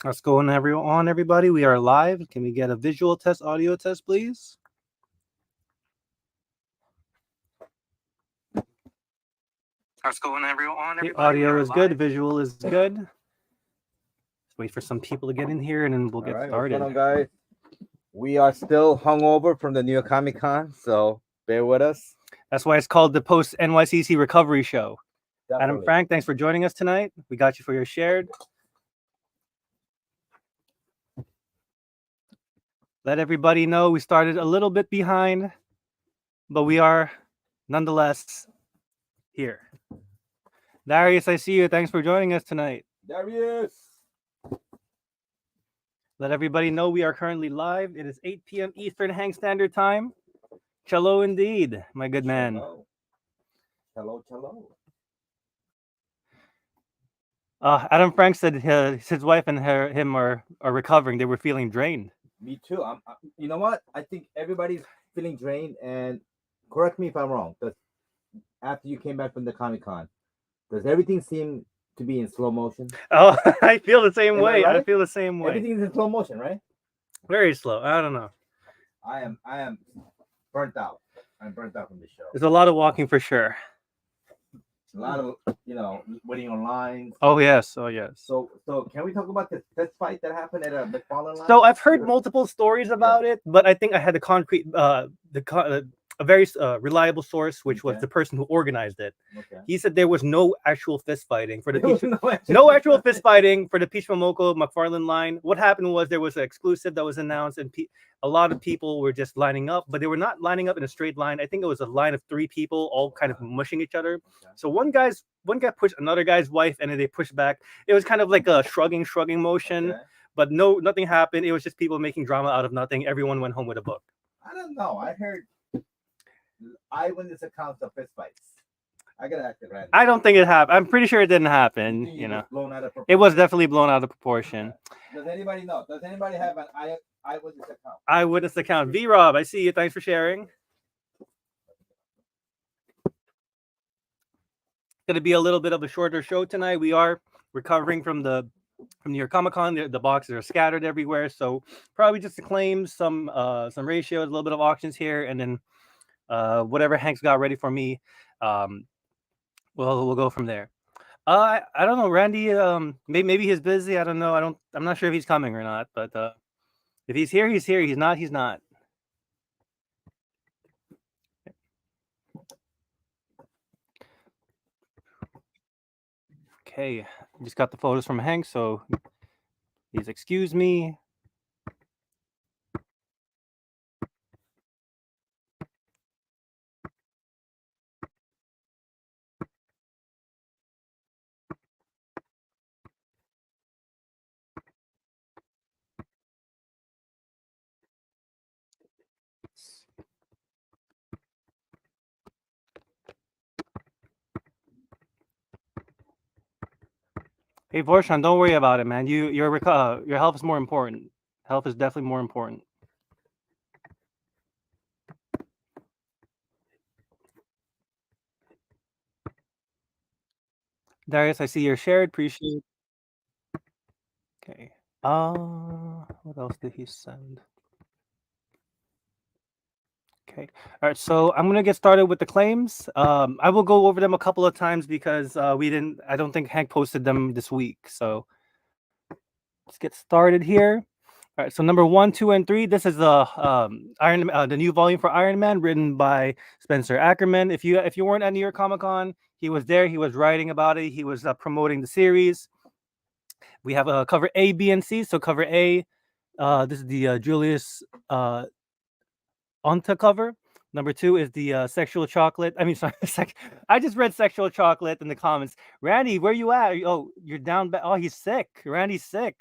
What's going on, everybody? We are live. Can we get a visual test, audio test, please? What's going on, everybody? The audio is good. Visual is good. Let's wait for some people to get in here, and then we'll get started. What's going on, guys? We are still hungover from the New York Comic Con, so bear with us. That's why it's called the Post NYCC Recovery Show. Definitely. Adam Frank, thanks for joining us tonight. We got you for your shared. Let everybody know we started a little bit behind, but we are nonetheless here. Darius, I see you. Thanks for joining us tonight. Darius! Let everybody know we are currently live. It is 8 p.m. Eastern Hang Standard Time. Cello indeed, my good man. Hello. Adam Frank said his wife and him are recovering. They were feeling drained. Me too. You know what? I think everybody's feeling drained, and correct me if I'm wrong, but after you came back from the Comic Con, does everything seem to be in slow motion? Oh, I feel the same way. Right? I feel the same way. Everything's in slow motion, right? Very slow. I don't know. I am burnt out. I'm burnt out from the show. There's a lot of walking for sure. A lot of waiting on lines. Oh yes. So can we talk about the fist fight that happened at a McFarlane line? So I've heard multiple stories about it, but I think I had a very reliable source, which was the person who organized it. Okay. He said there was no actual fist fighting for the no actual fist fighting for the Peach Momoko McFarlane line. What happened was there was an exclusive that was announced, and a lot of people were just lining up, but they were not lining up in a straight line. I think it was a line of 3 people, all kind of mushing each other. Okay. So one guy pushed another guy's wife, and then they pushed back. It was kind of like a shrugging motion, but nothing happened. It was just people making drama out of nothing. Everyone went home with a book. I don't know. I heard eyewitness accounts of fist fights. I gotta ask it right. I don't think it happened. I'm pretty sure it didn't happen. Blown out of proportion. It was definitely blown out of proportion. Does anybody know? Does anybody have an eyewitness account? Eyewitness account. V Rob, I see you. Thanks for sharing. Going to be a little bit of a shorter show tonight. We are recovering from New York Comic Con. The boxes are scattered everywhere, so probably just the claims, some ratios, a little bit of auctions here, and then whatever Hank's got ready for me. We'll go from there. I don't know, Randy. Maybe he's busy. I don't know. I'm not sure if he's coming or not. But if he's here, he's here. He's not. He's not. Okay, just got the photos from Hank, so please excuse me. Hey, Vorshan, don't worry about it, man. Your health is more important. Health is definitely more important. Darius, I see you're shared. Appreciate it. Okay. What else did he send? Okay. All right. So I'm gonna get started with the claims. I will go over them a couple of times because I don't think Hank posted them this week. So let's get started here. All right. So number 1, 2, and 3. This is the the new volume for Iron Man, written by Spencer Ackerman. If you weren't at New York Comic Con, he was there. He was writing about it. He was promoting the series. We have cover A, B, and C. So cover A, this is the Julius Onta cover. Number 2 is the sexual chocolate. I mean, sorry, I just read sexual chocolate in the comments. Randy, where you at? Oh, you're down. Oh, he's sick. Randy's sick.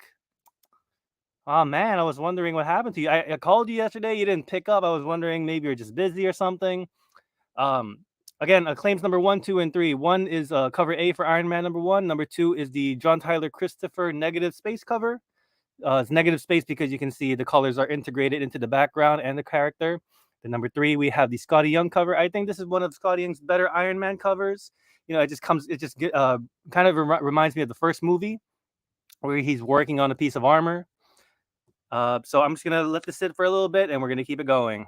Oh man, I was wondering what happened to you. I called you yesterday. You didn't pick up. I was wondering maybe you're just busy or something. Again, claims number 1, 2, and 3. 1 is cover A for Iron Man number 1. Number 2 is the John Tyler Christopher negative space cover. It's negative space because you can see the colors are integrated into the background and the character. The number 3, we have the Scotty Young cover. I think this is one of Scotty Young's better Iron Man covers. It just kind of reminds me of the first movie. where he's working on a piece of armor. So I'm just gonna let this sit for a little bit, and we're gonna keep it going.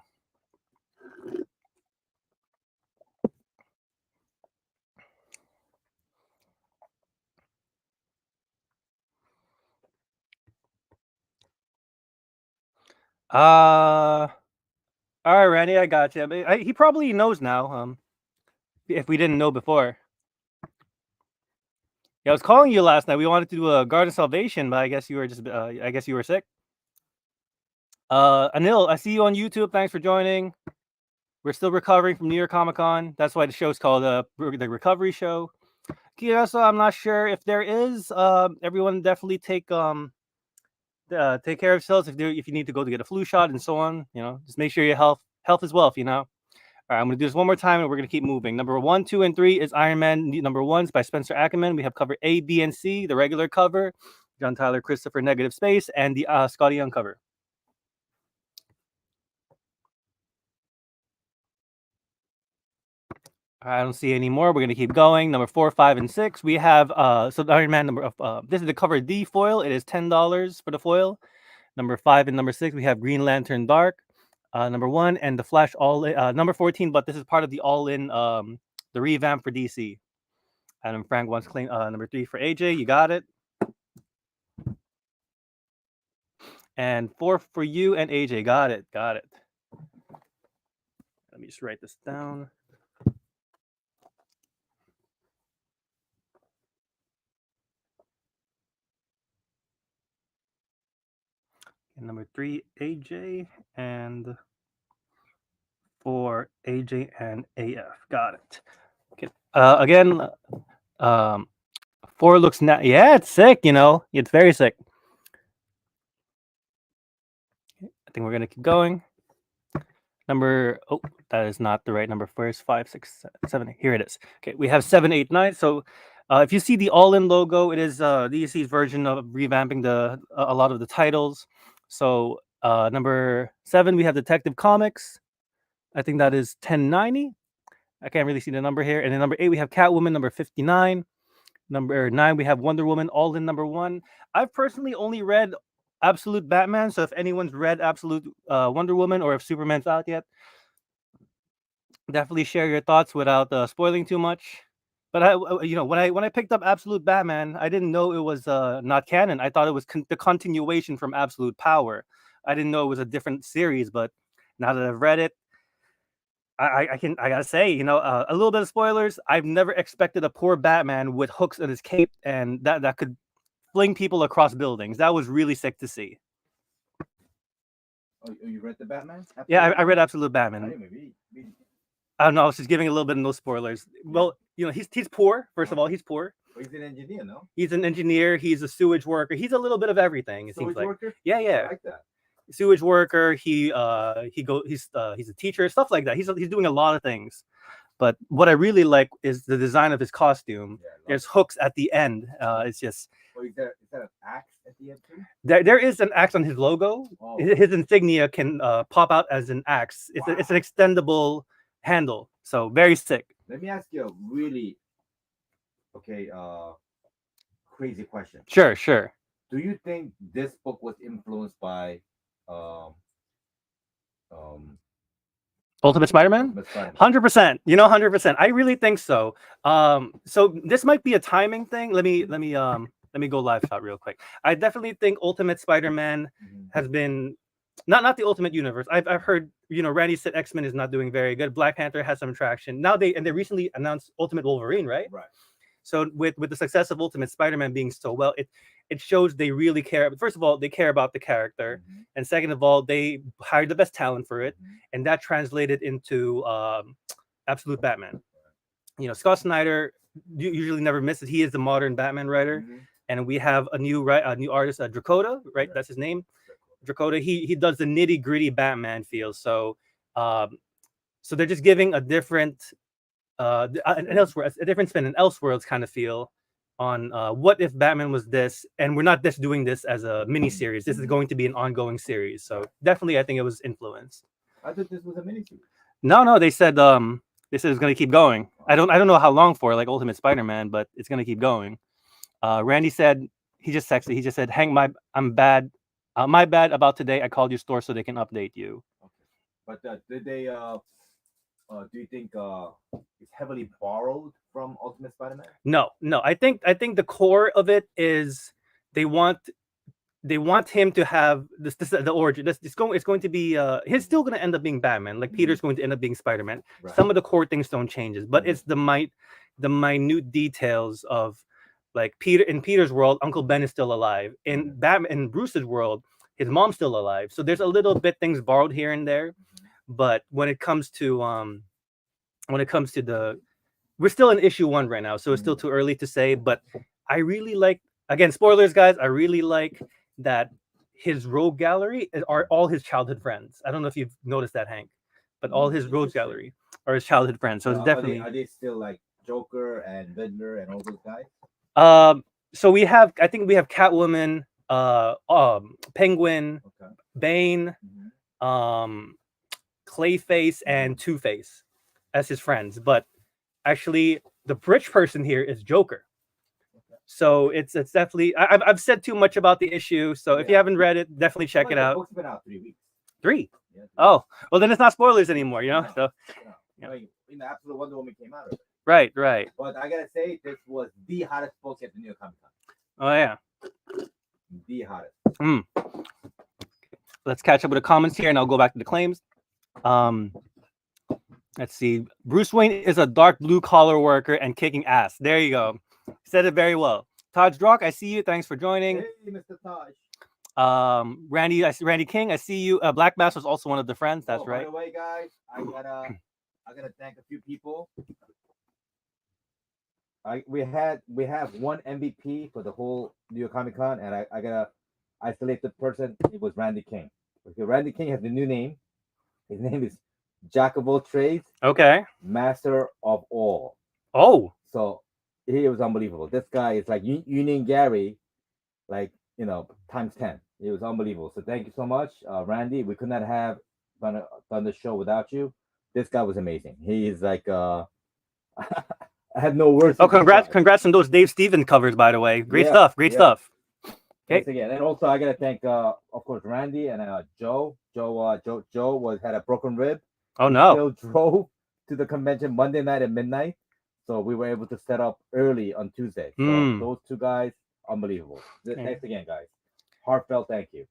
All right, Randy, I got you. He probably knows now. If we didn't know before. Yeah, I was calling you last night. We wanted to do a Garden Salvation, but I guess you were just I guess you were sick. Anil, I see you on YouTube. Thanks for joining. We're still recovering from New York Comic Con. That's why the show's called the Recovery Show. Kirasa, I'm not sure if there is. Everyone definitely take care of yourselves if you need to go to get a flu shot and so on. Just make sure your health is wealth. All right, I'm going to do this one more time, and we're going to keep moving. Number 1, 2, and 3 is Iron Man number 1s by Spencer Ackerman. We have cover A, B, and C, the regular cover, John Tyler Christopher Negative Space, and the Scotty Young cover. I don't see any more. We're going to keep going. Number 4, 5, and 6. We have so the Iron Man number of this is the cover D foil. It is $10 for the foil. Number 5 and number 6, we have Green Lantern Dark. Number 1 and the Flash all number 14, but this is part of the all-in the revamp for DC. Adam Frank wants claim number 3 for AJ. You got it. And 4 for you and AJ. Got it. Let me just write this down. And number 3, AJ, and 4, AJ and AF. Got it. Okay. Again, 4 looks yeah, it's sick. It's very sick. I think we're gonna keep going. That is not the right number. First 5, 6, 7. Here it is. Okay, we have 7, 8, 9. So if you see the all-in logo, it is DC's version of revamping a lot of the titles. So number 7, we have Detective Comics. I think that is 1090. I can't really see the number here. And then number 8, we have Catwoman, number 59. Number 9, we have Wonder Woman, all in number 1. I've personally only read Absolute Batman, so if anyone's read Absolute Wonder Woman, or if Superman's out yet, definitely share your thoughts without spoiling too much. But when I picked up Absolute Batman, I didn't know it was not canon. I thought it was the continuation from Absolute Power. I didn't know it was a different series, but now that I've read it, I gotta say, a little bit of spoilers. I've never expected a poor Batman with hooks in his cape and that could fling people across buildings. That was really sick to see. Oh, you read the Batman? Yeah, I read Absolute Batman. Maybe. I don't know. I was just giving a little bit of no spoilers. Well, he's poor. First of all, he's poor. Well, he's an engineer, no? He's an engineer. He's a sewage worker. He's a little bit of everything. It seems like. Worker? Yeah. I like that. Sewage worker. He's a teacher. Stuff like that. He's doing a lot of things. But what I really like is the design of his costume. Yeah, There's hooks at the end. It's just. Well, is that an axe at the end too? There is an axe on his logo. Oh. His insignia can pop out as an axe. It's an extendable handle. So very sick. Let me ask you a really crazy question. Sure. Do you think this book was influenced by Ultimate Spider-Man? 100%. 100%. I really think so. So this might be a timing thing. Let me go live shot real quick. I definitely think Ultimate Spider-Man has been not the Ultimate Universe. I've heard Randy said X-Men is not doing very good. Black Panther has some traction. Now they recently announced Ultimate Wolverine, right? Right. So with the success of Ultimate Spider-Man being so well, it shows they really care. First of all, they care about the character, and second of all, they hired the best talent for it, and that translated into Absolute Batman. Scott Snyder usually never misses. He is the modern Batman writer, and we have a new artist, Dracota, right? That's his name, Dracota. He does the nitty gritty Batman feel. So they're just giving a different. A different spin, an Elseworlds kind of feel on what if Batman was this, and we're not just doing this as a mini series. This is going to be an ongoing series. So definitely, I think it was influenced. I thought this was a mini series. No, they said it's going to keep going. I don't know how long for, like Ultimate Spider-Man, but it's going to keep going. Randy said he just texted. He just said, "Hank, I'm bad. My bad about today. I called your store so they can update you." Okay. But did they? Do you think it's heavily borrowed from Ultimate Spider-Man? No. I think the core of it is they want him to have this the origin. It's going to be he's still going to end up being Batman. Like Peter's going to end up being Spider-Man. Right. Some of the core things don't change, but it's the minute details of like in Peter's world, Uncle Ben is still alive. In Batman, in Bruce's world, his mom's still alive. So there's a little bit things borrowed here and there, but when it comes to we're still in issue 1 right now, so it's still too early to say. But I really like, again, spoilers, guys. I really like that his rogue gallery are all his childhood friends. I don't know if you've noticed that, Hank, but all his rogue gallery are his childhood friends. So it's definitely. Are they still like Joker and Riddler and all those guys? So I think we have Catwoman, Penguin, Okay. Bane, Clayface, and Two-Face as his friends. But actually, the rich person here is Joker. So it's definitely. I've said too much about the issue. So if you haven't read it, definitely check it out. The book's been out 3 weeks. 3. Yeah, 3 Oh, well then it's not spoilers anymore, you know. So I mean, Absolute Wonder Woman came out of it. right. But I gotta say, this was the hottest book at the New York Comic Con. Oh yeah. The hottest. Let's catch up with the comments here, and I'll go back to the claims. Let's see. Bruce Wayne is a dark blue collar worker and kicking ass. There you go. Said it very well. Taj Drock, I see you. Thanks for joining. Hey, Mr. Taj. Randy King, I see you. Black Mass was also one of the friends. That's right. By the way, guys, I gotta thank a few people. We have one MVP for the whole New York Comic Con, and I gotta isolate the person. It was Randy King. Okay, Randy King has a new name. His name is Jack of all trades. Okay. Master of all. Oh. So he was unbelievable. This guy is like Union Gary, like times 10. It was unbelievable. So thank you so much, Randy. We could not have done the show without you. This guy was amazing. He is like I have no words. Oh, congrats on those Dave Stevens covers, by the way. Great stuff. Stuff. Okay. Again, and also I gotta thank of course Randy and Joe. Joe had a broken rib. Oh no. Still drove to the convention Monday night at midnight. So we were able to set up early on Tuesday. So those two guys, unbelievable. Thanks again, guys. Heartfelt thank you.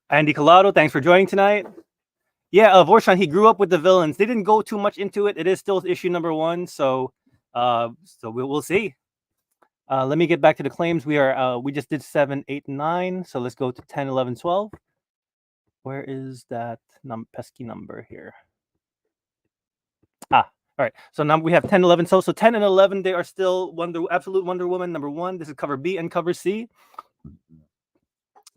Andy Collado, thanks for joining tonight. Yeah, Vorshan, he grew up with the villains. They didn't go too much into it. It is still issue number 1, so we'll see. Let me get back to the claims. We just did 7, 8, and 9. So let's go to 10, 11, 12. Where is that pesky number here? All right. So now we have 10, 11. So 10 and 11, they are still Absolute Wonder Woman number 1. This is cover B and cover C.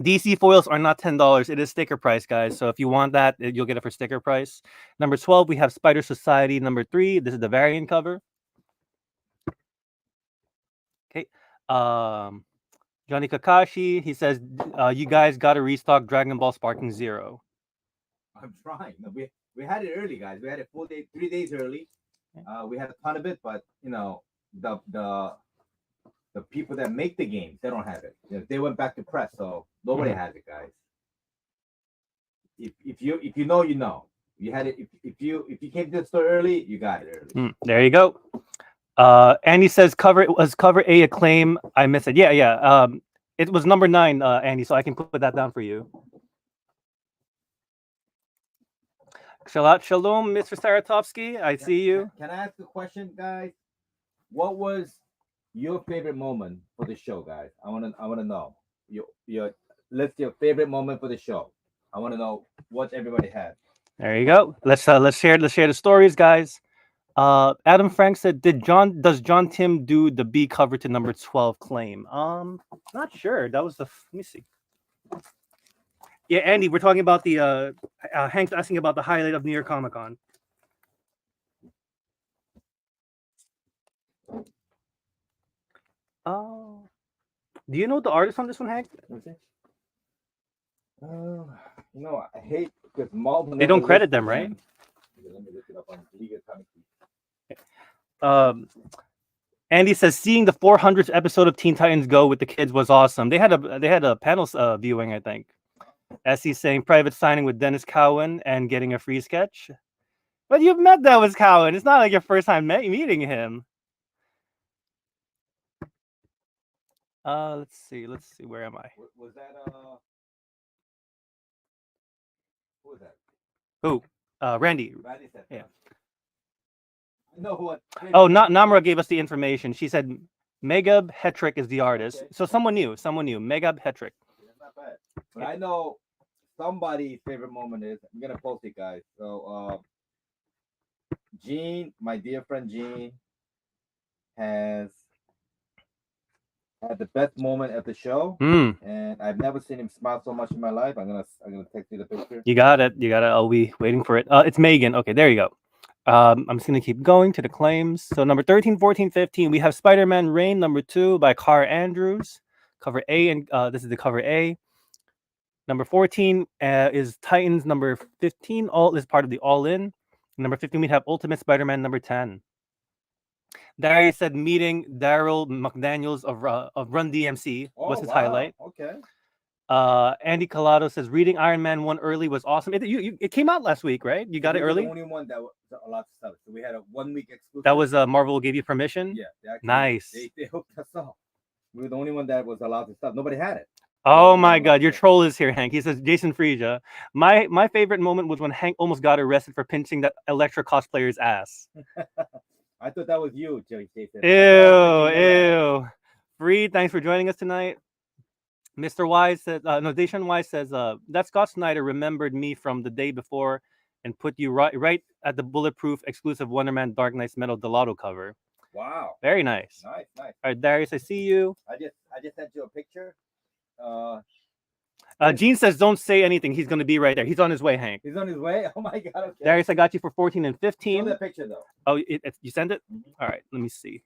DC foils are not $10. It is sticker price, guys. So if you want that, you'll get it for sticker price. Number 12, we have Spider Society number 3. This is the variant cover. Okay. Johnny Kakashi, he says, you guys got to restock Dragon Ball Sparking Zero. I'm trying. We had it early, guys. We had it 3 days early. We had a ton of it, but the people that make the games, they don't have it. They went back to press, so nobody has it, guys. If you know, you know. You had it. If you came to the store early, you got it early. There you go. Andy says cover A Acclaim. I missed it. Yeah. It was number 9, Andy. So I can put that down for you. Shalom, Mr. Saratovsky. I see you. Can I ask a question, guys? What was your favorite moment for the show, guys? I want to know your list your favorite moment for the show. I want to know what everybody had. There you go. Let's share the stories, guys. Adam Frank said, does John Tim do the B cover to number 12 claim? Not sure. That was let me see. Yeah, Andy, we're talking about the Hank's asking about the highlight of New York Comic Con. Do you know the artist on this one, Hank? I hate because Malden. They don't credit them, right? Let me look it up on Liga Comic. Andy says seeing the 400th episode of Teen Titans Go with the kids was awesome. They had a panel viewing, I think. SC saying private signing with Dennis Cowan and getting a free sketch. But you've met Dennis Cowan. It's not like your first time meeting him. Let's see. Where am I? Was that who was that? Who? Randy. Randy said. Yeah. I know who. Oh, Namra gave us the information. She said Megab Hetrick is the artist. Okay. So someone new. Megab Hetrick. That's not bad. But I know somebody's favorite moment is. I'm gonna post it, guys. So Gene, my dear friend Gene, has had the best moment at the show, and I've never seen him smile so much in my life. I'm gonna text you the picture. You got it. I'll be waiting for it. It's Megan. Okay, there you go. I'm just gonna keep going to the claims. So number 13, 14, 15, we have Spider-Man Reign number 2 by Cara Andrews, cover A, and this is the cover A. Number 14 is Titans number 15. All is part of the All In. Number 15, we have Ultimate Spider-Man number 10. Darius said meeting Daryl McDaniels of Run DMC was his highlight. Okay. Andy Collado says reading Iron Man 1 early was awesome. It came out last week, right? You got it early? The only one that was allowed to sell it. So we had a 1 week exclusive. That was Marvel gave you permission? Yeah. Nice. They hooked us up. We were the only one that was allowed to sell. Nobody had it. Oh my God, your troll is here, Hank. He says Jason Frisia. My favorite moment was when Hank almost got arrested for pinching that Elektra cosplayer's ass. I thought that was you, Jason. Ew. Freed, thanks for joining us tonight. Mr. Wise says, Deshaun Wise says, that Scott Snyder remembered me from the day before and put you right at the bulletproof exclusive Wonder Man Dark Knight's Metal Delato cover. Wow. Very nice. Nice. All right, Darius, I see you. I just sent you a picture. Gene says, don't say anything. He's going to be right there. He's on his way, Hank. He's on his way? Oh, my God. Okay. Darius, I got you for 14 and 15. Show that picture, though. Oh, you sent it? All right, let me see.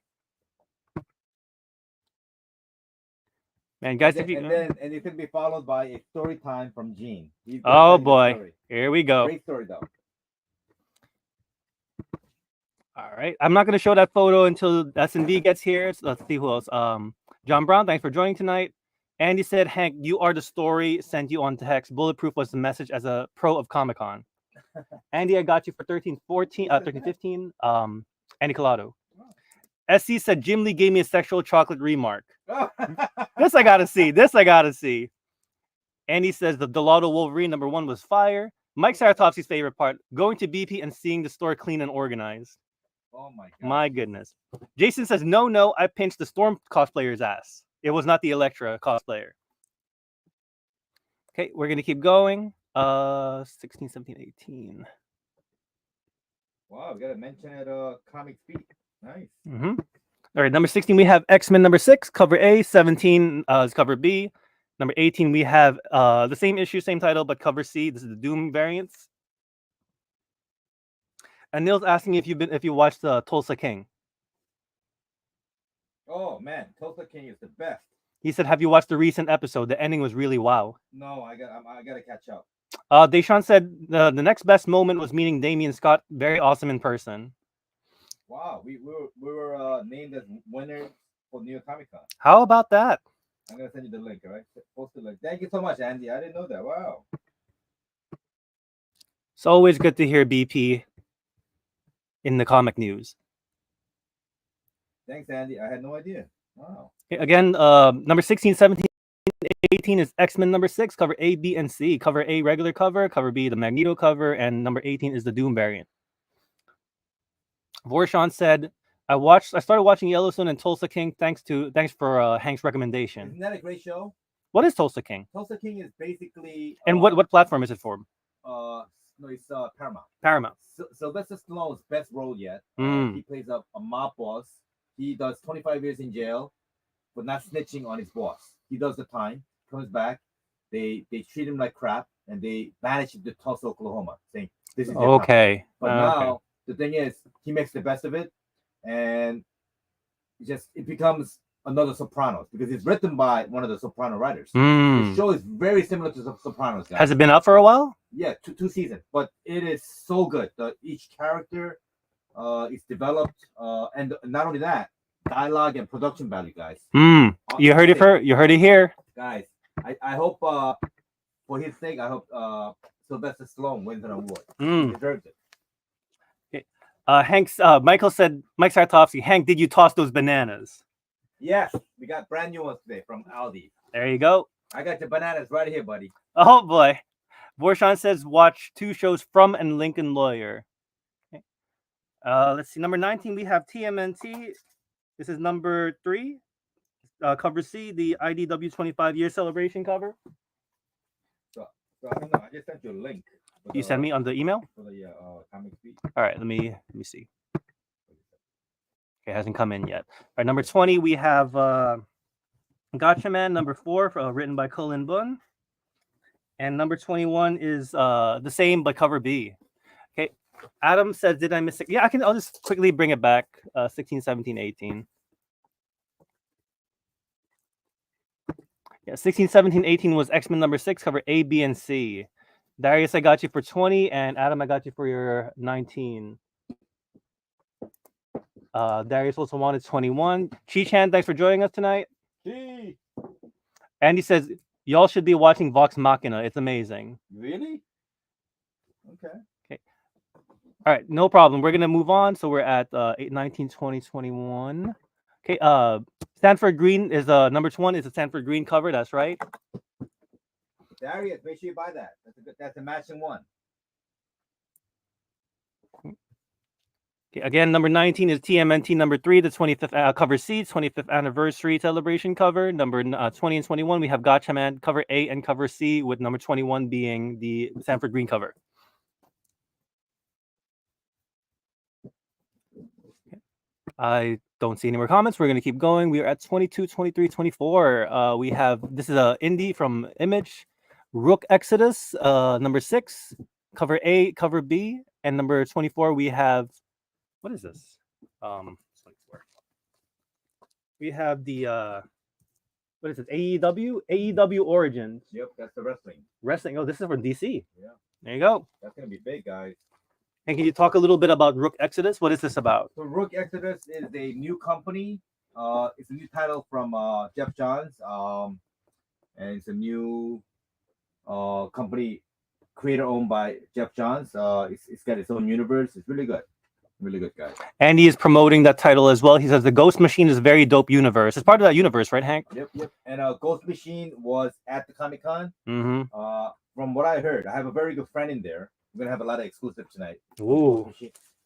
Man, guys, and it can be followed by a story time from Gene. Oh, boy. Here we go. Great story, though. All right. I'm not going to show that photo until S&V gets here. So let's see who else. John Brown, thanks for joining tonight. Andy said, Hank, you are the story. Sent you on text. Bulletproof was the message as a pro of Comic-Con. Andy, I got you for 13, 15. Andy Collado. SC said, Jim Lee gave me a sexual chocolate remark. This I got to see. Andy says, the Delato Wolverine number 1 was fire. Mike Saratovsky's favorite part, going to BP and seeing the store clean and organized. Oh, my God. My goodness. Jason says, no, I pinched the Storm cosplayer's ass. It was not the Elektra cosplayer. Okay, we're going to keep going. 16, 17, 18. Wow, we got to mention at Comic Speak. Nice. All right, number 16, we have X-Men number 6, cover A. 17 is cover B. Number 18, we have the same issue, same title, but cover C. This is the Doom variants. And Neil's asking if you watched Tulsa King. Oh man, Tulsa King is the best. He said, "Have you watched the recent episode? The ending was really wow." No, I got to catch up. Deshaun said the next best moment was meeting Damian Scott. Very awesome in person. Wow, we were named as winners for New York Comic Con. How about that? I'm gonna send you the link. All right, post the link. Thank you so much, Andy. I didn't know that. Wow. It's always good to hear BP in the comic news. Thanks, Andy. I had no idea. Wow. Okay, again, number 16, 17, 18 is X-Men number 6, cover A, B, and C. Cover A, regular cover. Cover B, the Magneto cover. And number 18 is the Doom variant. Vorshawn said, I started watching Yellowstone and Tulsa King. Thanks for Hank's recommendation. Isn't that a great show? What is Tulsa King? Tulsa King is basically... And what platform is it for? No, it's Paramount. Paramount. Sylvester Stallone's best role yet. He plays a mob boss. He does 25 years in jail for not snitching on his boss. He does the time, comes back. They treat him like crap, and they banish him to Tulsa, Oklahoma, saying, this is okay. But now, the thing is, he makes the best of it, and it becomes another Sopranos, because it's written by one of the Soprano writers. The show is very similar to the Sopranos, guys. Has it been up for a while? Yeah, two seasons, but it is so good. Each character is developed, and not only that, dialogue and production value, guys. You heard it you heard it here. Guys, I hope for his sake, I hope Sylvester Stallone wins an award. He deserves it. Mike Sartovsky, Hank, did you toss those bananas? Yes, we got brand new ones today from Aldi. There you go. I got your bananas right here, buddy. Oh boy. Vorshan says watch 2 shows from and Lincoln Lawyer. Okay. Let's see. Number 19, we have TMNT. This is number 3. Cover C, the IDW 25-year celebration cover. So I don't know. I just sent you a link. You sent me on the email? For the comic speed. All right, let me see. Okay, it hasn't come in yet. All right, number 20, we have Gotcha Man, number 4, written by Cullen Bunn. And number 21 is the same, but cover B. Okay, Adam says, did I miss it? Yeah, I'll just quickly bring it back. 16, 17, 18. Yeah, 16, 17, 18 was X-Men number 6, cover A, B, and C. Darius, I got you for 20, and Adam, I got you for your 19. Darius also wanted 21. Chi-chan, thanks for joining us tonight. Gee. Andy says, y'all should be watching Vox Machina. It's amazing. Really? Okay. All right, no problem. We're going to move on. So we're at 8, 19, 20, 21. Okay, Stanford Green is number 1 is a Stanford Green cover. That's right. Darius, make sure you buy that. That's a matching one. Okay, again, number 19 is TMNT number 3, the 25th cover C, 25th anniversary celebration cover. Number 20 and 21, we have Gotcha Man cover A and cover C, with number 21 being the Stanford Green cover. I don't see any more comments. We're going to keep going. We are at 22, 23, 24. We have, this is a indie from Image, Rook Exodus, number 6, cover A, cover B, and number 24 we have, what is this? 24. We have the what is it? AEW Origins. Yep, that's the Wrestling. Oh, this is from DC. Yeah. There you go. That's gonna be big, guys. And can you talk a little bit about Rook Exodus? What is this about? So Rook Exodus is a new company. It's a new title from Jeff Johns. And it's a new company creator owned by Jeff Johns. It's got its own universe. It's really good. Really good, guys. And he is promoting that title as well. He says the Ghost Machine is a very dope universe. It's part of that universe, right, Hank? Yep. And Ghost Machine was at the Comic-Con. Mm-hmm. From what I heard, I have a very good friend in there. We're gonna have a lot of exclusives tonight. Ooh.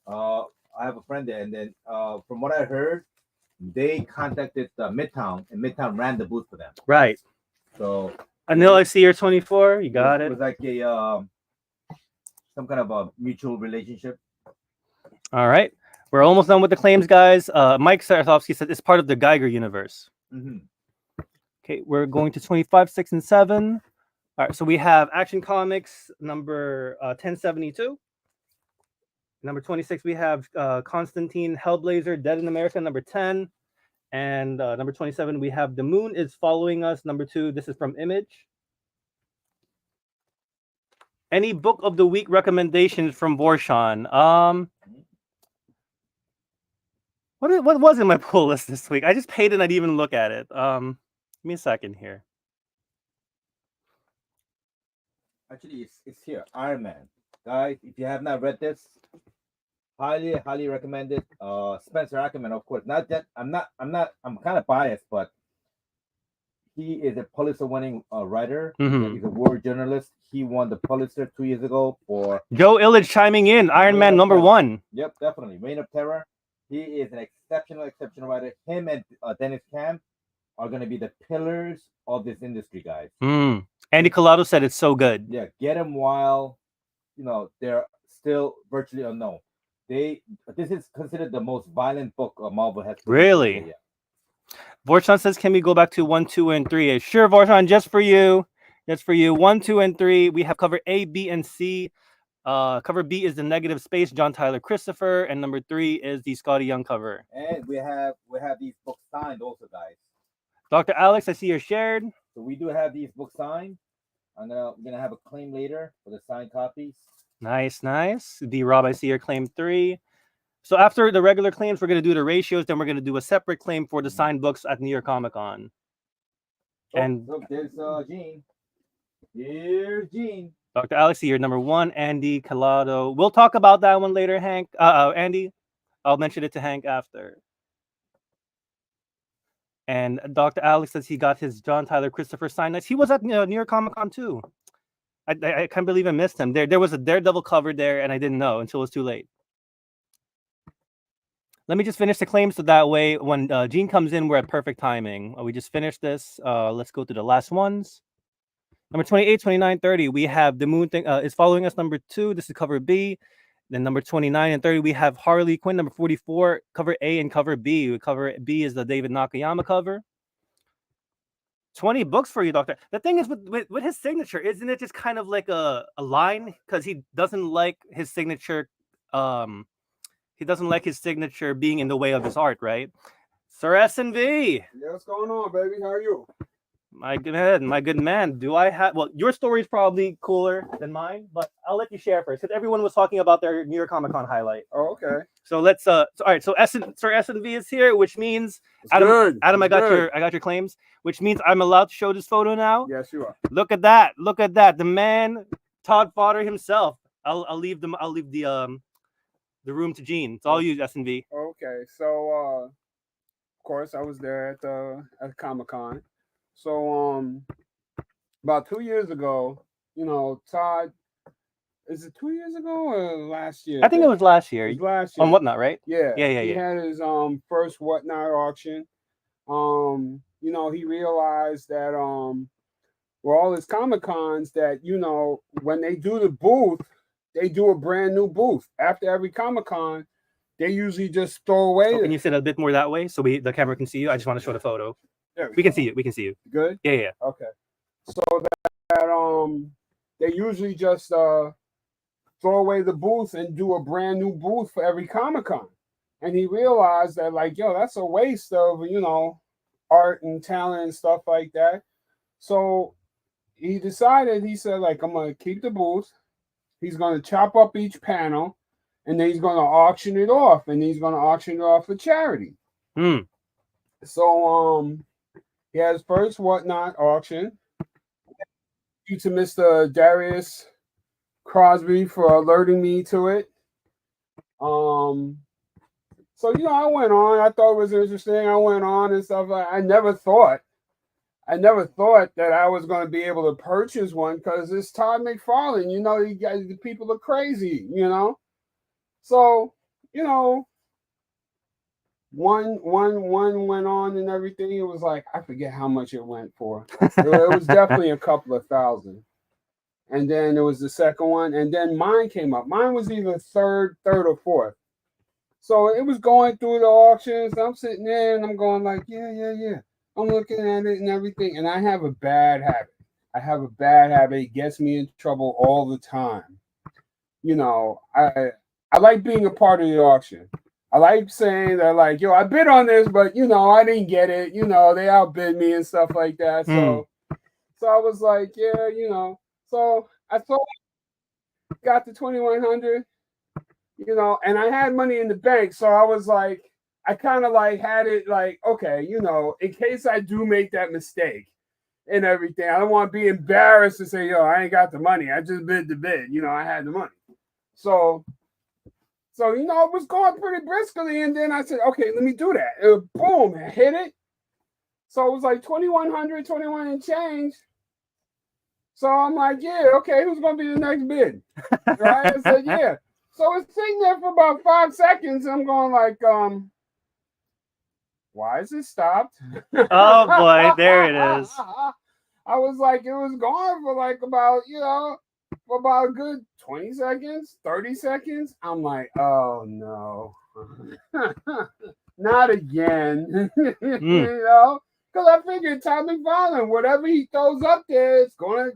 I have a friend there, and then from what I heard, they contacted Midtown, and Midtown ran the booth for them. Right. So Anil, I see you're 24. You got it. It was like a some kind of a mutual relationship. All right. We're almost done with the claims, guys. Mike Sartovsky said it's part of the Geiger universe. Mm-hmm. Okay, we're going to 25, 6, and 7. All right, so we have Action Comics number 1072. Number 26, we have Constantine Hellblazer, Dead in America, number 10. And number 27, we have The Moon is Following Us, number 2. This is from Image. Any book of the week recommendations from Vorshan? What was in my pull list this week? I just paid and I didn't even look at it. Give me a second here. Actually, it's here. Iron Man, guys. If you have not read this, highly recommend it. Spencer Ackerman, of course. Not that I'm kind of biased, but he is a Pulitzer-winning writer. Mm-hmm. He's a war journalist. He won the Pulitzer 2 years ago for Joe Illich chiming in. Iron Man number 1. Yep, definitely. Reign of Terror. He is an exceptional writer. Him and Dennis Camp are going to be the pillars of this industry, guys. Andy Collado said it's so good. Yeah, get them while they're still virtually unknown. This is considered the most violent book Marvel has produced. Really? Yeah. Vorshan says, can we go back to 1, 2, and 3? Sure, Vorshan, just for you. Just for you. 1, 2, and 3. We have cover A, B, and C. Cover B is the Negative Space, John Tyler Christopher, and number 3 is the Scotty Young cover. And we have these books signed also, guys. Dr. Alex, I see you're shared. So we do have these books signed. We're gonna have a claim later for the signed copies. Nice. D Rob, I see your claim 3. So after the regular claims, we're gonna do the ratios. Then we're gonna do a separate claim for the signed books at New York Comic Con. And there's Gene. Here's Gene. Dr. Alex here, number 1, Andy Collado. We'll talk about that one later, Hank. Andy, I'll mention it to Hank after. And Dr. Alex says he got his John Tyler Christopher signed. He was at New York Comic Con too. I can't believe I missed him. There was a Daredevil cover there, and I didn't know until it was too late. Let me just finish the claim so that way when Gene comes in, we're at perfect timing. We just finished this. Let's go to the last ones. Number 28, 29, 30, we have the Moon thing is following us. Number 2, this is cover B. Then number 29 and 30, we have Harley Quinn. Number 44, cover A and cover B. Cover B is the David Nakayama cover. 20 books for you, Doctor. The thing is with his signature, isn't it just kind of like a line? Because he doesn't like his signature. He doesn't like his signature being in the way of his art, right? Sir S&V. Yeah, what's going on, baby? How are you? My good man. Do I have? Well, your story is probably cooler than mine, but I'll let you share first because everyone was talking about their New York Comic Con highlight. Oh, okay. So let's. All right. So Sir S&V is here, which means It's Adam. good. Adam, It's I good. got your claims, which means I'm allowed to show this photo now. Yes, you are. Look at that. Look at that. The man, Todd Fodder himself. I'll leave them. I'll leave the room to Gene. It's all you, S&V. Okay, so of course I was there at Comic Con. So about 2 years ago, Todd, is it 2 years ago or last year? I think it was last year. It was last year. On Whatnot, right? Yeah. Yeah. He had his first Whatnot auction. He realized that with all his Comic Cons that, when they do the booth, they do a brand new booth. After every Comic Con, they usually just throw away. Can you sit a bit more that way so the camera can see you? I just want to show the photo. We can see you. We can see you. Good? Yeah. Okay. So that they usually just throw away the booth and do a brand new booth for every Comic Con. And he realized that, like, that's a waste of, art and talent and stuff like that. So he decided, he said, like, I'm going to keep the booth. He's going to chop up each panel, and then he's going to auction it off, and he's going to auction it off for charity. So he has first Whatnot auction. Thank you to Mr. Darius Crosby for alerting me to it. So I went on. I thought it was interesting. I went on and stuff. I never thought that I was going to be able to purchase one because it's Todd McFarlane. You guys, the people are crazy. So one went on and everything. It was like, I forget how much it went for. It was definitely a couple of thousand. And then there was the second one, and then mine came up. Mine was either third or fourth. So it was going through the auctions. I'm sitting there and I'm going like, yeah. I'm looking at it and everything, and I have a bad habit. It gets me in trouble all the time. I like being a part of the auction. I like saying that, like, I bid on this, but I didn't get it. They outbid me and stuff like that. So I was like, yeah. So I thought, got the 2,100, and I had money in the bank, so I was like, I kind of like had it like, okay, in case I do make that mistake and everything, I don't want to be embarrassed to say, I ain't got the money. I just bid the bid. I had the money. So it was going pretty briskly. And then I said, okay, let me do that. Boom, I hit it. So it was like 2,100, 21 and change. So I'm like, yeah, okay, who's going to be the next bid? Right? I said, yeah. So it's sitting there for about 5 seconds. I'm going like, why is it stopped? Oh boy, there it is. I was like, it was gone for like about, for about a good 20 seconds, 30 seconds. I'm like, oh no. Not again. Because I figured Todd McFarlane, whatever he throws up there, it's gonna,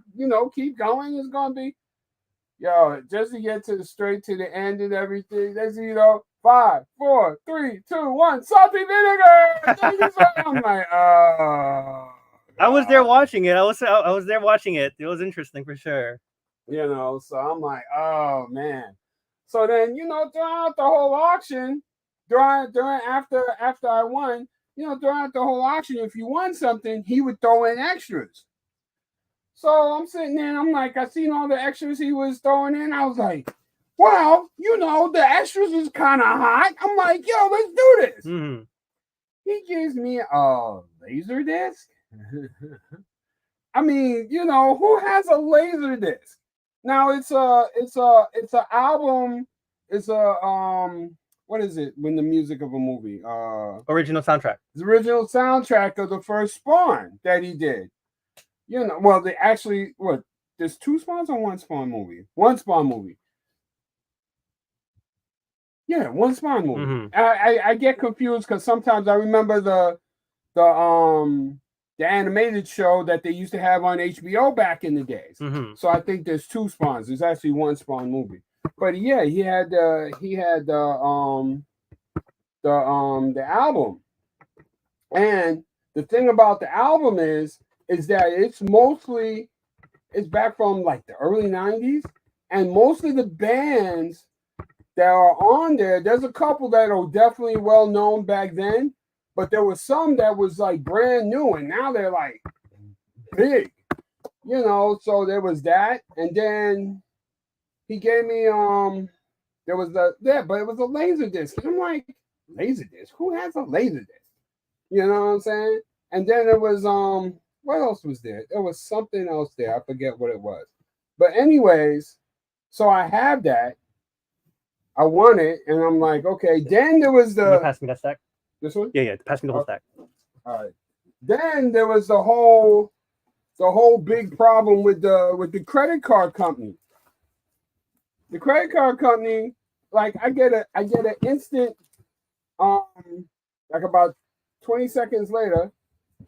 keep going. It's gonna be, just to get straight to the end and everything. That's 5, 4, 3, 2, 1. Salty vinegar. I'm like, oh. I was there watching it. I was there watching it. It was interesting for sure. So I'm like, oh man. So then, throughout the whole auction, after I won, throughout the whole auction, if you won something, he would throw in extras. So I'm sitting there, and I'm like, I seen all the extras he was throwing in. I was like, well, the extras is kind of hot. I'm like, yo, let's do this. Mm-hmm. He gives me a laser disc. I mean, who has a laser disc? Now it's an album. It's what is it when the music of a movie? Original soundtrack. The original soundtrack of the first Spawn that he did. Well, they actually there's 2 Spawns or 1 Spawn movie? 1 Spawn movie. Yeah, 1 Spawn movie. Mm-hmm. I get confused because sometimes I remember the animated show that they used to have on HBO back in the days. Mm-hmm. So I think there's 2 Spawns. There's actually 1 Spawn movie. But yeah, he had the album. And the thing about the album is that it's back from like the early 90s, and most of the bands that are on there's a couple that are definitely well known back then, but there was some that was like brand new, and now they're like big, so there was that. And then he gave me but it was a laser disc. And I'm like, laser disc? Who has a laser disc? You know what I'm saying? And then there was what else was there? There was something else there. I forget what it was. But anyways, so I have that. I won it, and I'm like, okay. Then there was Can you pass me that stack? This one? Yeah. Pass me the whole stack. All right. Then there was the whole big problem with the credit card company. The credit card company, like I get an instant, like about 20 seconds later,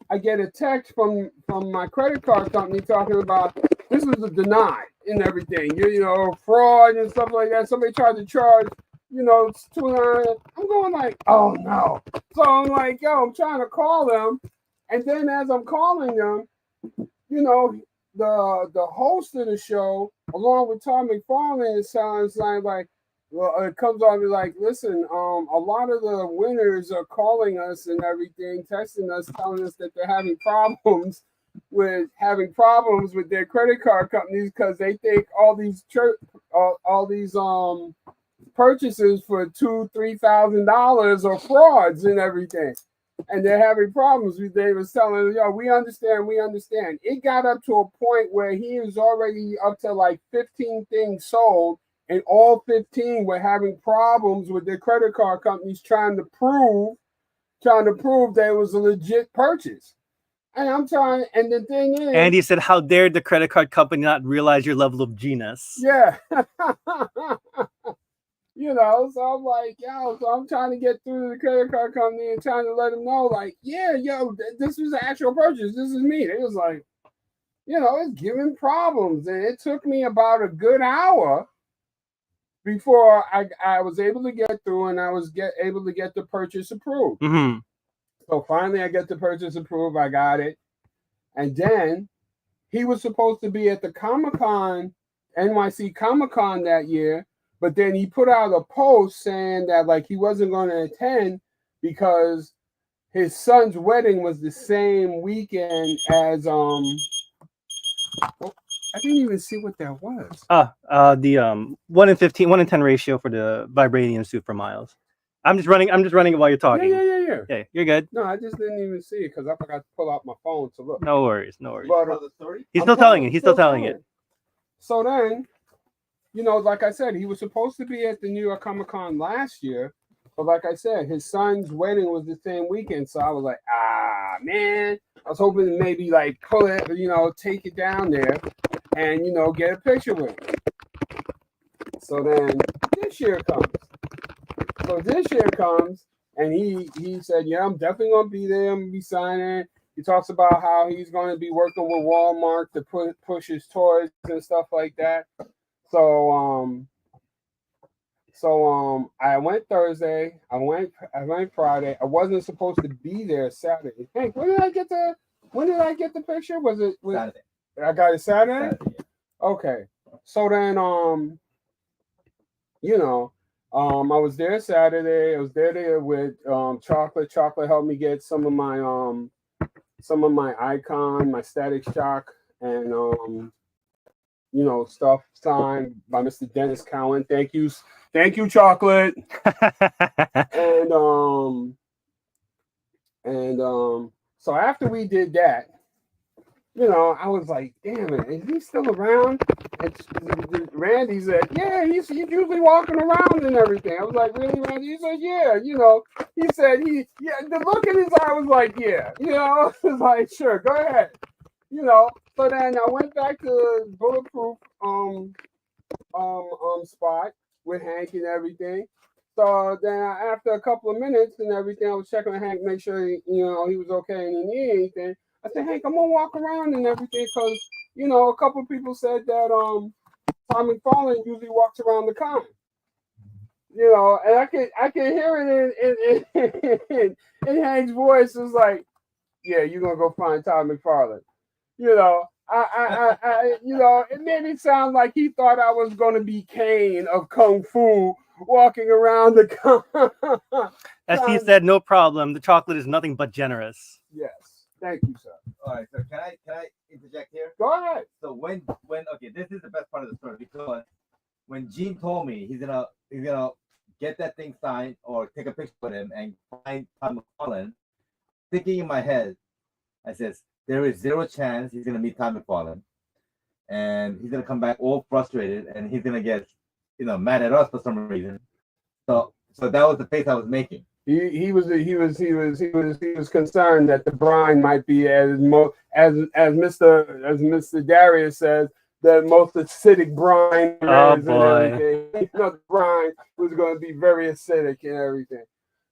I get a text from my credit card company talking about this was a denied and everything, fraud and stuff like that. Somebody tried to charge, it's $200. I'm going like, oh no. So I'm like, yo, I'm trying to call them, and then as I'm calling them, the host of the show, along with Tom McFarlane, sounds like, well, it comes on me like, listen, a lot of the winners are calling us and everything, texting us, telling us that they're having problems with their credit card companies because they think all these purchases for $2,000-$3,000 are frauds and everything, and they're having problems. They was telling us, yo, we understand. It got up to a point where he was already up to like 15 things sold, and all 15 were having problems with their credit card companies trying to prove that it was a legit purchase. And I'm trying, and the thing is, Andy said, "How dare the credit card company not realize your level of genius?" Yeah. So I'm like, yo, so I'm trying to get through to the credit card company and trying to let them know, like, yeah, yo, this was an actual purchase. This is me. It was like, it's giving problems. And it took me about a good hour before I was able to get through, and I was able to get the purchase approved. Mm-hmm. So finally I get the purchase approved. I got it. And then he was supposed to be at the Comic-Con, NYC Comic-Con that year, but then he put out a post saying that like he wasn't going to attend because his son's wedding was the same weekend as I didn't even see what that was. The 1 in 15, 1 in 10 ratio for the vibranium suit for Miles. I'm just running it while you're talking. Yeah. Yeah, you're good. No, I just didn't even see it because I forgot to pull out my phone to look. No worries. But, He's still telling it. So then, like I said, he was supposed to be at the New York Comic Con last year, but like I said, his son's wedding was the same weekend. So I was like, man, I was hoping to maybe like pull it, take it down there and, get a picture with him. So then this year comes. And he said, yeah, I'm definitely going to be there. I'm going to be signing. He talks about how he's going to be working with Walmart to push his toys and stuff like that. So I went Thursday. I went Friday. I wasn't supposed to be there Saturday. Hank, when did I get the picture? Was it Saturday? I got it Saturday? Saturday, yeah. Okay. So then you know, I was there Saturday. I was there with Chocolate. Chocolate helped me get some of my icon, my Static Shock, and stuff signed by Mr. Dennis Cowan. Thank you, Chocolate. And so after we did that, I was like, damn it, is he still around? And Randy said, yeah, he's usually walking around and everything. I was like, really, Randy? He said, yeah, he said, the look in his eye was like, yeah, I was like, sure, go ahead. So then I went back to the Bulletproof spot with Hank and everything. So then after a couple of minutes and everything, I was checking on Hank, make sure he was okay and he needed anything. I said, Hank, I'm gonna walk around and everything because a couple of people said that Tom McFarlane usually walks around the con. And I can hear it in Hank's voice. It's like, yeah, you're gonna go find Tom McFarlane. It made it sound like he thought I was gonna be Kane of Kung Fu walking around the con. As he said, no problem. The chocolate is nothing but generous. Yes. Thank you, sir. All right, so can I interject here? Go ahead. So when okay, this is the best part of the story because when Gene told me he's gonna get that thing signed or take a picture with him and find Tom McFarlane, thinking in my head, I says there is zero chance he's gonna meet Tom McFarlane, and he's gonna come back all frustrated and he's gonna get mad at us for some reason. So that was the face I was making. He was concerned that the brine might be as Mr. Darius says, the most acidic brine. Oh boy! The brine was going to be very acidic and everything.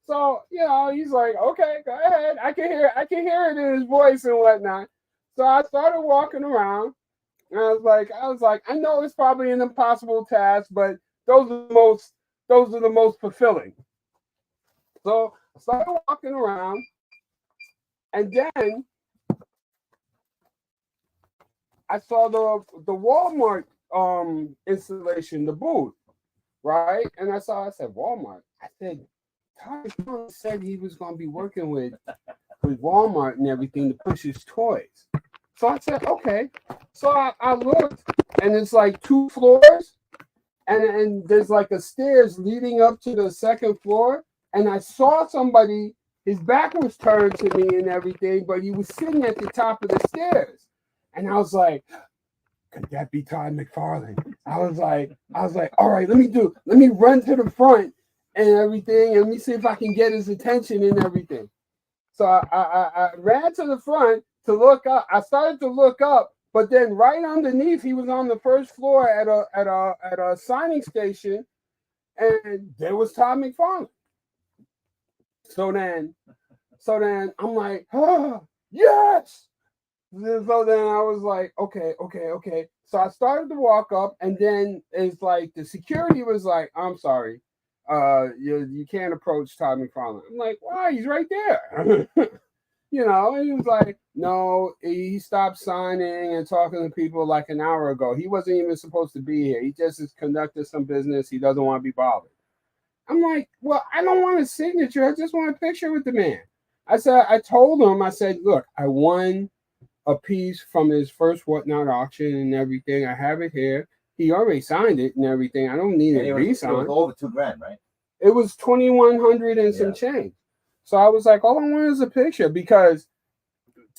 So he's like, okay, go ahead. I can hear it in his voice and whatnot. So I started walking around, and I was like, I know it's probably an impossible task, but those are the most fulfilling. So I started walking around, and then I saw the Walmart installation, the booth, right? And I said, Walmart. I said, Tommy said he was going to be working with Walmart and everything to push his toys. So I said, okay. So I looked, and it's like 2 floors, and there's like a stairs leading up to the second floor. And I saw somebody, his back was turned to me and everything, but he was sitting at the top of the stairs. And I was like, could that be Todd McFarlane? I was like, all right, let me run to the front and everything, and let me see if I can get his attention and everything. So I ran to the front to look up. I started to look up, but then right underneath, he was on the first floor at a signing station, and there was Todd McFarlane. So then I'm like, oh, yes. So then I was like, okay. So I started to walk up, and then it's like the security was like, I'm sorry, you can't approach Todd McFarlane. I'm like, why? He's right there. And he was like, no, he stopped signing and talking to people like an hour ago. He wasn't even supposed to be here. He just is conducting some business. He doesn't want to be bothered. I'm like, well, I don't want a signature. I just want a picture with the man. I told him, I said, look, I won a piece from his first Whatnot auction and everything. I have it here. He already signed it and everything. I don't need it re-signed. It was over $2,000, right? It was 2,100 and some change. So I was like, all I want is a picture because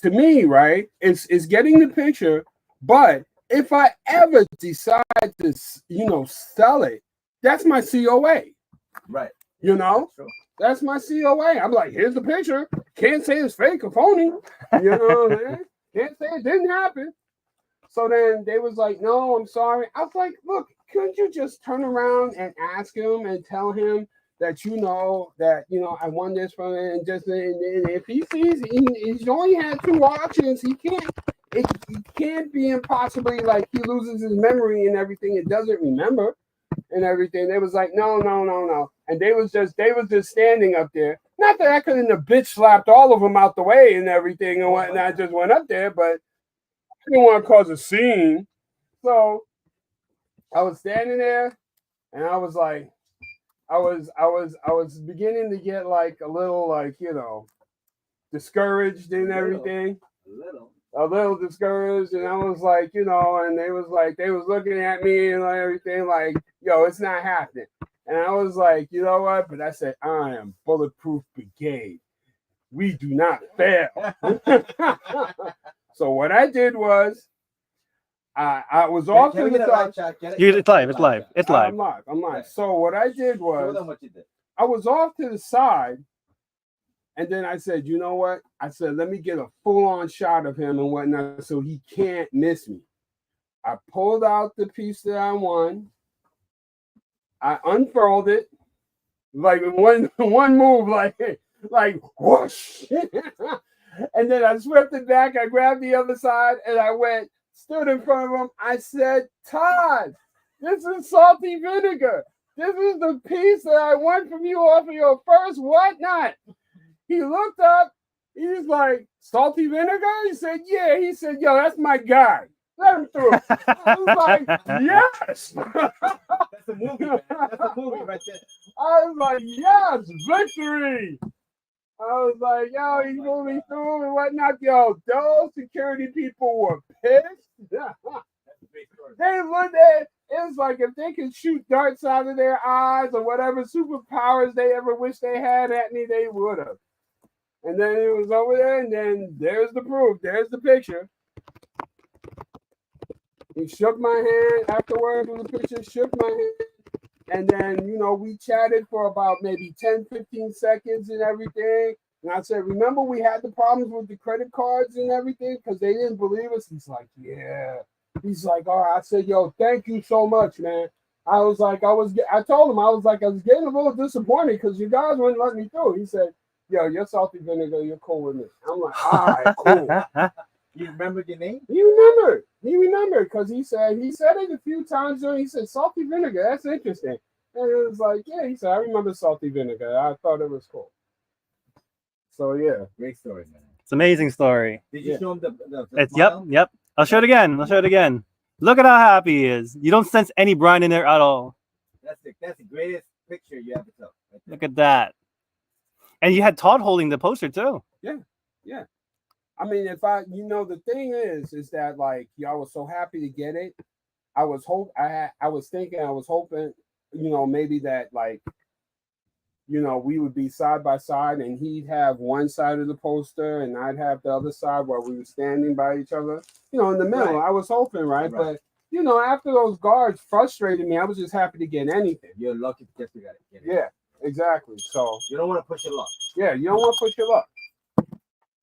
to me, right, it's getting the picture. But if I ever decide to, sell it, that's my COA. Right. That's my COA. I'm like, here's the picture. Can't say it's fake or phony. Can't say it didn't happen. So then they was like, no, I'm sorry. I was like, look, couldn't you just turn around and ask him and tell him that I won this from him, and if he sees he's only had 2 auctions, it can't be impossibly like he loses his memory and everything. It doesn't remember. And everything. They was like, no. And they was just standing up there. Not that I couldn't have bitch slapped all of them out the way and everything and whatnot. I just went up there, but I didn't want to cause a scene. So I was standing there and I was like, I was beginning to get like a little like discouraged and everything. A little discouraged, and I was like, and they was looking at me and everything, like, yo, it's not happening. And I was like, you know what? But I said, I am Bulletproof Brigade. We do not fail. So what I did was, I was off to the side. It's live. It's live. It's live. I'm live. So what I did Show was, them what you did. I was off to the side. And then I said, you know what? I said, let me get a full-on shot of him and whatnot so he can't miss me. I pulled out the piece that I won. I unfurled it like one move, like whoosh. And then I swept it back. I grabbed the other side and I stood in front of him. I said, Todd, this is salty vinegar. This is the piece that I won from you off of your first whatnot. He looked up. He was like, salty vinegar? He said, yeah. He said, yo, that's my guy. Let him through. I was like, yes. That's a movie, man. That's a movie right there. I was like, yes, victory. I was like, yo, he's moving through and whatnot. Yo, those security people were pissed. They looked at it's like if they could shoot darts out of their eyes or whatever superpowers they ever wish they had at me, they would have. And then it was over there, and then there's the proof. There's the picture. He shook my hand afterwards with the picture, shook my hand. And then, we chatted for about maybe 10, 15 seconds and everything. And I said, remember we had the problems with the credit cards and everything because they didn't believe us? He's like, yeah. He's like, all right. I said, yo, thank you so much, man. I told him, I was getting a little disappointed because you guys wouldn't let me through. He said, yo, you're salty vinegar, you're cool with me. I'm like, all right, cool. You remembered your name? He remembered because he said it a few times. He said, salty vinegar, that's interesting. And it was like, yeah, he said, I remember salty vinegar. I thought it was cool. So, yeah. Great story, man. It's an amazing story. Did you show him the It's smile? yep. I'll show it again. Look at how happy he is. You don't sense any brine in there at all. That's the greatest picture you ever took. Right. Look at that. And you had Todd holding the poster too. Yeah. I mean, the thing is that like y'all was so happy to get it. I was hoping, maybe that like, we would be side by side and he'd have one side of the poster and I'd have the other side while we were standing by each other, in the middle. Right. I was hoping, right? But, after those guards frustrated me, I was just happy to get anything. You're lucky to get it. Yeah, exactly. So you don't want to push your luck. Yeah, you don't want to push your luck.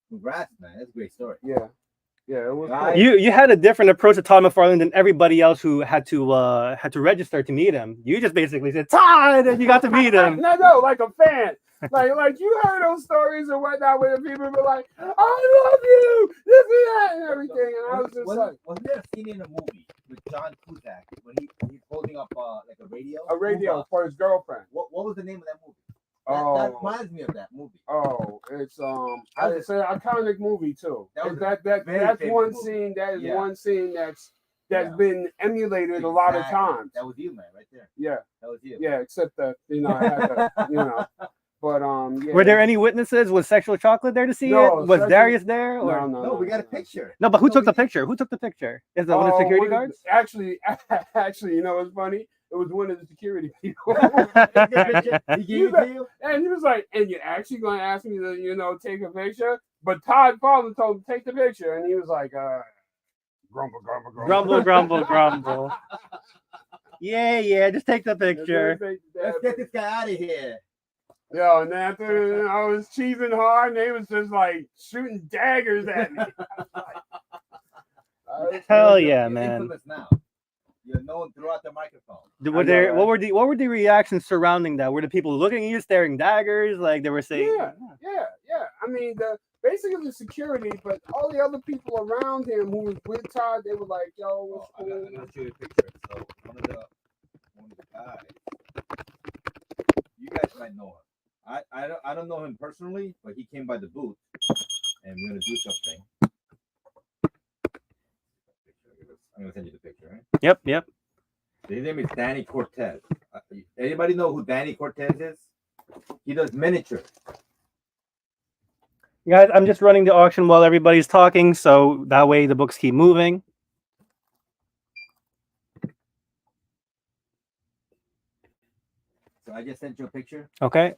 Congrats, man. That's a great story. Yeah. It was Right. You had a different approach to Todd McFarlane than everybody else who had to register to meet him. You just basically said Todd, and you got to meet him. No, like a fan. like you heard those stories and whatnot where people were like, I love you, this and that and everything. And I was just wasn't there a scene in a movie with John Cusack when he's holding up like a radio? A radio for his girlfriend. What was the name of that movie? That reminds me of that movie. Oh, it's it's an iconic movie too. That's one scene. That is one scene that's been emulated a lot of times. That was you, man, right there. Yeah, that was you. Yeah, except that I had to, But yeah. Were there any witnesses? Was Sexual Chocolate there to see it? Was Darius there? Or? No, we got a picture. No, but who took the picture? Who took the picture? Is that one of the security guards? Actually, you know what's funny? It was one of the security people. He gave it to you? And he was like, and you're actually going to ask me to, take a picture? But Todd Farland told him to take the picture. And he was like, grumble. Yeah, just take the picture. Let's get this guy out of here. Yo, and after I was cheesing hard, and they was just like shooting daggers at me. Hell yeah, man. Infamous now. You're known throughout the microphone. What were the reactions surrounding that? Were the people looking at you, staring daggers, like they were saying? Yeah. I mean, basically the security, but all the other people around him who was with Todd, they were like, "Yo, what's cool?" I'm gonna show you a picture. So one of the guys, you guys might know him. I don't know him personally, but he came by the booth, and we're gonna do something. I'm gonna send you the picture, right? Yep. His name is Danny Cortez. Anybody know who Danny Cortez is? He does miniatures. Guys, I'm just running the auction while everybody's talking, so that way the books keep moving. So I just sent you a picture. Okay.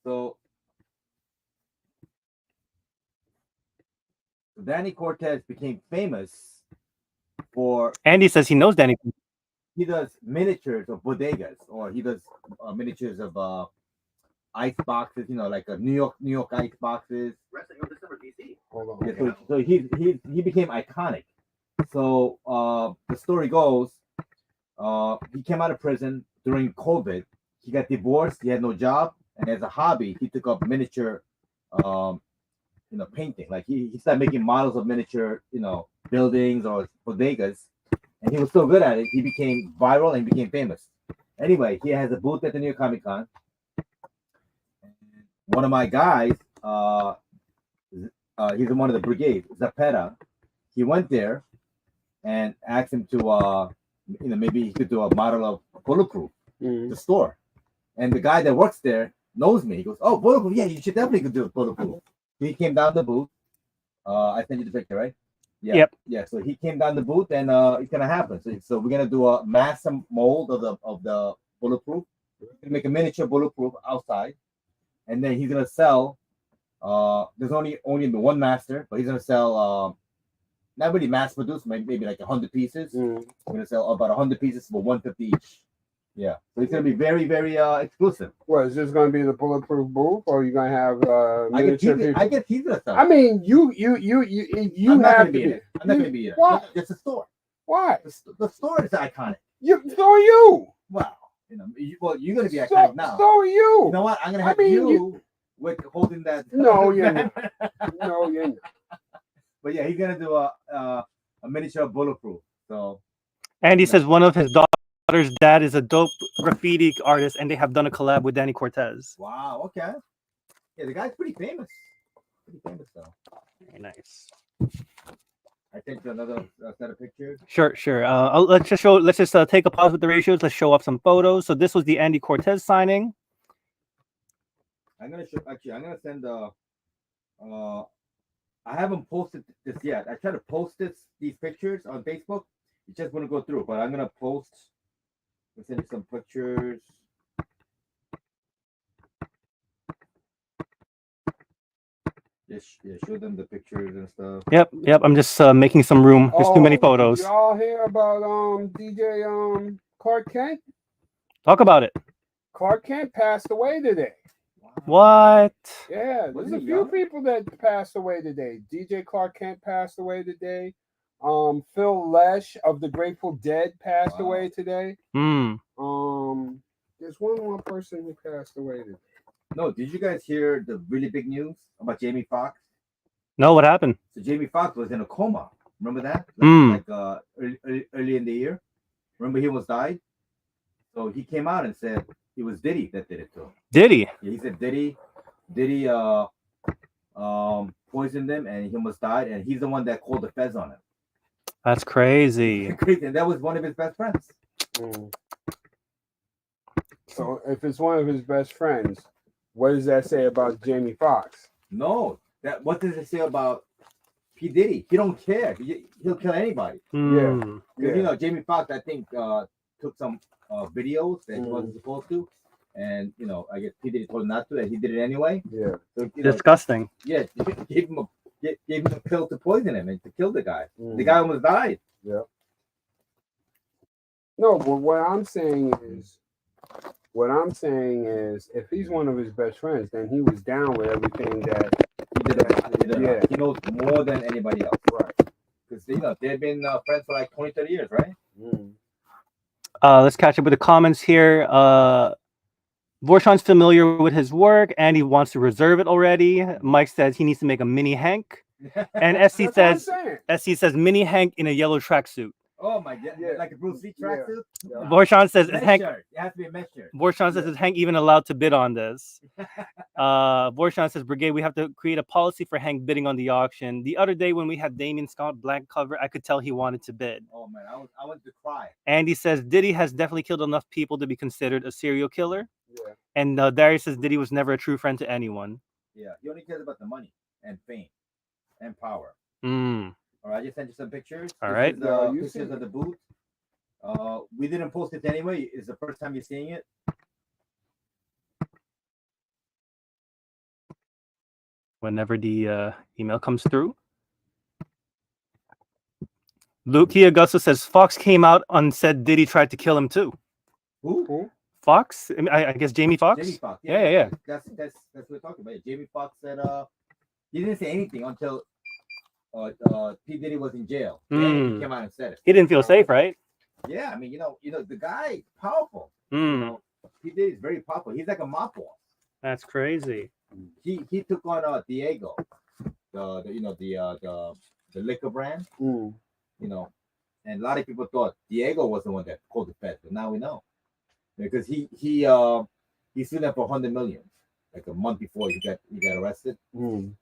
So Danny Cortez became famous for Andy says he knows Danny. he does miniatures of bodegas, or he does miniatures of ice boxes. You know, like a New York ice boxes. Hold on. Yeah, so he became iconic. So the story goes, he came out of prison during COVID. He got divorced. He had no job, and as a hobby, he took up miniature, painting. Like he started making models of miniature, buildings or bodegas, and he was so good at it, he became viral and became famous. Anyway, he has a booth at the New York Comic Con. One of my guys, he's in one of the brigade, Zapeta. He went there and asked him to, maybe he could do a model of Bulletproof, the store. And the guy that works there knows me. He goes, "Oh, Bulletproof, yeah, you should definitely could do Bulletproof." He came down the booth. I sent you the picture, right? Yeah. Yep. Yeah. So he came down the booth, and it's gonna happen. So we're gonna do a mass mold of the Bulletproof. We're gonna make a miniature Bulletproof outside, and then he's gonna sell. There's only one master, but he's gonna sell. Not really mass produced, maybe like 100 pieces. We're gonna sell about 100 pieces for 150 each. Yeah, so it's gonna be very, very exclusive. What is this going to be the Bulletproof booth, or are you going to have miniature people? I guess he's gonna sell. I mean, you I'm not have gonna to be in be. it. I'm not gonna be in it. Why? It's a store. Why? The store is iconic. So are you. Wow. You're gonna be iconic now. So are you. You know what? I'm gonna have you with holding that. No, you're not. No, you're not. But yeah, he's gonna do a miniature Bulletproof. So Andy says one of his daughter's dad is a dope graffiti artist, and they have done a collab with Danny Cortez. wow, okay. Yeah, the guy's pretty famous. Pretty famous though. Very nice. I think another set of pictures. Sure. Let's just take a pause with the ratios. Let's show off some photos. So this was the Andy Cortez signing. I'm gonna send I haven't posted this yet. I try to post these pictures on Facebook. It just wouldn't go through, but I'm gonna post. I'll send you some pictures. Just show them the pictures and stuff. Yep. I'm just making some room. There's too many photos. Did y'all hear about DJ Clark Kent? Talk about it. Clark Kent passed away today. What? Yeah, Was there's a he few young? people that passed away today. DJ Clark Kent passed away today. Phil Lesh of the Grateful Dead passed Wow. away today. There's one more person who passed away today. No, did you guys hear the really big news about Jamie Foxx? No, what happened? So Jamie Foxx was in a coma. Remember that? Early in the year. Remember he almost died? So he came out and said it was Diddy that did it to him. Diddy? Yeah, he said Diddy poisoned him and he almost died, and he's the one that called the feds on him. That's crazy. Crazy. And that was one of his best friends. So if it's one of his best friends, what does that say about Jamie Foxx? No, what does it say about P. Diddy? He don't care. He'll kill anybody. Mm. Because Jamie Foxx, I think, took some videos that he wasn't supposed to, and I guess P. Diddy told him not to, and he did it anyway. Yeah. So, Disgusting. yeah, gave him a pill to poison him and to kill the guy. The guy almost died. Yeah. No, but what I'm saying is, if he's one of his best friends, then he was down with everything that He did Yeah. He knows more than anybody else. Right. Because they've been friends for like 20, 30 years, right? Let's catch up with the comments here. Vorshan's familiar with his work and he wants to reserve it already. Mike says he needs to make a mini Hank. And SC That's what I'm says saying. SC says mini Hank in a yellow tracksuit. Oh my god, Yeah. like a Bruce Lee tracksuit. Yeah. Borshan says, is Mesh Hank, shirt. It has to be a mesh shirt. Borshan says, is Hank even allowed to bid on this? Borshan says, Brigade, we have to create a policy for Hank bidding on the auction. The other day when we had Damien Scott blank cover, I could tell he wanted to bid. Oh man, I wanted to cry. Andy says, Diddy has definitely killed enough people to be considered a serial killer. Yeah. And Darius says, Diddy was never a true friend to anyone. Yeah, he only cares about the money and fame and power. Mm. All right, I just sent you some pictures. All This right. is, Yeah, you pictures see- of the booth. We didn't post it anyway. It's the first time you're seeing it. Whenever the email comes through. Luke Augusto says, Fox came out and said Diddy tried to kill him too. Who? Fox? I mean, I guess Jamie Foxx? Jamie Foxx. Yeah. That's what we're talking about. Jamie Foxx said he didn't say anything until P. Diddy was in jail. Then he came out and said it. He didn't feel safe, right? Yeah, I mean, you know, the guy powerful. You Mm. know, P. Diddy is very powerful. He's like a mob boss. That's crazy. He took on Diego, the liquor brand. Mm. You know, and a lot of people thought Diego was the one that called the feds, but now we know because he sued them for 100 million like a month before he got arrested. Mm.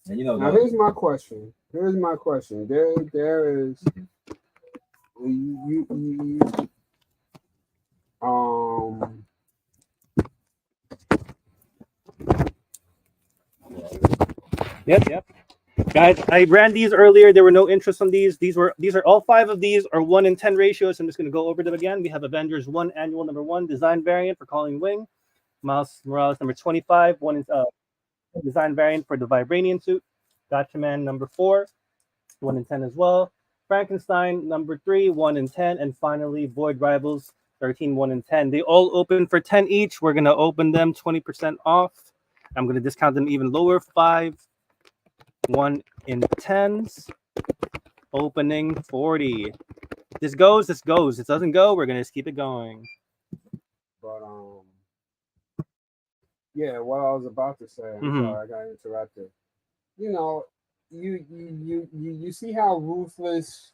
And you know, Now here's my question. There is you Yep. Guys, I ran these earlier. There were no interest on these. These are all 5 of these are 1 in 10 ratios. I'm just going to go over them again. We have Avengers 1 annual number 1 design variant for Colleen Wing. Miles Morales number 25, 1 is design variant for the Vibranium suit. Gotcha Man number 4, 1 in 10 as well. Frankenstein number 3, 1 in 10, and finally Void Rivals 13, 1 in 10. They all open for 10 each. We're gonna open them 20% off. I'm gonna discount them even lower. 5, 1 in 10s. Opening 40. This goes. It doesn't go. We're gonna just keep it going. but yeah, what I was about to say, I'm sorry, I got interrupted. You know, you see how ruthless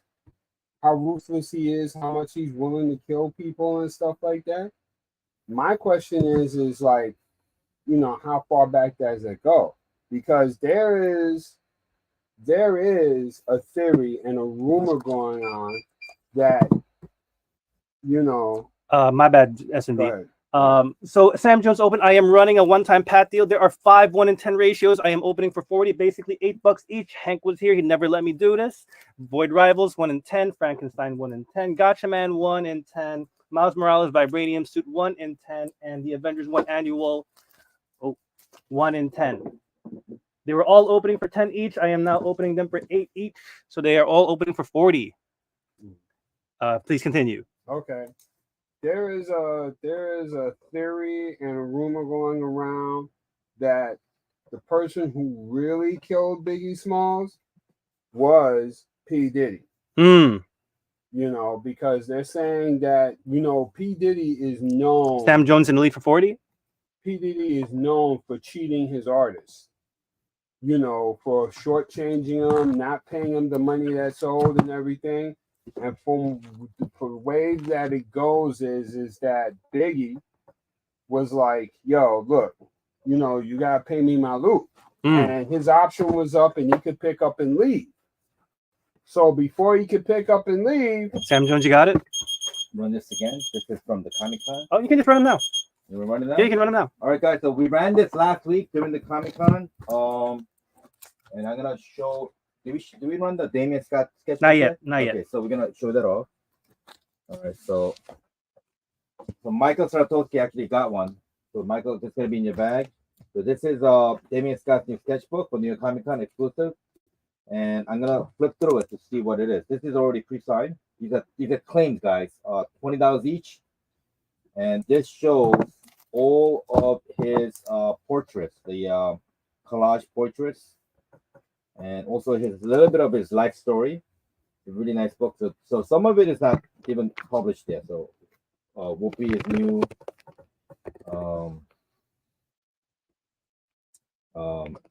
he is, how much he's willing to kill people and stuff like that. My question is like, you know, how far back does it go? Because there is a theory and a rumor going on that, you know, My bad, go S&B. ahead. So Sam Jones Open, I am running a one-time pat deal. There are 5 1 in 10 ratios. I am opening for 40, basically $8 each. Hank was here. He never let me do this. Void Rivals 1 in 10. Frankenstein 1 in 10. Gotcha Man 1 in 10. Miles Morales Vibranium Suit 1 in 10. And the Avengers 1 Annual 1 in 10. They were all opening for 10 each. I am now opening them for 8 each. So they are all opening for 40. Please continue. Okay. There is a theory and a rumor going around that the person who really killed Biggie Smalls was P. Diddy. Hmm. You know, because they're saying that, you know, P. Diddy is known. Sam Jones in the lead for 40. P. Diddy is known for cheating his artists. You know, for shortchanging them, not paying them the money that's owed and everything. And from the way that it goes is that Biggie was like, yo, look, you know, you gotta pay me my loot. And his option was up and he could pick up and leave. So before he could pick up and leave, Sam Jones, you got it? Run this again. This is from the Comic Con. Oh, you can just run them now. You want to run it now? Yeah, you can run them now. All right, guys. So we ran this last week during the Comic Con. And I'm gonna show. Do we run the Damien Scott sketch? Not yet. Okay, so we're gonna show that off. All right. So Michael Saratowski actually got one. So Michael, this is gonna be in your bag. So this is Damien Scott's new sketchbook for New York Comic Con exclusive. And I'm gonna flip through it to see what it is. This is already pre-signed. These are claims, guys. $20 each. And this shows all of his portraits, the collage portraits, and also his little bit of his life story. A really nice book. So some of it is not even published yet. So Whoopi is new.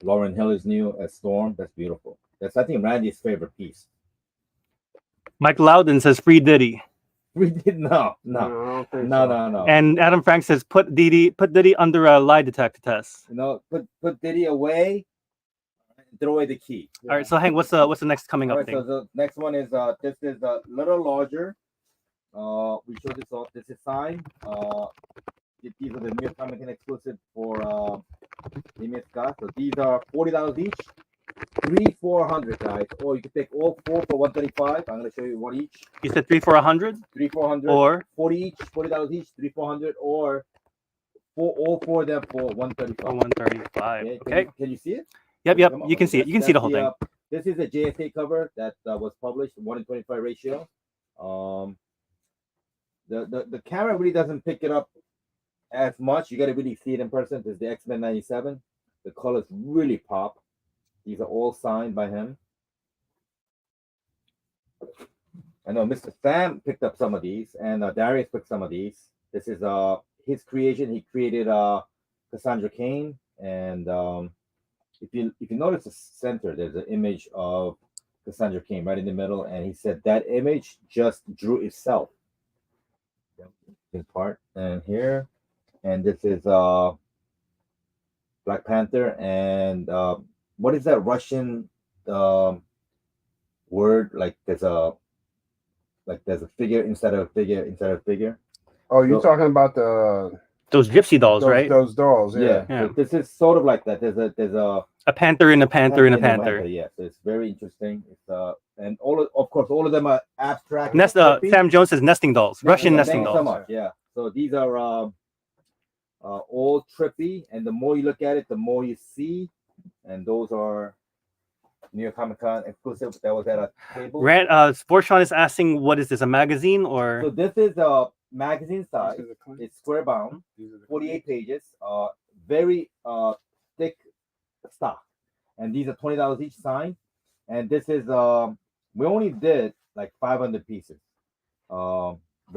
Lauren Hill is new as Storm. That's beautiful. That's, I think, Randy's favorite piece. Mike Loudon says free Diddy. We did no. I don't think No, so. no, no. And Adam Frank says put Diddy under a lie detector test. You know, put Diddy away and throw away the key. All right, so Hank, what's the next coming All up right, thing? so the next one is this is a little larger. We showed this off. This is signed. These are the New York Comic Con exclusive for Damien Scott. So these are $40 each. 3,400 guys, or you can take all four for 135. I'm gonna show you one each. You said 3 for 100 3,400 or 40 each, $40 each, 3,400, or all four of them for 135. 135. Okay. Can you see it? Yep. Come on, You can see it. You can see the whole thing. This is a JSA cover that was published, 1:25 ratio. The camera really doesn't pick it up as much. You got to really see it in person. This is the X-Men 97. The colors really pop. These are all signed by him. I know Mr. Sam picked up some of these, and Darius picked some of these. This is his creation. He created Cassandra Cain, and if you notice the center, there's an image of Cassandra Cain right in the middle, and he said that image just drew itself. This part and here, and this is Black Panther, and what is that Russian word? Like there's a figure inside of a figure inside of a figure. Oh, you're So- talking about Those gypsy dolls, right? Those dolls, yeah. So this is sort of like that. There's a A panther and a panther and a panther. Yeah, so it's very interesting. It's and of course all of them are abstract. Nest. trippy. Sam Jones says nesting dolls. Russian Yeah, nesting thank you dolls. so much. Yeah. So these are all trippy, and the more you look at it, the more you see. And those are New York Comic Con exclusive. That was at a table. Sportsean is asking, what is this? A magazine So or? this is a magazine size. These are the clean- It's square bound, these are the 48 pages. Very thick stock, and these are $20 each signed. And this is we only did like 500 pieces.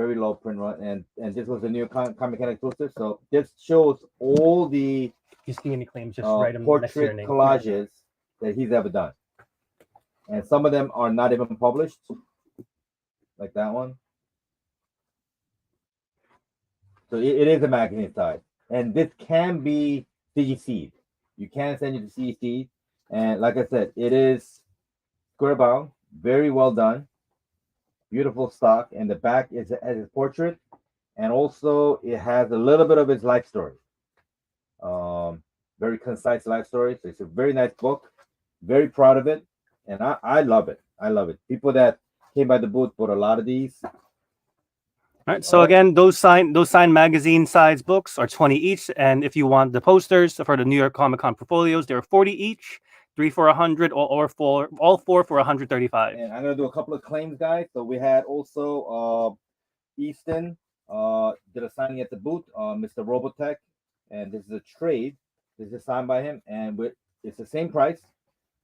Very low print run, and this was a New Comic Con exclusive. So this shows all the If you see any claims, just write them next to your portrait name. collages that he's ever done, and some of them are not even published, like that one. So it is a magazine size, and this can be CGC'd. You can send it to CGC, and like I said, it is square bound, very well done, beautiful stock, and the back is as his portrait, and also it has a little bit of his life story. Very concise life story. So it's a very nice book. Very proud of it, and I love it. I love it. People that came by the booth bought a lot of these. All right. So All right. again, those signed magazine size books are 20 each, and if you want the posters for the New York Comic Con portfolios, they're 40 each, 3 for 100, all four for 135. And I'm gonna do a couple of claims, guys. So we had also Easton did a signing at the booth, Mr. Robotech, and this is a trade. This is signed by him, and it's the same price,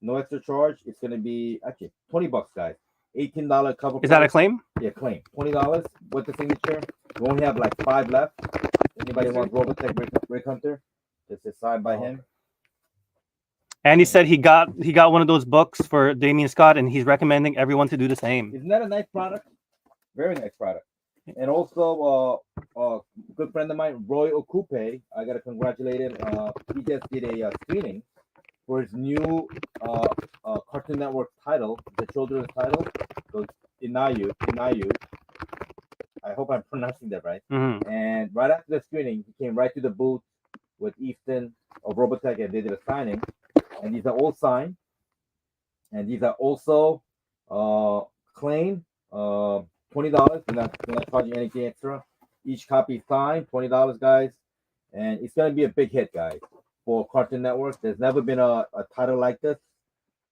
no extra charge. It's gonna be actually $20, guys. $18 cover. Is that a price. claim? Yeah, claim $20 with the signature. We only have like 5 left. Anybody wants Robotech Brick Hunter? This is signed by him. And he said he got one of those books for Damien Scott, and he's recommending everyone to do the same. Isn't that a nice product? Very nice product. And also, a good friend of mine, Roy Okupe, I gotta congratulate him. He just did a screening for his new Cartoon Network title, the children's title, so Inayu. I hope I'm pronouncing that right. Mhm. And right after the screening, he came right to the booth with Easton of Robotech, and they did a signing. And these are all signed. And these are also claimed. $20. We're not charging anything extra. Each copy signed, $20, guys. And it's gonna be a big hit, guys, for Cartoon Network. There's never been a title like this.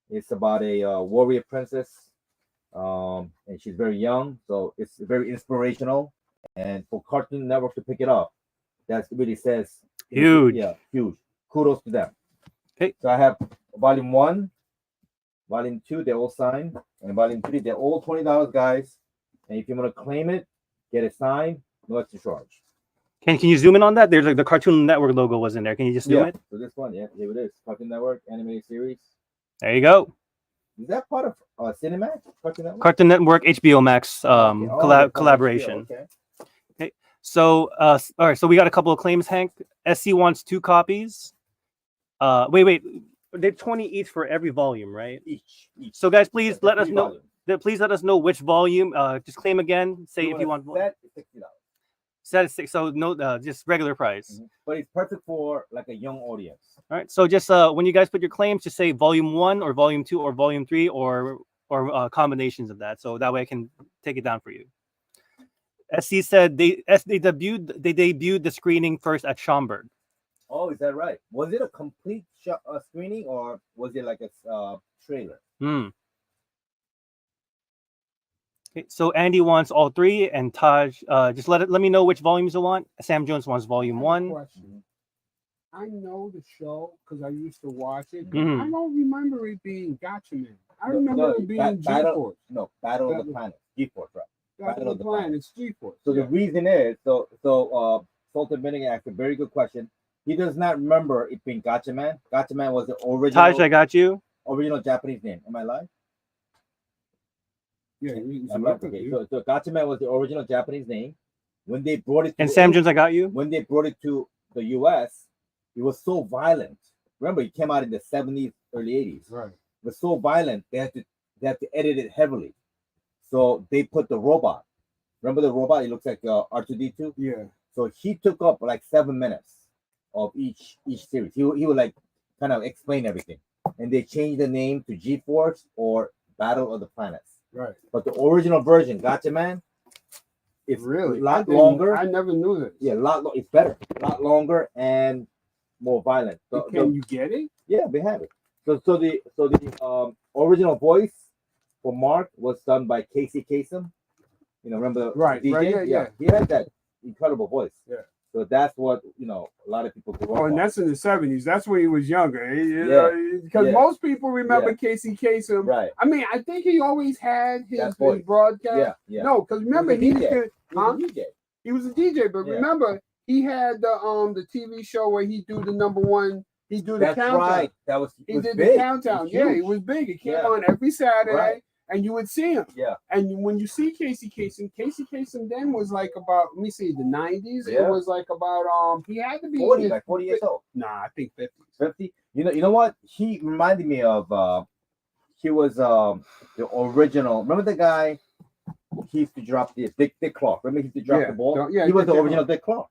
It's about a warrior princess, and she's very young, so it's very inspirational. And for Cartoon Network to pick it up, that really says Huge. Yeah, huge. Kudos to them. Okay. So I have volume 1, volume 2, they're all signed, and volume 3, they're all $20, guys. And if you want to claim it, get it signed, no extra charge. Can you zoom in on that? There's like the Cartoon Network logo was in there. Can you just zoom it? So this one, yeah, here it is. Cartoon Network animated series. There you go. Is that part of Cinemax? Cartoon Network? Cartoon Network, HBO Max Okay. Oh, that's part of collaboration. HBO, okay. So, all right. So we got a couple of claims, Hank. SC wants 2 copies. Wait. They're 20 each for every volume, right? Each. So, guys, please That's let us 3 know. volumes. Please let us know which volume. Just claim again. Say if you want. That is $60. Set it 6. So no, just regular price. But it's perfect for like a young audience. All right. So just when you guys put your claims, just say volume 1 or volume 2 or volume 3 or combinations of that. So that way I can take it down for you. SC said they debuted the screening first at Schaumburg. Oh, is that right? Was it a complete screening or was it like a trailer? Okay, so Andy wants all 3, and Taj, just let me know which volumes you want. Sam Jones wants volume 1. Question. I know the show because I used to watch it. Mhm. I don't remember it being Gotchaman. I remember it being G-Force. No, Battle of the Planets. G-Force, right? Battle of the Planets, G-Force. So the reason is, Sultan Benning asked a very good question. He does not remember it being Gotchaman. Gotchaman was the original. Taj, I got you. Original Japanese name. Am I lying? Yeah, okay. So Gotchaman was the original Japanese name. When they brought it to And Sam Jones, I got you. When they brought it to the US, it was so violent. Remember, it came out in the 70s, early 80s. Right. It was so violent, they had to edit it heavily. So they put the robot. Remember the robot? It looks like R2D2. Yeah. So he took up like 7 minutes of each series. He would like kind of explain everything, and they changed the name to G-Force or Battle of the Planets. Right. But the original version, Gotchaman, it's really a lot longer. I never knew this. Yeah, it's better, a lot longer and more violent. So, Can you get it? Yeah, they have it. So the original voice for Mark was done by Casey Kasem. You know, remember Right, DJ? right, yeah. He had that incredible voice. Yeah. So that's what a lot of people grew up Oh, and on. that's in the 70s. That's when he was younger. Because most people remember Casey Kasem. Right. I mean, I think he always had his broadcast. Yeah. No, because remember he was a DJ. He was a DJ, but remember he had the TV show where he do the number 1. He do the countdown. Right. He did big. The countdown. It was big. It came on every Saturday, and you would see him. Yeah. And when you see Casey Kasem then was like about, let me see, the 90s. Yeah. It was like about he had to be 40, like 40 years old. Nah, I think 50. 50. You know what? He reminded me of he was the original. Remember the guy? He used to drop the Dick Clark. Remember he used to drop the ball? Yeah, he was the original Dick Clark.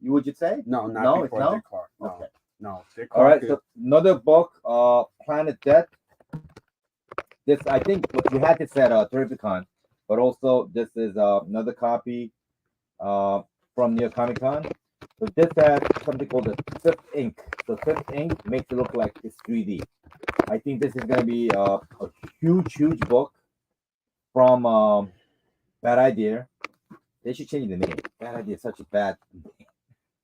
Would you say? No, not before Dick Clark. No. Okay. No, Dick Clark. All right. So another book, Planet Death. This, I think, we had this at Terrificon, but also this is another copy from New York Comic Con. So this has something called the Fifth Ink. So Fifth Ink makes it look like it's 3D. I think this is going to be a huge book from Bad Idea. They should change the name. Bad Idea is such a bad name.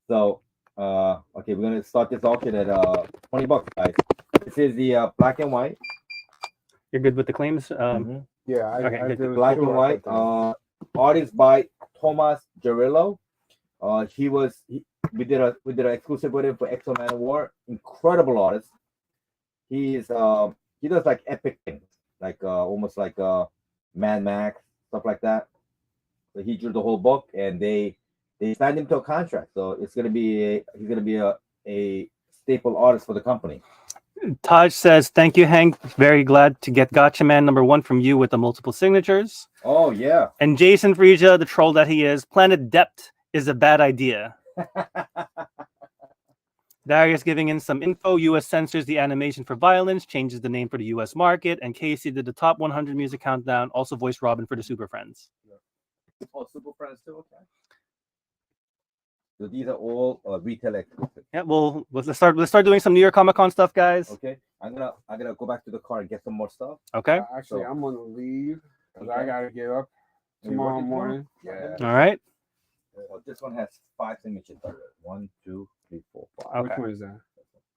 So, okay, we're going to start this auction at $20, guys. This is the black and white. You're good with the claims? Yeah, I good. Black and white. Artist by Thomas Jarillo. We did an exclusive with him for Exo Man of War. Incredible artist. He does like epic things, like almost like Mad Max, stuff like that. So he drew the whole book, and they signed him to a contract. So he's gonna be a staple artist for the company. Taj says, "Thank you, Hank. Very glad to get Gotchaman #1 from you with the multiple signatures." Oh yeah. And Jason Frisia, the troll that he is, Planet Depth is a bad idea. Darius giving in some info. U.S. censors the animation for violence, changes the name for the U.S. market, and Casey did the top 100 music countdown. Also voiced Robin for the Super Friends. Oh, Super Friends too. Okay. So these are all retail exclusive. Yeah, well, let's start doing some New York Comic Con stuff, guys. Okay, I'm gonna go back to the car and get some more stuff. Okay. Actually, I'm gonna leave because I gotta get up tomorrow morning. Yeah. All right. Well, this one has 5 signatures. 1, 2, 3, 4, 5. Okay. Which one is that?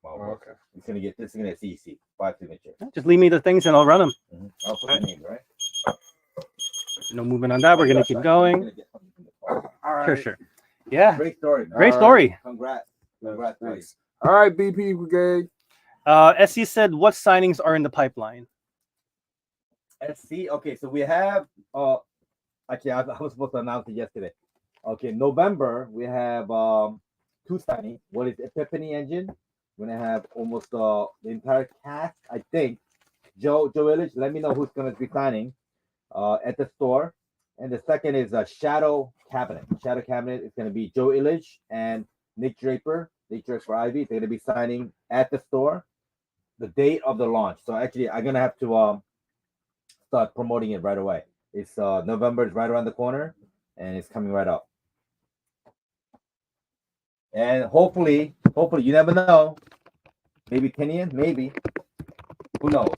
Well, Okay. It's gonna get CC 5 signatures. Just leave me the things and I'll run them. I'll put the name right. No movement on that. We're gonna keep going. All right. Sure. Yeah. Great story. Man. Great story. Congrats. SC. Okay, so we have actually I was supposed to announce it yesterday. Okay, November we have two signings. One is Epiphany Engine. We're gonna have almost the entire cast. I think Joe Illich. Let me know who's gonna be signing at the store. And the second is a Shadow Cabinet. Shadow Cabinet is gonna be Joe Illich and Nick Draper. Nick Draper Ivy. They're gonna be signing at the store the date of the launch. So actually, I'm gonna have to start promoting it right away. It's November is right around the corner, and it's coming right up. And hopefully, you never know. Maybe Kenyan, maybe. Who knows?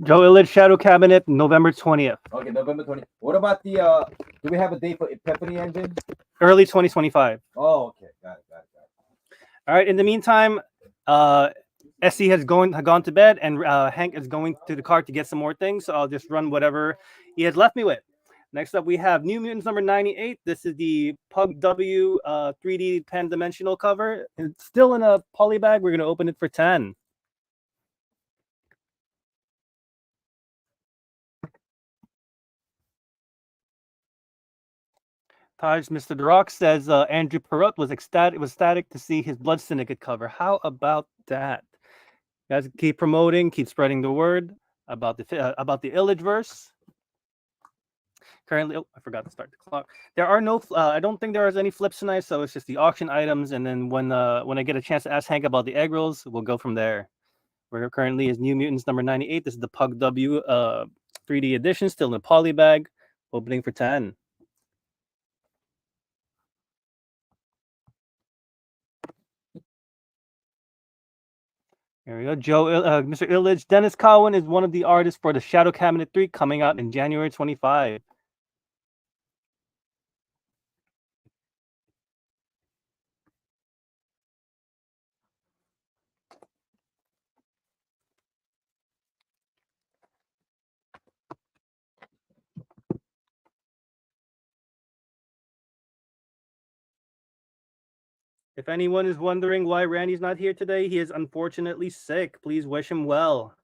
Joe Illich Shadow Cabinet, November 20th, Okay, November 20th. What about the do we have a date for Epiphany Engine? early 2025. Oh, okay. Got it. All right. In the meantime, SC has gone to bed, and Hank is going to the car to get some more things. So I'll just run whatever he has left me with. Next up, we have New Mutants number 98. This is the Pug W 3D pan-dimensional cover. It's still in a poly bag. We're going to open it for 10. Taj Mr. The Rock says Andrew Perrott was ecstatic to see his Blood Syndicate cover. How about that? Guys, keep promoting, keep spreading the word about the Illichverse. Currently, I forgot to start the clock. There are no. I don't think there is any flips tonight, so it's just the auction items. And then when I get a chance to ask Hank about the egg rolls, we'll go from there. Where currently is New Mutants number 98. This is the Pug W 3D edition, still in a poly bag, opening for 10. There we go. Mr. Illich. Dennis Cowan is one of the artists for the Shadow Cabinet 3 coming out in January 25. If anyone is wondering why Randy's not here today, he is unfortunately sick. Please wish him well.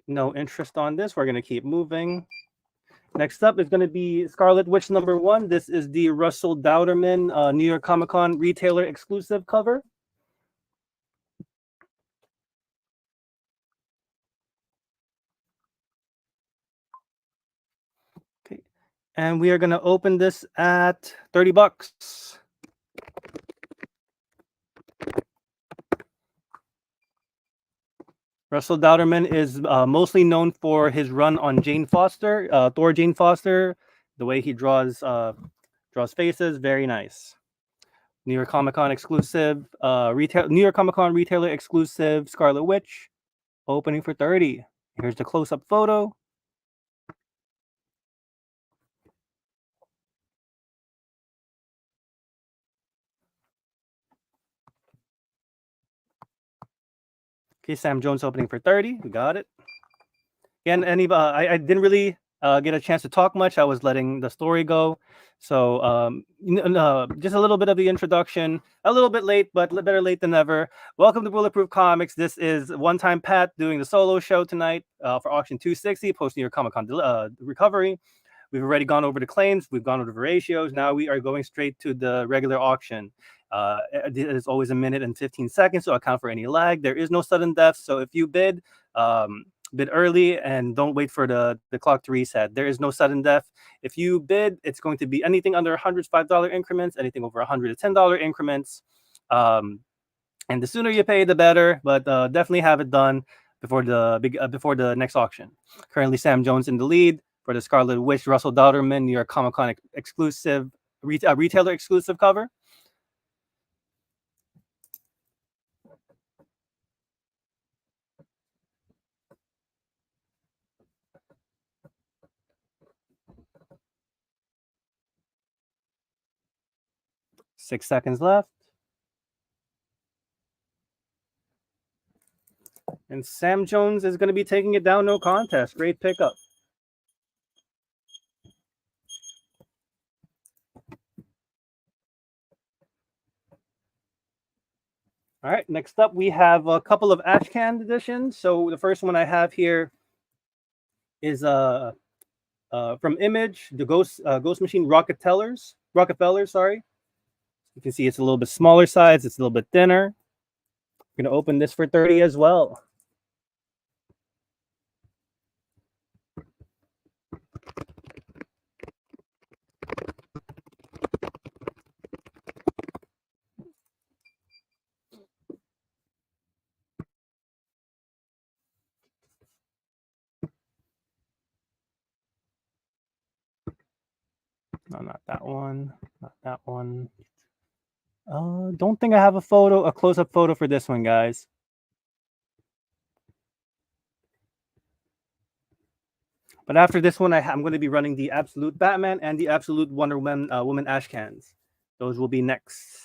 No interest on this. We're going to keep moving. Next up is going to be Scarlet Witch number 1. This is the Russell Dauterman New York Comic Con retailer exclusive cover. Okay. And we are going to open this at $30. Russell Dauterman is mostly known for his run on Jane Foster, Thor Jane Foster. The way he draws faces, very nice. New York Comic Con exclusive, New York Comic Con retailer exclusive Scarlet Witch, opening for 30. Here's the close-up photo. Okay, Sam Jones opening for 30. We got it. Again, I didn't really get a chance to talk much. I was letting the story go. So just a little bit of the introduction. A little bit late, but better late than never. Welcome to Bulletproof Comics. This is One Time Pat doing the solo show tonight for Auction 260, post New York Comic Con recovery. We've already gone over the claims. We've gone over the ratios. Now we are going straight to the regular auction. It is always a minute and 15 seconds, so account for any lag. There is no sudden death. So if you bid early and don't wait for the clock to reset. There is no sudden death. If you bid, it's going to be anything under $105 increments, anything over $110 increments. And the sooner you pay, the better. But definitely have it done before the next auction. Currently, Sam Jones in the lead for the Scarlet Witch Russell Dauterman New York Comic Con exclusive retailer exclusive cover. Six seconds left. And Sam Jones is going to be taking it down, no contest. Great pickup. All right, next up we have a couple of Ashcan editions. So the first one I have here is from Image, the Ghost Machine Rockefeller, sorry. You can see it's a little bit smaller size, it's a little bit thinner. I'm gonna open this for 30 as well. No, not that one. Not that one. Don't think I have a close-up photo for this one, guys. But after this one, I'm going to be running the Absolute Batman and the Absolute Wonder Woman Ashcans. Those will be next.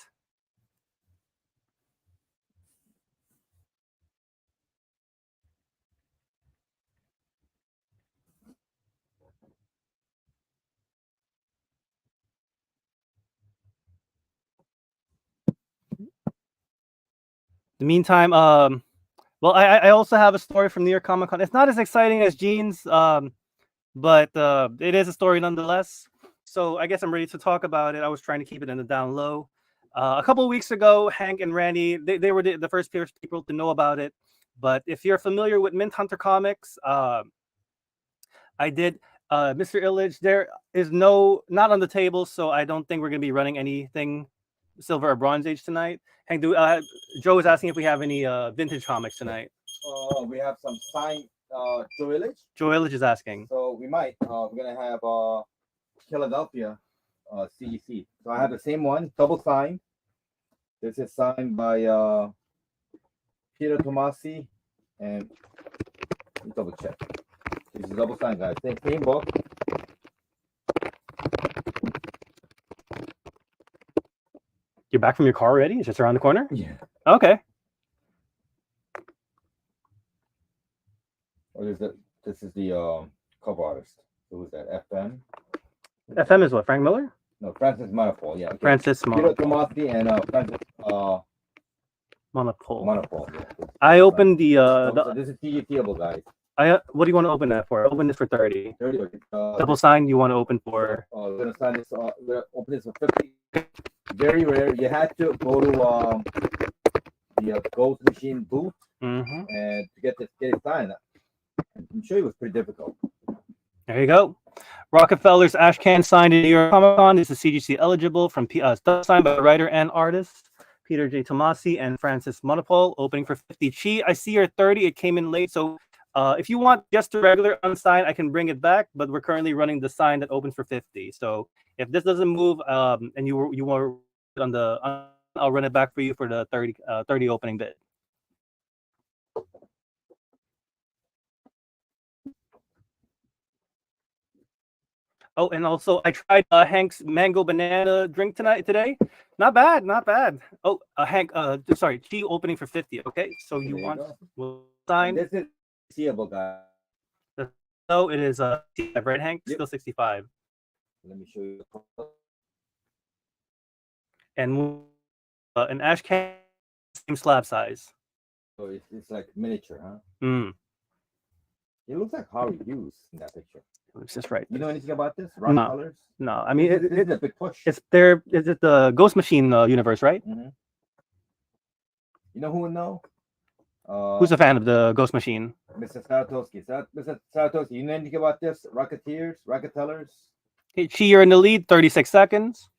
In the meantime, well, I also have a story from New York Comic Con. It's not as exciting as Gene's, but it is a story nonetheless. So I guess I'm ready to talk about it. I was trying to keep it in the down low. A couple of weeks ago, Hank and Randy, they were the first people to know about it. But if you're familiar with Mint Hunter Comics, I did. Mr. Illich, there is not on the table, so I don't think we're going to be running anything Silver or Bronze Age tonight. Hank, Joe is asking if we have any vintage comics tonight. We have some signed Joe Illich. Joe Illich is asking. So we might. We're gonna have Philadelphia CEC. So I have the same one, double signed. This is signed by Peter Tomasi, and let me double check. This is double signed, guys. Same book. You're back from your car already? It's just around the corner? Yeah. Okay. This is the cover artist. Who was that? FM? FM is what? Frank Miller? No, Francis Monopole. Yeah. Okay. Francis Peter Monopole. Tomasi and Francis Monopole. Monopole. Yeah. I opened So this is CGTable, guys. What do you want to open that for? Open this for 30. 30. Double sign you want to open for? We're gonna sign this. We're gonna open this for 50. Very rare. You had to go to the Ghost Machine booth and to get it signed. I'm sure it was pretty difficult. There you go. Rockefeller's Ashcan signed in New York Comic Con. This is CGC eligible from signed by the writer and artist Peter J. Tomasi and Francis Monopole. Opening for 50. Chi, I see you're 30. It came in late, so if you want just a regular unsigned, I can bring it back. But we're currently running the sign that opens for 50. So if this doesn't move and you want on the, I'll run it back for you for the 30 opening bid. Oh, and also I tried Hank's mango banana drink today. Not bad, not bad. Oh, Hank, sorry, Chi opening for 50. Okay, so you want sign? This is seeable, guys. So it is 65, right, Hank? Yep. Still 65. Let me show you. And an Ashcan, same slab size. So it's like miniature, huh? Mm. It looks like Harry Hughes in that picture. It's just right. You know anything about this? Rock No. colors? No, I mean this is a big push. It's there. Is it the Ghost Machine universe, right? Mm-hmm. You know who would know? Who's a fan of the Ghost Machine? Mr. Saratowski. Mr. Saratowski, you know anything about this? Rocketellers? Hey, Chi, you're in the lead. 36 seconds.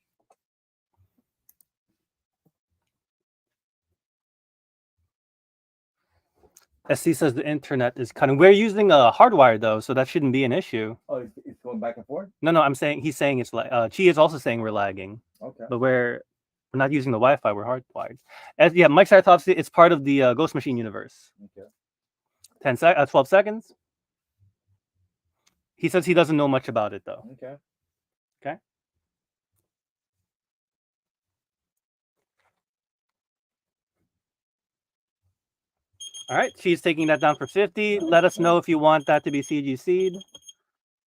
SC says the internet is cutting. We're using a hardwire though, so that shouldn't be an issue. Oh, it's going back and forth? No, he's saying it's like Chi is also saying we're lagging. Okay. But we're not using the Wi-Fi, we're hardwired. Yeah, Mike Saratowski, it's part of the Ghost Machine universe. Okay. 12 seconds. He says he doesn't know much about it though. Okay. Okay. All right, she's taking that down for 50. Let us know if you want that to be CGC'd.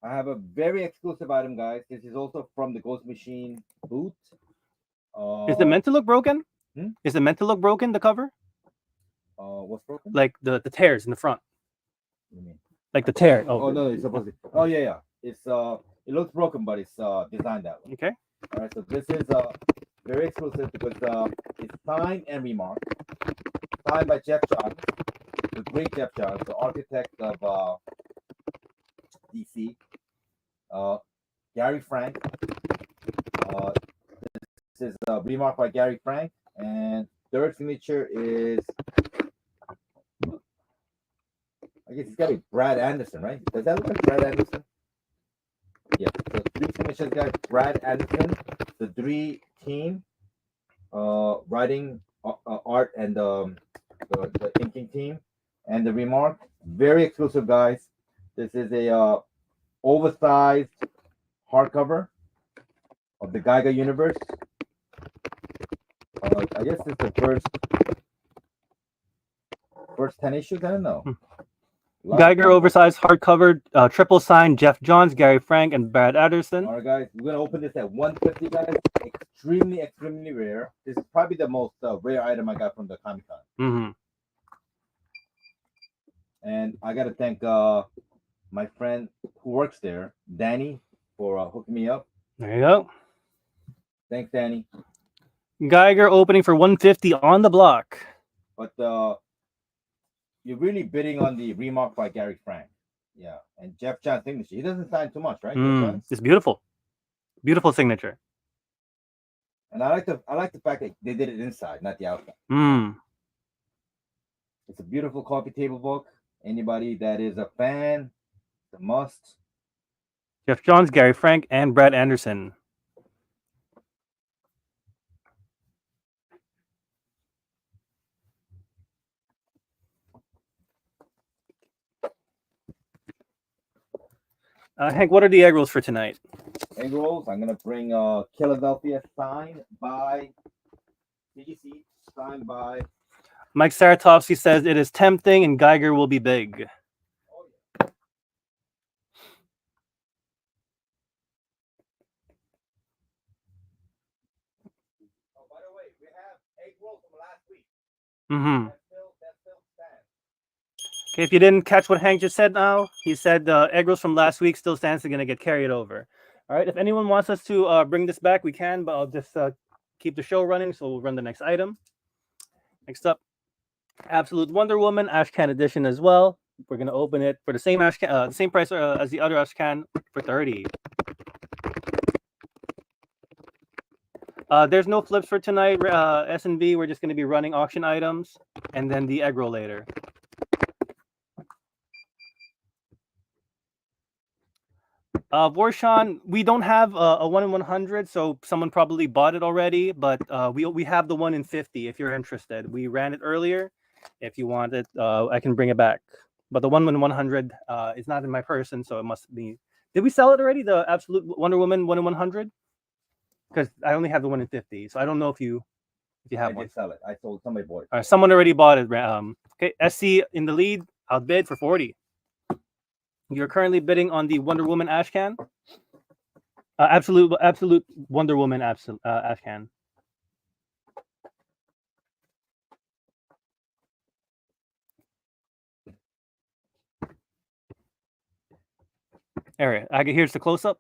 I have a very exclusive item, guys. This is also from the Ghost Machine boot. Is it meant to look broken? Hmm? Is it meant to look broken, the cover? What's broken? Like the tears in the front. What do you mean? Like the tear. Oh no, it's supposed to. Oh yeah. It's it looks broken, but it's designed that way. Okay. All right, so this is very exclusive because it's signed and remarked. Signed by Jeff Johns, the great Jeff Johns, the architect of DC. Gary Frank. This is remarked by Gary Frank, and third signature is, I guess it's got to be Brad Anderson, right? Does that look like Brad Anderson? Yeah. So three signatures got Brad Anderson, the three team, writing, art, and the inking team, and the remark. Very exclusive, guys. This is a oversized hardcover of the Geiger universe. I guess it's the first 10 issues. I don't know. Geiger oversized hardcover, triple signed Jeff Johns, Gary Frank, and Brad Anderson. All right, guys, we're gonna open this at 150, guys. Extremely rare. This is probably the most rare item I got from the Comic Con. Mm-hmm. And I gotta thank my friend who works there, Danny, for hooking me up. There you go. Thanks, Danny. Geiger opening for 150 on the block. But you're really bidding on the remark by Gary Frank. Yeah, and Jeff John's signature. He doesn't sign too much, right? It's beautiful. Beautiful signature. And I like the fact that they did it inside, not the outside. It's a beautiful coffee table book. Anybody that is a fan, it's a must. Jeff Johns, Gary Frank, and Brad Anderson. Hank, what are the egg rolls for tonight? Egg rolls. I'm gonna bring Philadelphia signed by CGC, signed by Mike Saratovsky says it is tempting and Geiger will be big. Oh, yeah. Oh, by the way, we have egg rolls from last week. Mm-hmm. That still stands. Okay, if you didn't catch what Hank just said now, he said egg rolls from last week still stands. They're going to get carried over. All right, if anyone wants us to bring this back, we can, but I'll just keep the show running, so we'll run the next item. Next up, Absolute Wonder Woman, Ashcan edition as well. We're going to open it for the same Ashcan, the same price as the other Ashcan for 30. There's no flips for tonight. S&B, we're just going to be running auction items and then the egg roll later. Vorshan, we don't have a 1 in 100, so someone probably bought it already, but we have the 1 in 50 if you're interested. We ran it earlier. If you want it, I can bring it back. But the 1 in 100 is not in my person, so it must be. Did we sell it already? The Absolute Wonder Woman 1 in 100? Because I only have the 1 in 50, so I don't know if you have I one. did sell it. I sold somebody bought it. All right, someone already bought it. Okay, SC in the lead. Outbid for 40. You're currently bidding on the Wonder Woman Ashcan. Absolute Wonder Woman Ashcan. All right, here's the close-up.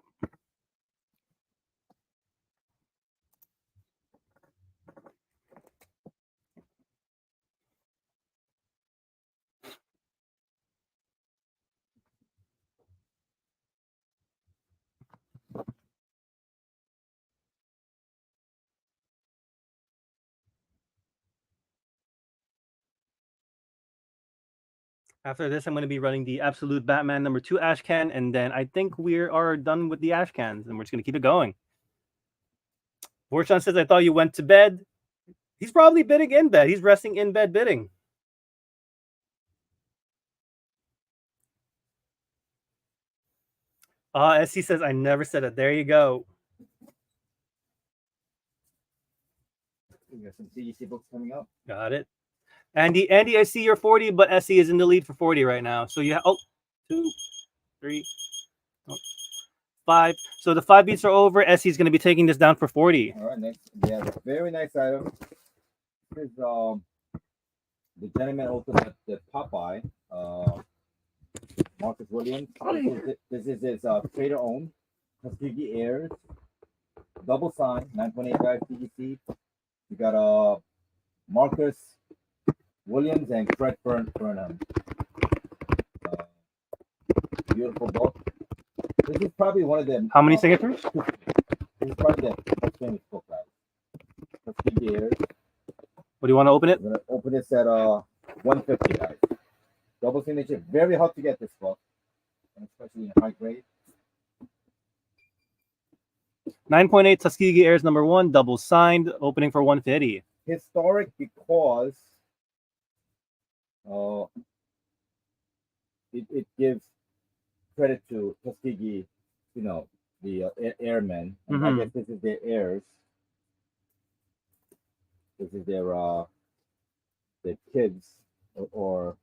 After this, I'm going to be running the Absolute Batman number 2 Ashcan, and then I think we are done with the Ashcans, and we're just going to keep it going. Vorshan says, I thought you went to bed. He's probably bidding in bed. He's resting in bed bidding. SC says, I never said it. There you go. We got some CGC books coming up. Got it. Andy, I see you're 40, but SE is in the lead for 40 right now. So you have 2, 3, 5. So the 5 beats are over. SE is going to be taking this down for 40. All right, next we have a very nice item. This is the gentleman opened at the Popeye. Marcus Williams. This is his trader owned Tuskegee Airs. Double sign, 9.8 guys TGC. You got Marcus Williams and Fred Burnham. Beautiful book. This is probably one of them. How many signatures? This is probably the most famous book, guys. Tuskegee Airs. What do you want to open it? I'm gonna open this at 150, guys. Double signature, very hard to get this book, and especially in high grade. 9.8 Tuskegee Airs number 1, double signed, opening for 150. Historic because it gives credit to Tuskegee, you know, the airmen. And I guess this is their heirs. This is their kids or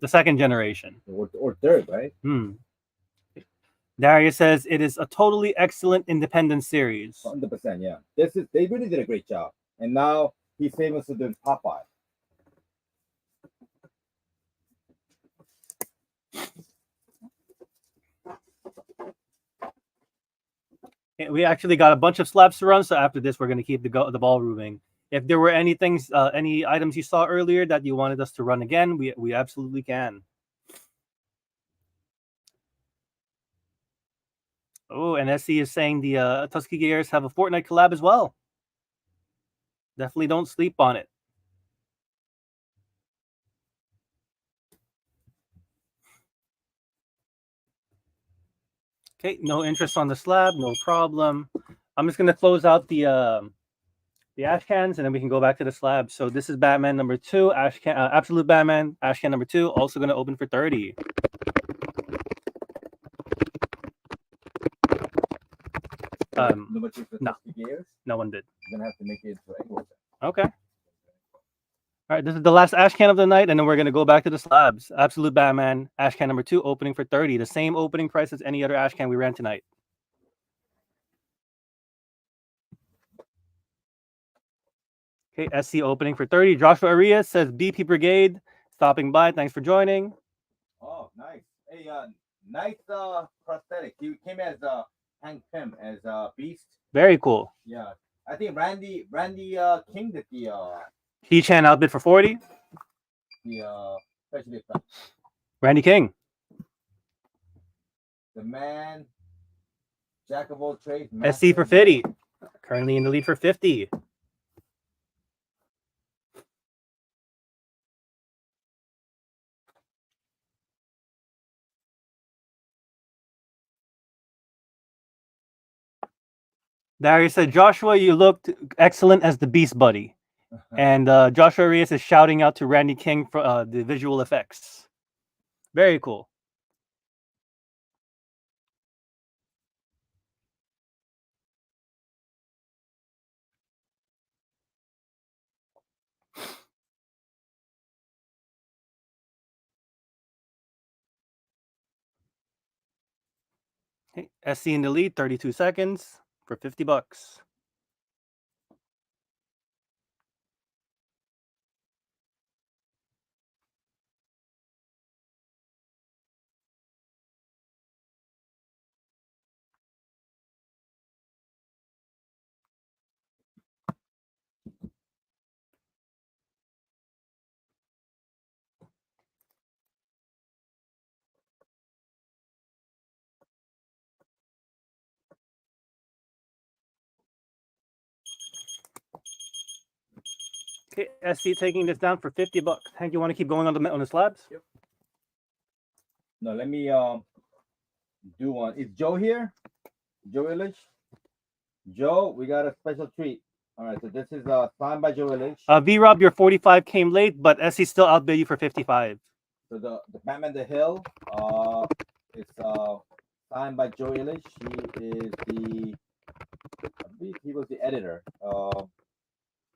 the second generation. Or third, right? Darius says it is a totally excellent independent series. 100%, yeah. They really did a great job. And now he's famous for doing Popeye. We actually got a bunch of slaps to run, so after this, we're going to keep the ball moving. If there were any items you saw earlier that you wanted us to run again, we absolutely can. Oh, and SC is saying the Tuskegee Airs have a Fortnite collab as well. Definitely don't sleep on it. Okay, no interest on the slab, no problem. I'm just gonna close out the ash cans, and then we can go back to the slab. So this is Batman number 2, ash can, Absolute Batman, ash can number 2, also gonna open for 30. No one did. You're gonna have to make it into English. Okay. All right, this is the last ash can of the night, and then we're gonna go back to the slabs. Absolute Batman, ash can number 2, opening for 30. The same opening price as any other ash can we ran tonight. Okay, SC opening for 30. Joshua Arias says BP Brigade stopping by. Thanks for joining. Oh, nice. Hey, nice prosthetic. He came as Hank Pym as Beast. Very cool. Yeah, I think Randy King did the He-Chan outbid for 40. The special effect. Randy King. The man, jack of all trades. SC for 50. Currently in the lead for 50. Darius said, Joshua, you looked excellent as the Beast Buddy. And Joshua Arias is shouting out to Randy King for the visual effects. Very cool. Okay, SC in the lead, 32 seconds for $50. Okay, SC taking this down for $50. Hank, you want to keep going on the slabs? Yep. No, let me do one. Is Joe here? Joe Illich? Joe, we got a special treat. All right, so this is signed by Joe Illich. V-Rob, your 45 came late, but SC still outbid you for 55. So the Batman the Hill is signed by Joe Illich. He is I believe he was the editor.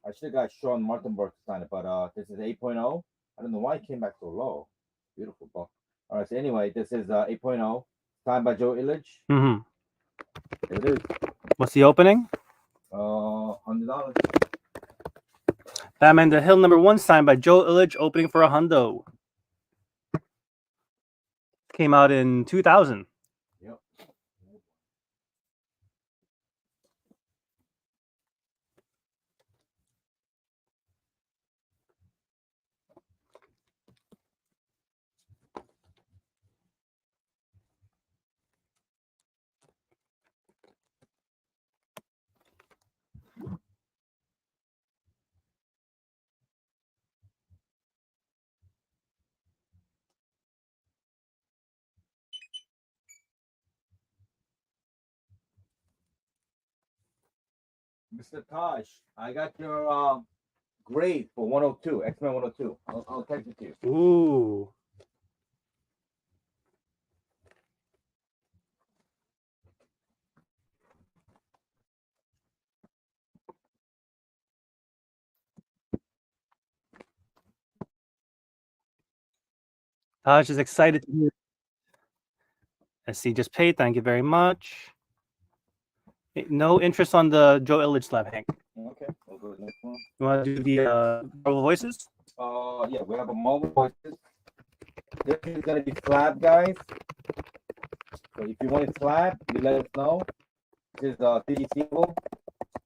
I should have got Sean Martinberg to sign it, but this is 8.0. I don't know why it came back so low. Beautiful book. All right, so anyway, this is 8.0, signed by Joe Illich. Mm-hmm. There it is. What's the opening? $100. Batman the Hill #1, signed by Joe Illich, opening for $100. Came out in 2000. Yep. Mr. Taj, I got your grade for 102, X-Men 102. I'll text it to you. Ooh. Taj is excited to hear. SC just paid. Thank you very much. No interest on the Joe Illich slab, Hank. Okay, we'll go to the next one. You want to do the Marvel Voices? Yeah, we have a Marvel Voices. This is gonna be slab, guys. So if you want a slab, you let us know. This is CDC.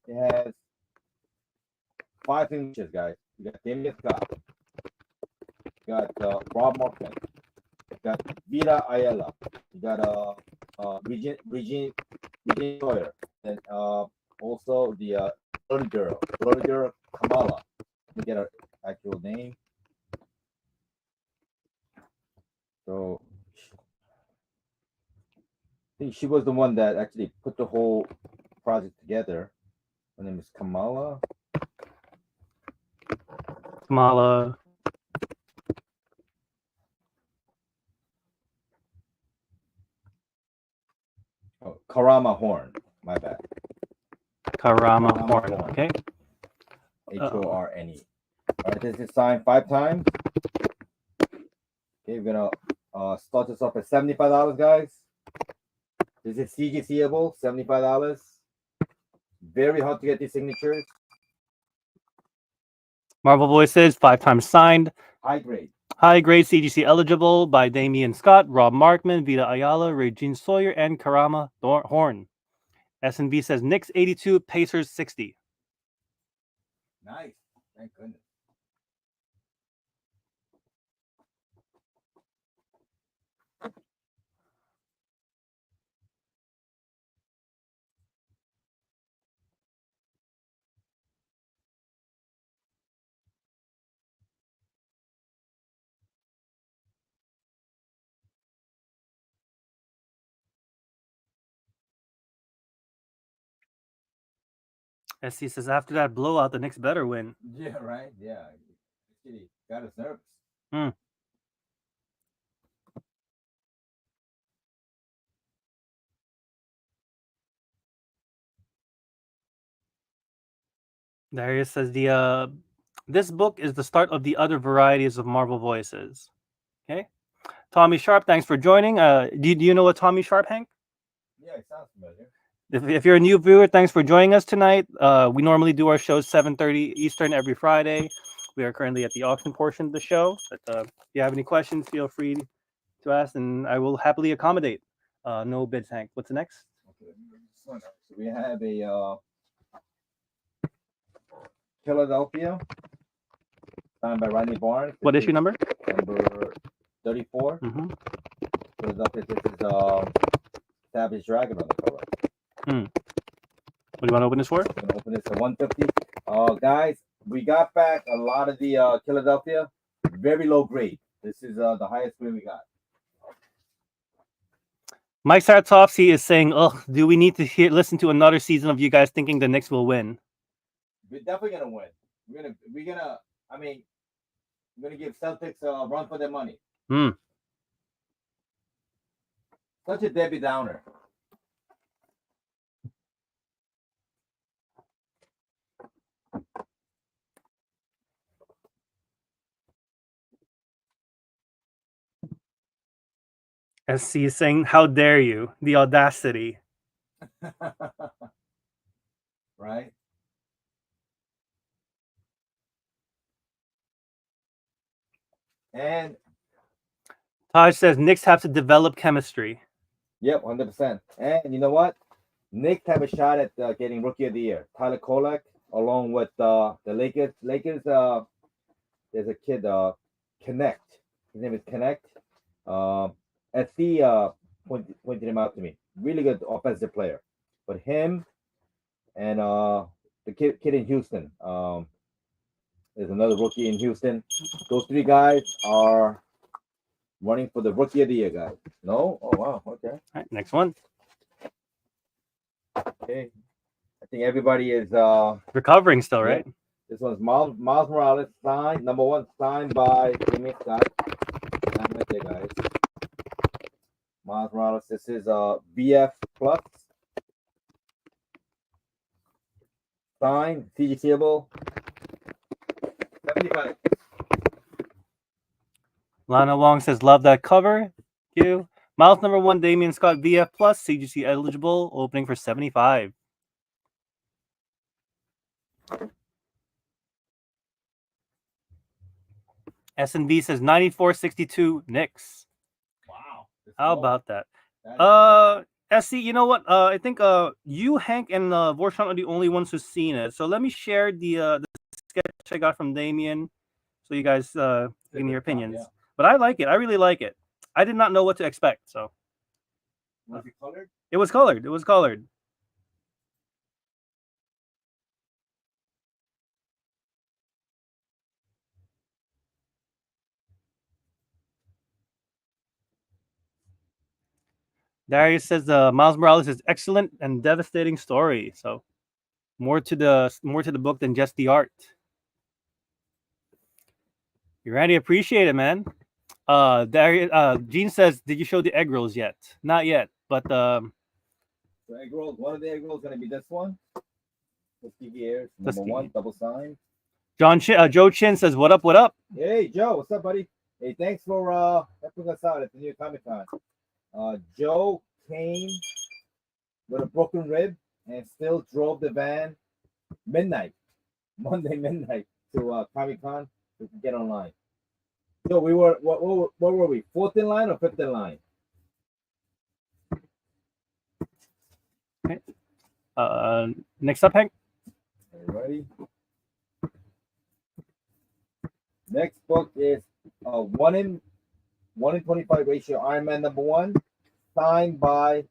It has 5 signatures, guys. You got Damian Scott. You got Rob Markman. You got Vita Ayala. You got Regine Sawyer. And also the Bloody Girl Kamala. Let me get her actual name. So I think she was the one that actually put the whole project together. Her name is Kamala. Kamala. Oh, Karama Horn. My bad. Karama Horn. Okay. Horne. All right, this is signed 5 times. Okay, we're gonna start this off at $75, guys. This is CGCable, $75. Very hard to get these signatures. Marvel Voices, 5 times signed. High grade. High grade CGC eligible by Damian Scott, Rob Markman, Vita Ayala, Regine Sawyer, and Karama Horn. S&V says Knicks 82, Pacers 60. Nice. Thank goodness. SC says after that blowout, the Knicks better win. Yeah, right. Yeah. He got us nervous. Darius says this book is the start of the other varieties of Marvel Voices. Okay. Tommy Sharp, thanks for joining. Do you know what Tommy Sharp, Hank? Yeah, it sounds familiar. If you're a new viewer, thanks for joining us tonight. We normally do our shows 7:30 Eastern every Friday. We are currently at the auction portion of the show. But if you have any questions, feel free to ask, and I will happily accommodate. No bids, Hank. What's the next? Okay. So we have a Philadelphia, signed by Rodney Barnes. What issue number? Number 34. Mm-hmm. Philadelphia. This is Savage Dragon on the cover. What do you want to open this for? I'm gonna open this at 150. Guys, we got back a lot of the Philadelphia, very low grade. This is the highest grade we got. Mike Sartovsky is saying, "Ugh, do we need to listen to another season of you guys thinking the Knicks will win?" We're definitely gonna win. We're gonna give Celtics a run for their money. Such a Debbie Downer. SC is saying, "How dare you? The audacity." Right? And Taj says Knicks have to develop chemistry. yep, 100%. And you know what? Knicks have a shot at getting Rookie of the Year. Tyler Kolek, along with the Lakers. Lakers, there's a kid, Connect. His name is Connect. SC pointed him out to me. Really good offensive player. But him and the kid in Houston. There's another rookie in Houston. Those three guys are running for the Rookie of the Year, guys. No? Oh, wow. Okay. All right, next one. Okay. I think everybody is Recovering still, yeah. right? This one's Miles Morales, signed, number 1, signed by Jimmy Scott. Signed right there, guys. Miles Morales, this is VF Plus. Signed, CG Seeable. 75. Lana Wong says, "Love that cover." Thank you. Miles number 1, Damian Scott, VF Plus, CGC eligible, opening for 75. S&B says 94-62 Knicks. Wow. How about that? That is SC, you know what? I think you, Hank, and Vorshan are the only ones who've seen it. So let me share the sketch I got from Damien, so you guys give me your opinions. yeah. But I like it. I really like it. I did not know what to expect. So Was it colored? it was colored. It was colored. Darius says Miles Morales is excellent and devastating story. So more to the book than just the art. You already appreciate it, man. Darius, Gene says, "Did you show the egg rolls yet?" Not yet, but So egg rolls. One of the egg rolls gonna be this one. Tuskegee Airs, number Tuskegee. 1, double sign. Joe Chin says, "What up? What up?" Hey Joe, what's up, buddy? Hey, thanks for helping us out at the New Comic Con. Joe came with a broken rib and still drove the van Monday midnight to Comic Con to get online. So we were what were we? 4th in line or 5th in line? Next up, Hank. Ready? Next book is 1 in 25 ratio Iron Man number 1, signed by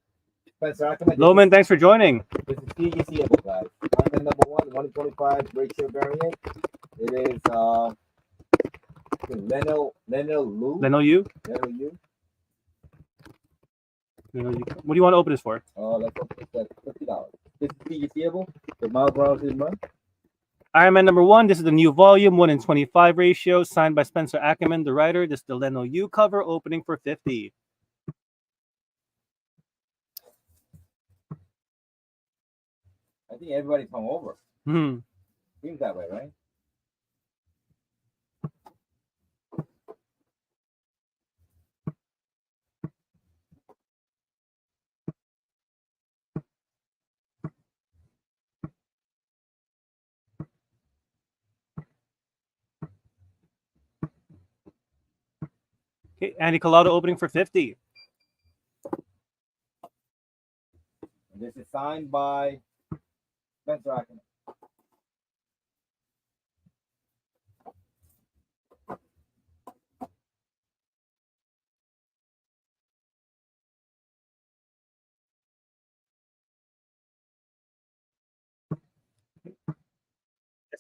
Spencer Ackerman. Loman, thanks for joining. This is CGC book, guys. Iron Man number 1 in 25 ratio variant. It is Leno Lu. Leno you. Leno Yu. What do you want to open this for? Let's open it at $50. This is CGC the Miles Morales is run. Iron Man number 1. This is the new volume, 1 in 25 ratio, signed by Spencer Ackerman, the writer. This is the Leno U cover, opening for 50. I think everybody's hungover. Seems that way, right? Okay, Andy Collado opening for 50. This is signed by Spencer Ackerman.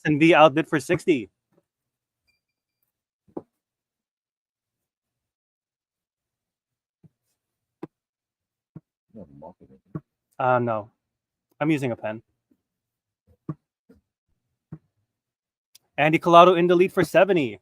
S&B outbid for 60. No. I'm using a pen. Andy Collado in the lead for 70.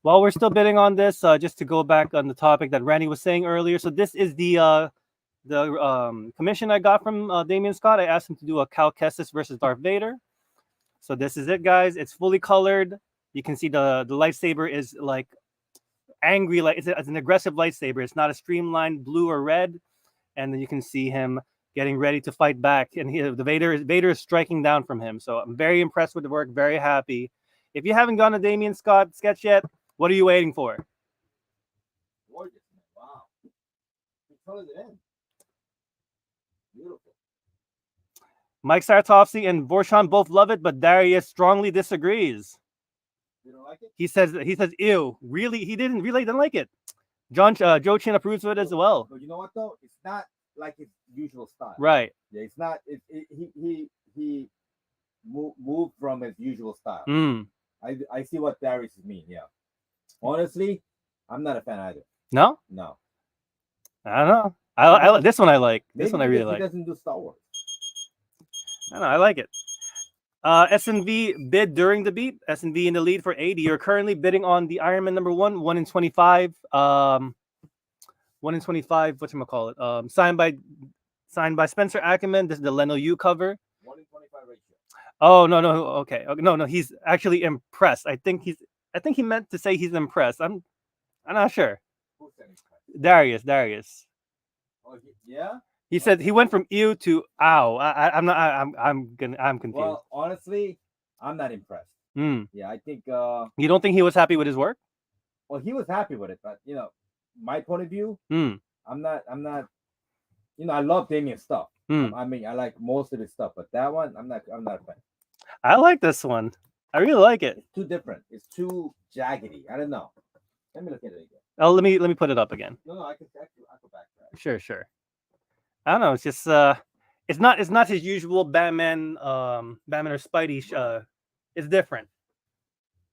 While we're still bidding on this, just to go back on the topic that Randy was saying earlier. So this is the commission I got from Damian Scott. I asked him to do a Cal Kestis versus Darth Vader. So this is it, guys. It's fully colored. You can see the lightsaber is like angry, like it's an aggressive lightsaber. It's not a streamlined blue or red. And then you can see him getting ready to fight back, and the Vader is striking down from him. So I'm very impressed with the work. Very happy. If you haven't gone to Damian Scott sketch yet, what are you waiting for? Gorgeous, man. Wow. He colored it in. Beautiful. Mike Sartovsky and Vorshan both love it, but Darius strongly disagrees. You don't like it? He says, ew, really? He didn't like it. Joe Chin approves of it as well. But you know what though? It's not like his usual style. Right. Yeah, it's not. He moved from his usual style. Mm. I see what Darius mean. Yeah. Honestly, I'm not a fan either. No? No. I don't know. I this one I like. This Maybe one I really because like. He doesn't do Star Wars. I don't know. I like it. SNV bid during the beat. SNV in the lead for 80. You're currently bidding on the Iron Man number 1 in 25. 1 in 25. Whatchamacallit? Signed by Spencer Ackerman. This is the Leno U cover. 1 in 25 ratio. Oh no. Okay. No. He's actually impressed. I think he meant to say he's impressed. I'm not sure. Who said impressed? Darius. Oh, yeah. He said he went from ew to ow. I'm confused. Well, honestly, I'm not impressed. Mm. Yeah, I think. You don't think he was happy with his work? Well, he was happy with it, but my point of view, Mm. I'm not. I love Damian's stuff. Mm. I mean, I like most of his stuff, but that one, I'm not a fan. I like this one. I really like it. It's too different. It's too jaggedy. I don't know. Let me look at it again. Oh, let me put it up again. No, I can go back to that. Sure. I don't know. It's just it's not his usual Batman or Spidey. It's different.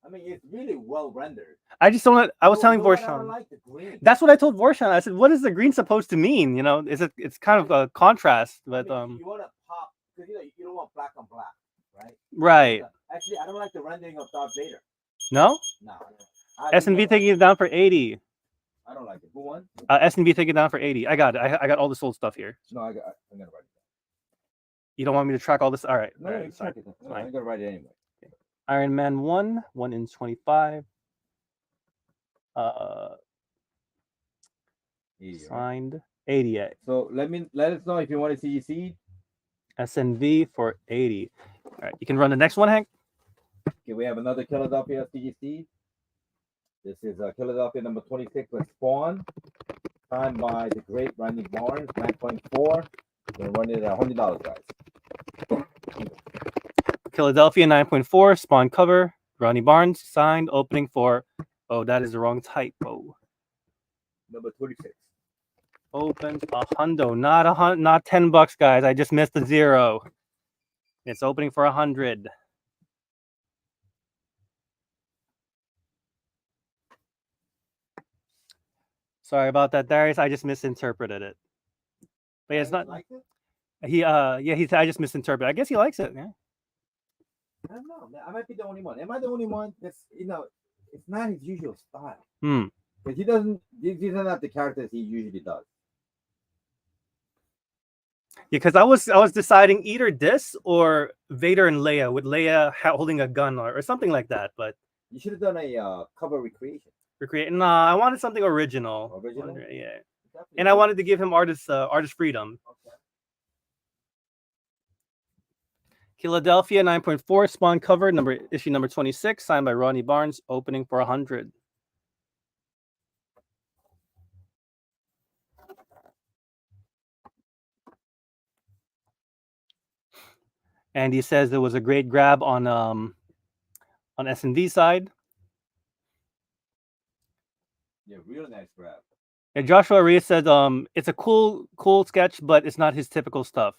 I mean, it's really well rendered. I just don't. I was telling I Vorshan. don't like the green. That's what I told Vorshan. I said, "What is the green supposed to mean?" It's kind of a contrast, but you want to pop because you don't want black on black, right? Right. Actually, I don't like the rendering of Darth Vader. No. No. SNV taking it down for 80. I don't like it. Who won? SNV taking it down for 80. I got it. I got all the sold stuff here. No, I'm gonna write it. You don't want me to track all this? All right. No, all right, track it. No, I'm gonna write it anyway. Okay. Iron Man 1 in 25. 80, Signed right? 88. So let us know if you want to see your seed. SNV for 80. All right, you can run the next one, Hank. Okay, we have another Philadelphia CGC. This is Philadelphia number 26 with Spawn, signed by the great Randy Barnes, 9.4. Gonna run it at $100, guys. Philadelphia 9.4 Spawn cover. Ronnie Barnes signed. Opening for. Oh, that is the wrong typo. Number 26. Opens a hundo, not $10, guys. I just missed the 0. It's opening for 100. Sorry about that, Darius. I just misinterpreted it. But yeah, it's not. Like it? I just misinterpreted. I guess he likes it. Yeah. I don't know. I might be the only one. Am I the only one? That's it's not his usual style. Because he doesn't. These are not the characters he usually does. Because I was deciding either this or Vader and Leia, with Leia holding a gun or something like that. But you should have done a cover recreation. Nah, I wanted something original. Yeah. And I wanted to give him artist freedom. Okay. Philadelphia 9.4 Spawn cover issue number 26, signed by Ronnie Barnes, opening for 100. And he says there was a great grab on S&V side. Yeah, real nice grab. And Joshua Arias said it's a cool sketch, but it's not his typical stuff.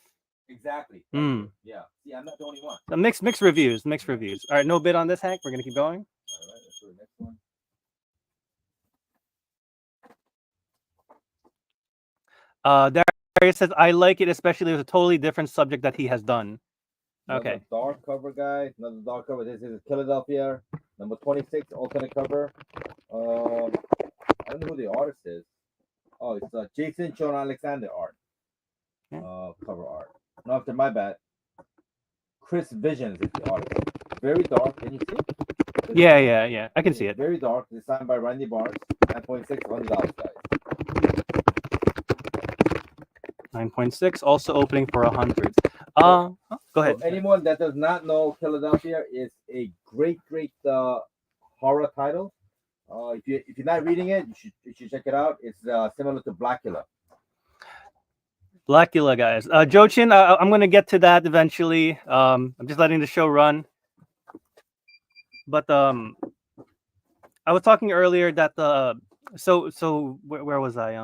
Exactly. Yeah. See, I'm not the only one. Mixed reviews. All right, no bid on this, Hank. We're gonna keep going. All right, let's do the next one. Darius says, I like it, especially with a totally different subject that he has done. Okay. Another dark cover, guys. Another dark cover. This is Philadelphia, number 26, alternate cover. I don't know who the artist is. Oh, it's Jason John Alexander art. Yeah. Cover art. No, after my bad. Chris Visions is the artist. very dark. Can you see? Yeah. I can see It's it. very dark. It's signed by Randy Barnes. 9.6, $100, guys. 9.6, also opening for 100. Go ahead. So anyone that does not know, Philadelphia is a great horror title. If you're not reading it, you should check it out. It's similar to Blackula. Blackula, guys. Jochin, I'm gonna get to that eventually. I'm just letting the show run. But I was talking earlier that where was I?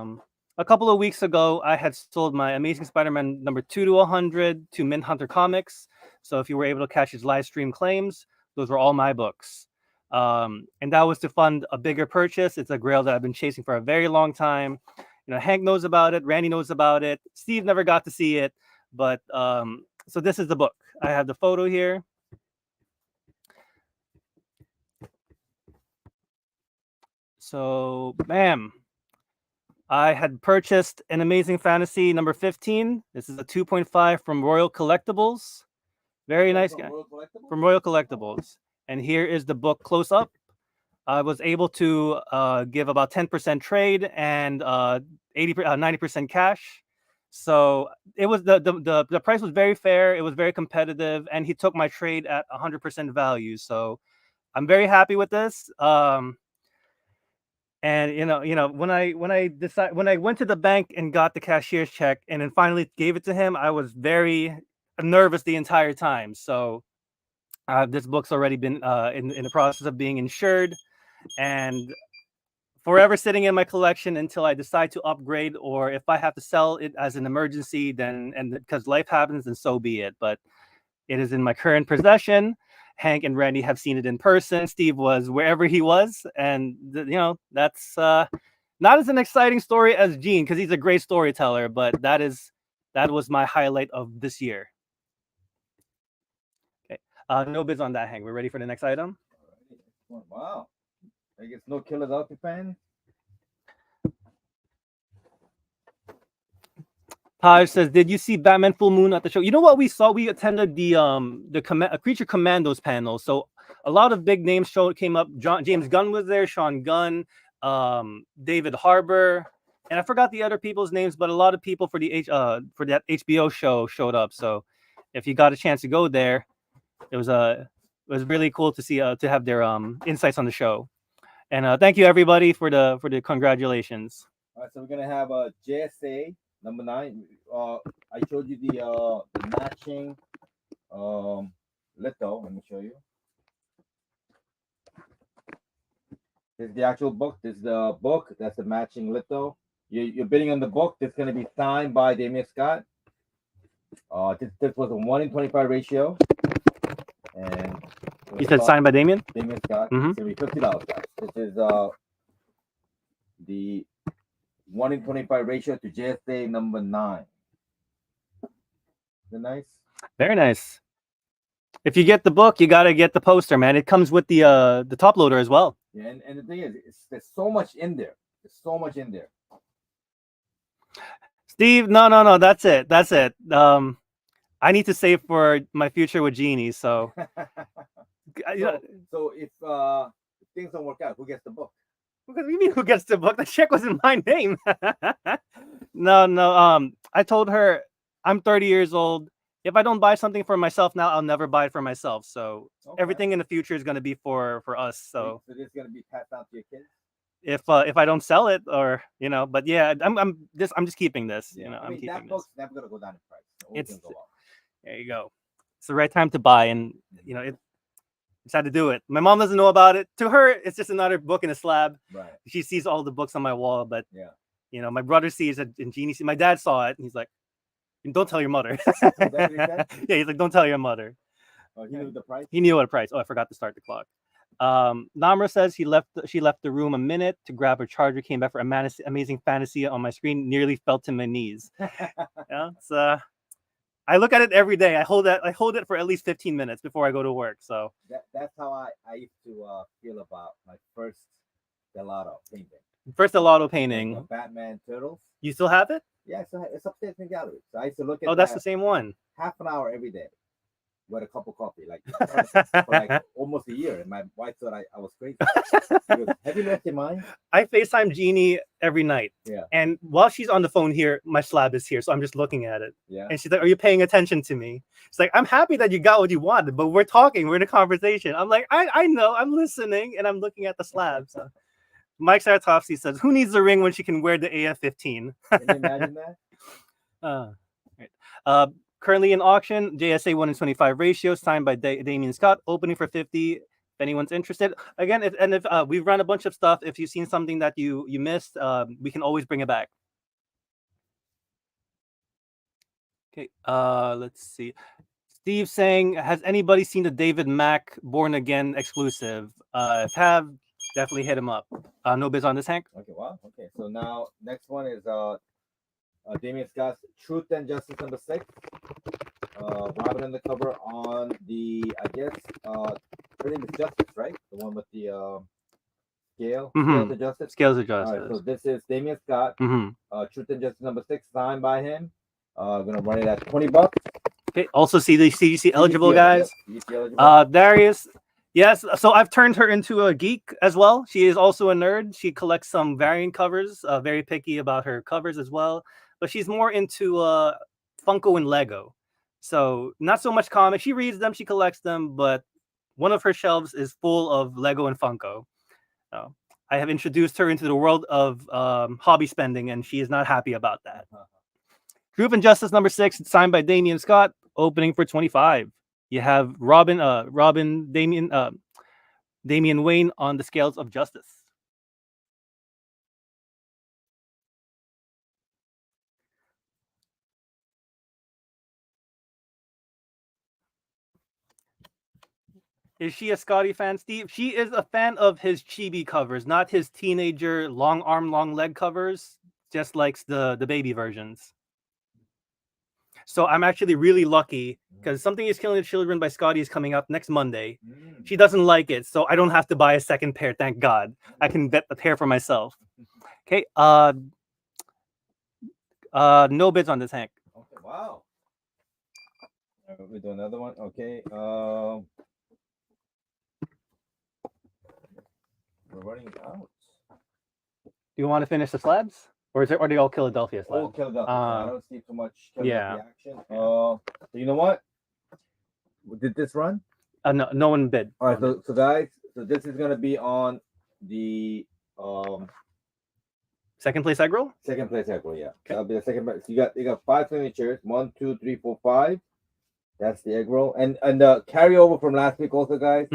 A couple of weeks ago, I had sold my Amazing Spider-Man number 2 to 100 to Mint Hunter Comics. So if you were able to catch his live stream claims, those were all my books. And that was to fund a bigger purchase. It's a grail that I've been chasing for a very long time. You know, Hank knows about it. Randy knows about it. Steve never got to see it. But so this is the book. I have the photo here. So, bam. I had purchased an Amazing Fantasy number 15. This is a 2.5 from Royal Collectibles. Very nice guy. From Royal Collectibles. And here is the book close up. I was able to give about 10% trade and 90% cash. So it was the price was very fair. It was very competitive, and he took my trade at 100% value. So I'm very happy with this. And when I went to the bank and got the cashier's check and then finally gave it to him, I was very nervous the entire time. So this book's already been in the process of being insured and forever sitting in my collection until I decide to upgrade, or if I have to sell it as an emergency, then because life happens, then so be it. But it is in my current possession. Hank and Randy have seen it in person. Steve was wherever he was, and that's not as an exciting story as Gene because he's a great storyteller. But that was my highlight of this year. Okay, no bids on that, Hank. We're ready for the next item. Wow, I guess no Philadelphia fan. Taj says, "Did you see Batman Full Moon at the show?" You know what we saw? We attended the Creature Commandos panel. So a lot of big names came up. James Gunn was there, Sean Gunn, David Harbour, and I forgot the other people's names, but a lot of people for that HBO show showed up. So if you got a chance to go there, it was really cool to see to have their insights on the show. And thank you everybody for the congratulations. All right, so we're gonna have a JSA. Number 9. I showed you the matching litho. Let me show you. This is the actual book. This is the book. That's the matching litho. You're bidding on the book. This is going to be signed by Damian Scott. This was a 1 in 25 ratio. And you said signed by Damian? Damian Scott. Mm-hmm. It's going to be $50, guys. This is the 1 in 25 ratio to JSA number 9. Is it nice? Very nice. If you get the book, you gotta get the poster, man. It comes with the top loader as well. Yeah, and the thing is, there's so much in there. There's so much in there. Steve, no, that's it. I need to save for my future with Genie. So, so if things don't work out, who gets the book? What do you mean who gets the book? The check was in my name. No. I told her I'm 30 years old. If I don't buy something for myself now, I'll never buy it for myself. So everything in the future is going to be for us. So this is going to be passed down to your kids. If I don't sell it, or but yeah, I'm just keeping this. Yeah. I'm keeping that book's never going to go down in price. It's there you go. It's the right time to buy, and it's had to do it. My mom doesn't know about it. To her, it's just another book in a slab. Right. She sees all the books on my wall, but yeah, my brother sees it, and Jeannie sees. My dad saw it, and he's like, "Don't tell your mother." Yeah, he's like, "Don't tell your mother." Oh, he knew the price. He knew what price. Oh, I forgot to start the clock. Namra says she left the room a minute to grab her charger. Came back for Amazing Fantasy on my screen. Nearly fell to my knees. Yeah, it's I look at it every day. I hold it for at least 15 minutes before I go to work. So that's how I used to feel about my first Delato painting. First Delato painting. Batman Turtles. You still have it? Yeah, so it's upstairs in the gallery. So I used to look at. Oh, that's the same one. Half an hour every day. with a cup of coffee, like for like almost a year. And my wife thought I was crazy. She goes, "Have you lost your mind?" I FaceTime Jeannie every night. Yeah. And while she's on the phone here, my slab is here. So I'm just looking at it. Yeah. And she's like, "Are you paying attention to me?" It's like, "I'm happy that you got what you wanted, but we're talking. We're in a conversation." I'm like, I know. I'm listening. And I'm looking at the slab. So Mike Saratowski says, "Who needs the ring when she can wear the AF-15?" Can you imagine that? Right. Currently in auction, JSA 1-25 ratio, signed by Damian Scott, opening for 50. If anyone's interested, again, if we've run a bunch of stuff, if you've seen something that you missed, we can always bring it back. Okay, let's see. Steve saying, has anybody seen the David Mack Born Again exclusive? If have, definitely hit him up. No biz on this, Hank? Okay, wow. Okay, so now next one is Damian Scott's Truth and Justice #6. Robin on the cover on the, I guess, her name is Justice, right? The one with the scale, Scales of Justice. Scales of All Justice. right, so this is Damian Scott. Truth and Justice #6, signed by him. Gonna run it at $20. Okay. Also, see the CGC eligible CGC, guys. yeah, CGC eligible. Darius. Yes. So I've turned her into a geek as well. She is also a nerd. She collects some variant covers. Very picky about her covers as well. But she's more into Funko and Lego. So not so much comics. She reads them. She collects them. But one of her shelves is full of Lego and Funko. I have introduced her into the world of hobby spending, and she is not happy about that. Truth and Justice #6, signed by Damian Scott, opening for $25. You have Damian Wayne on the Scales of Justice. Is she a Scotty fan, Steve? She is a fan of his chibi covers, not his teenager long arm, long leg covers, just likes the baby versions. So I'm actually really lucky because Something Is Killing the Children by Scotty is coming out next Monday. She doesn't like it, so I don't have to buy a second pair, thank God. I can get the pair for myself. Okay, no bids on this, Hank. Okay, wow. We do another one. Okay. We're running out. Do you want to finish the slabs? Or are they all Philadelphia slabs? All Philadelphia. I don't see too much yeah. action. So you know what? Did this run? No one bid. All right, so guys, so this is gonna be on the second place egg roll? Second place egg roll, yeah. Okay. That'll be the second place. So you got 5 signatures. 1, 2, 3, 4, 5. That's the egg roll. And the carryover from last week also, guys.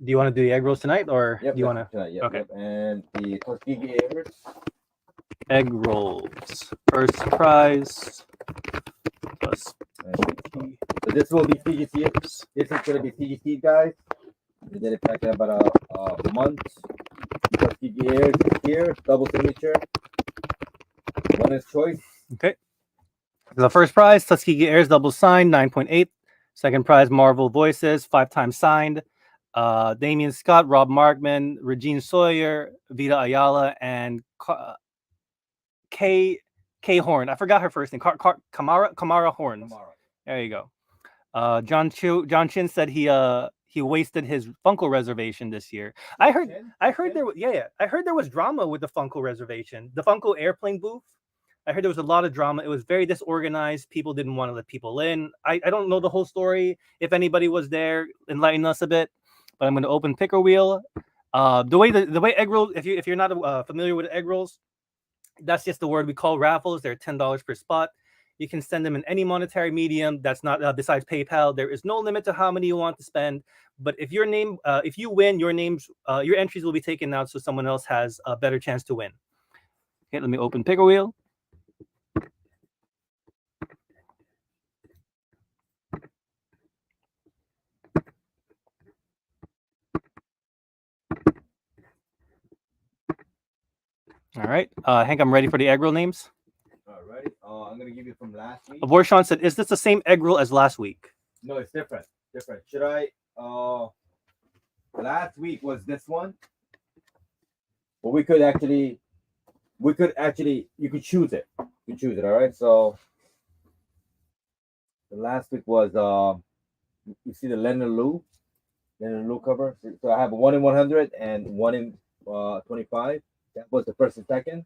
Do you want to do the egg rolls tonight, or yep, do you want to? Tonight, yep, okay. Yep. And the Tuskegee Airs. Egg rolls. First prize. Plus. So this will be CGC. This is going to be CGC, guys. We did it back in about a month. Tuskegee Airs here. Double signature. Winner's choice. Okay. The first prize, Tuskegee Airs double signed, 9.8. Second prize, Marvel Voices, 5 times signed. Damian Scott, Rob Markman, Regine Sawyer, Vita Ayala, and K Horn. I forgot her first name. Kamara Horns. There you go. John Chin said he wasted his Funko reservation this year. I heard there was I heard there was drama with the Funko reservation. The Funko airplane booth. I heard there was a lot of drama. It was very disorganized. People didn't want to let people in. I don't know the whole story. If anybody was there, enlighten us a bit. But I'm going to open picker wheel. The way egg rolls, if you're not familiar with egg rolls, that's just the word we call raffles. They're $10 per spot. You can send them in any monetary medium that's not besides PayPal. There is no limit to how many you want to spend. But if if you win, your entries will be taken out, so someone else has a better chance to win. Okay, let me open picker wheel. All right, Hank, I'm ready for the egg roll names. All right, I'm gonna give you from last week. Abortion said, "Is this the same egg roll as last week?" No, it's different. Should I? Last week was this one, but you could choose it. You choose it. All right. So The last week was you see the Leonard Lou cover. So I have a 1 in 100 and 1 in 25. That was the first and second.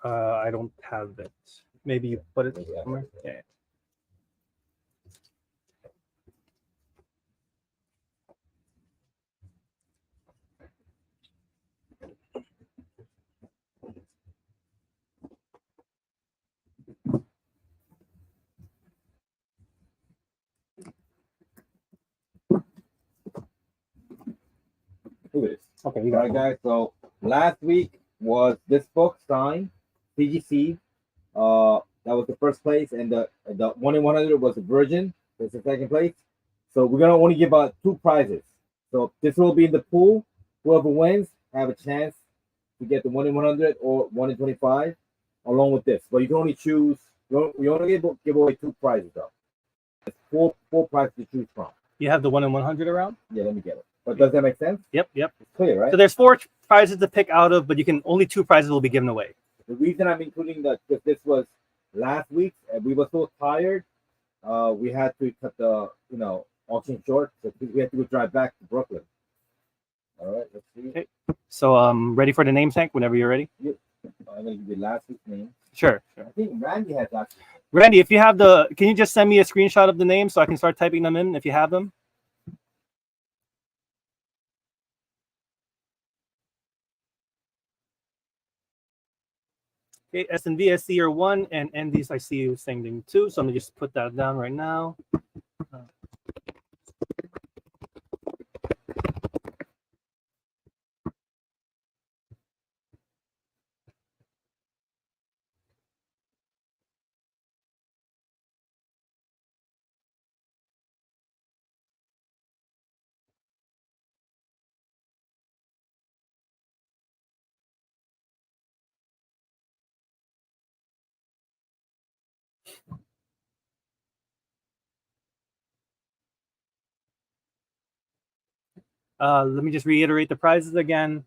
I don't have it. Maybe you put it Yeah. somewhere. Yeah. Look at this. Okay, you All got right, it. guys. So last week was this book signed CGC. That was the first place, and the 1 in 100 was the Virgin. That's the second place. So we're gonna only give out 2 prizes. So this will be in the pool. Whoever wins have a chance to get the 1 in 100 or 1 in 25, along with this. But you can only choose. We only give away 2 prizes though. It's four prizes to choose from. You have the 1 in 100 around? Yeah, let me get it. But does that make sense? Yep. It's clear, right? So there's 4 prizes to pick out of, but you can only 2 prizes will be given away. The reason I'm including that because this was last week and we were so tired, we had to cut the auction short, so we had to go drive back to Brooklyn. All right, let's see. Okay. So ready for the name tank whenever you're ready. I'm gonna give you last week's name. Sure. I think Randy has actually. Randy, if you have can you just send me a screenshot of the name so I can start typing them in if you have them? Okay, S&V, I see you're 1, and NDs, I see you sending 2. So I'm gonna just put that down right now. Let me just reiterate the prizes again.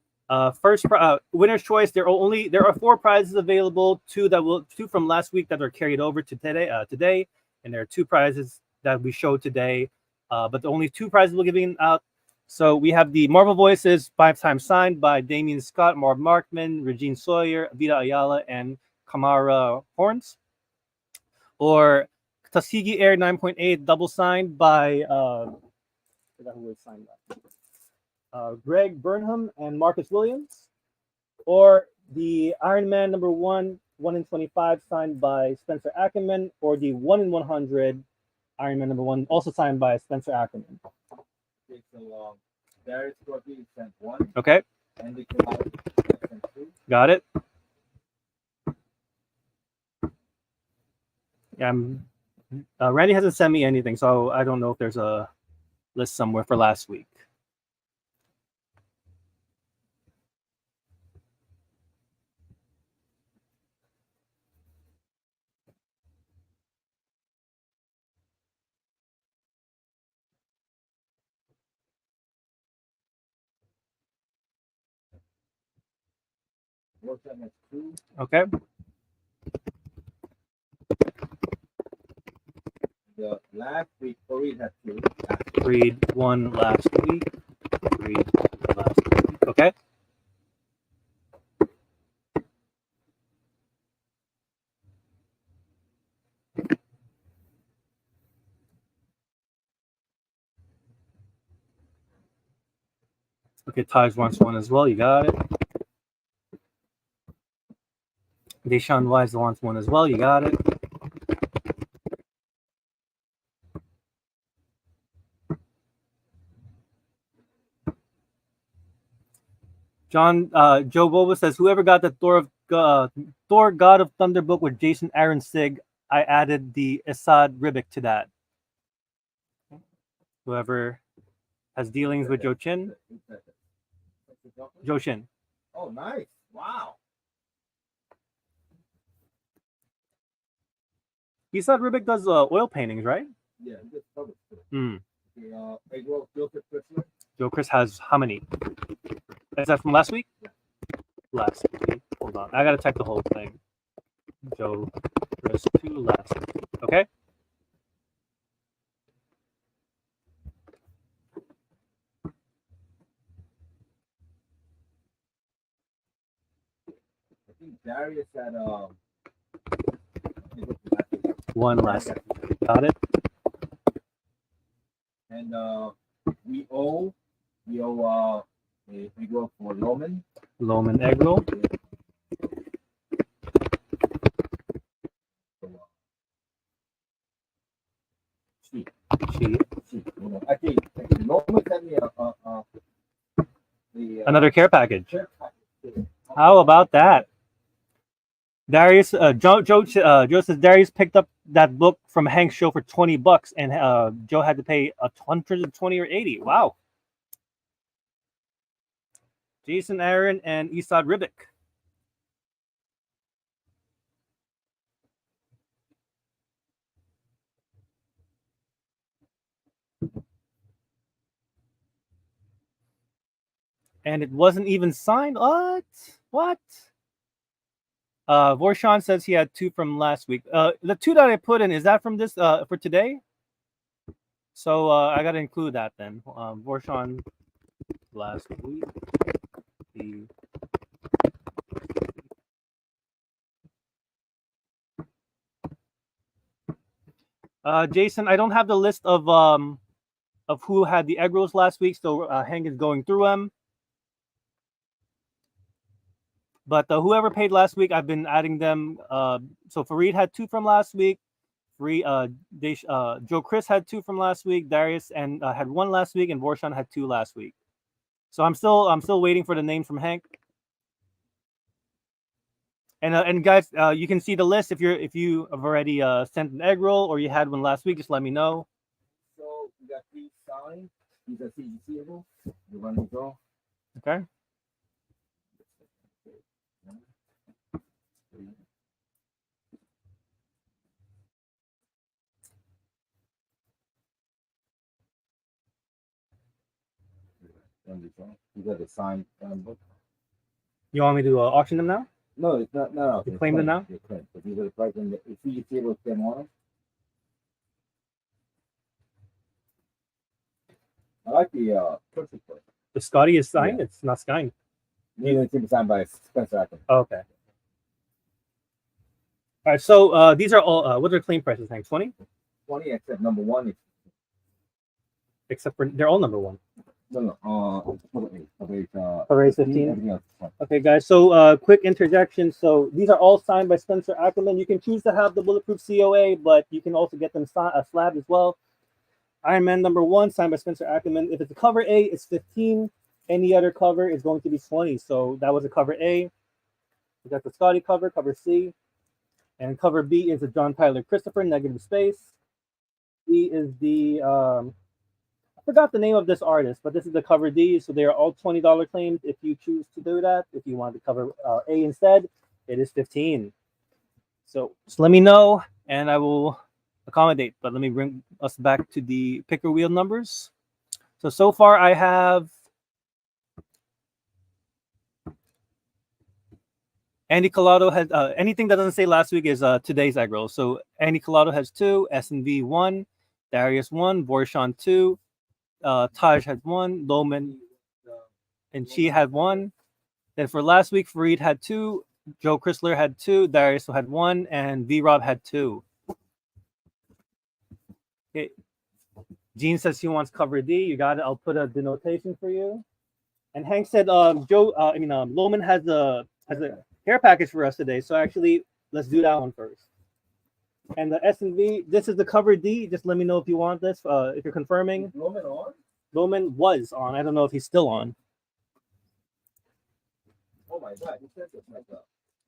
First, winner's choice. There are 4 prizes available. 2 from last week that are carried over to today, and there are 2 prizes that we showed today. But the only 2 prizes we're giving out. So we have the Marvel Voices 5 times signed by Damian Scott, Marv Markman, Regine Sawyer, Vida Ayala, and Kamara Horns. Or Tuskegee Air 9.8 double signed by I forgot who was signed by. Greg Burnham and Marcus Williams, or the Iron Man number 1 in 25 signed by Spencer Ackerman, or the 1 in 100 Iron Man number 1 also signed by Spencer Ackerman. Okay, so Darius Corby sent 1. Okay. Andy Kamara sent 2. Got it. Yeah, Randy hasn't sent me anything, so I don't know if there's a list somewhere for last week. Okay. The last week, Fareed had 2. Read 1 last week. Read last week. Okay. Okay, Taj wants 1 as well. You got it. Deshaun Wise wants 1 as well. You got it. Joe Boba says, whoever got the Thor God of Thunder book with Jason Aaron Sig, I added the Assad Ribic to that. Whoever has dealings with Joe Chin. Joe Shin. Oh, nice. Wow. Assad Ribic does oil paintings, right? Yeah, he just covered it. Hmm. Joe Chris has how many? Is that from last week? Last week. Hold on. I gotta type the whole thing. Joe those two last. Okay. I think Darius had One last. Got it. and we go for Loman. Loman egg roll. Cheese. Actually, Loman sent me Another care package. care package. How about that? Darius, Joe says Darius picked up that book from Hank's show for $20, and Joe had to pay $120 or $80. Wow. Jason Aaron and Isad Ribic. And it wasn't even signed. What? Vorshan says he had 2 from last week. The 2 that I put in, is that from this for today? So I gotta include that then. Vorshan last week. Jason, I don't have the list of who had the egg rolls last week, so Hank is going through them. But whoever paid last week, I've been adding them. So Fareed had 2 from last week. Joe Chris had 2 from last week. Darius and had 1 last week, and Vorshan had 2 last week. So I'm still waiting for the names from Hank. And guys, you can see the list if you have already sent an egg roll or you had one last week. Just let me know. So we got 3 signed. These are CGCable. You want to go? Okay. You got the signed book. You want me to auction them now? No, it's not. No, You claim them now? You claim. But these are the price and the CGCable them on. I like the perfect one. The Scotty is signed. Yeah. It's not signed. Neither is signed by Spencer Ackerman. Oh, okay. All right. So these are all. What are claim prices, Hank? 20? 20, except number 1 is Except for they're all number 1. no. Race 15. Everything else is fine. Okay, guys. So quick interjection. So these are all signed by Spencer Ackerman. You can choose to have the bulletproof COA, but you can also get them slabbed as well. Iron Man number 1 signed by Spencer Ackerman. If it's a cover A, it's 15. Any other cover is going to be 20. So that was a cover A. We got the Scotty cover C. And cover B is a John Tyler Christopher, negative space. D is the, I forgot the name of this artist, but this is the cover D. So they are all $20 claims if you choose to do that. If you want to cover A instead, it is 15. So just let me know and I will accommodate. But let me bring us back to the picker wheel numbers. So far I have Andy Collado has anything that doesn't say last week is today's egg roll. So Andy Collado has 2, S&V 1, Darius 1, Vorshan 2, Taj had 1, Loman and Chi had 1. Then for last week, Fareed had 2, Joe Chrysler had 2, Darius had 1, and V Rob had 2. Okay. Gene says he wants cover D. You got it. I'll put a denotation for you. And Hank said Loman has a care package for us today. So actually, let's do that one first. And the S&V, this is the cover D. Just let me know if you want this. If you're confirming. Is Loman on? Loman was on. I don't know if he's still on. Oh my God! He said it's like a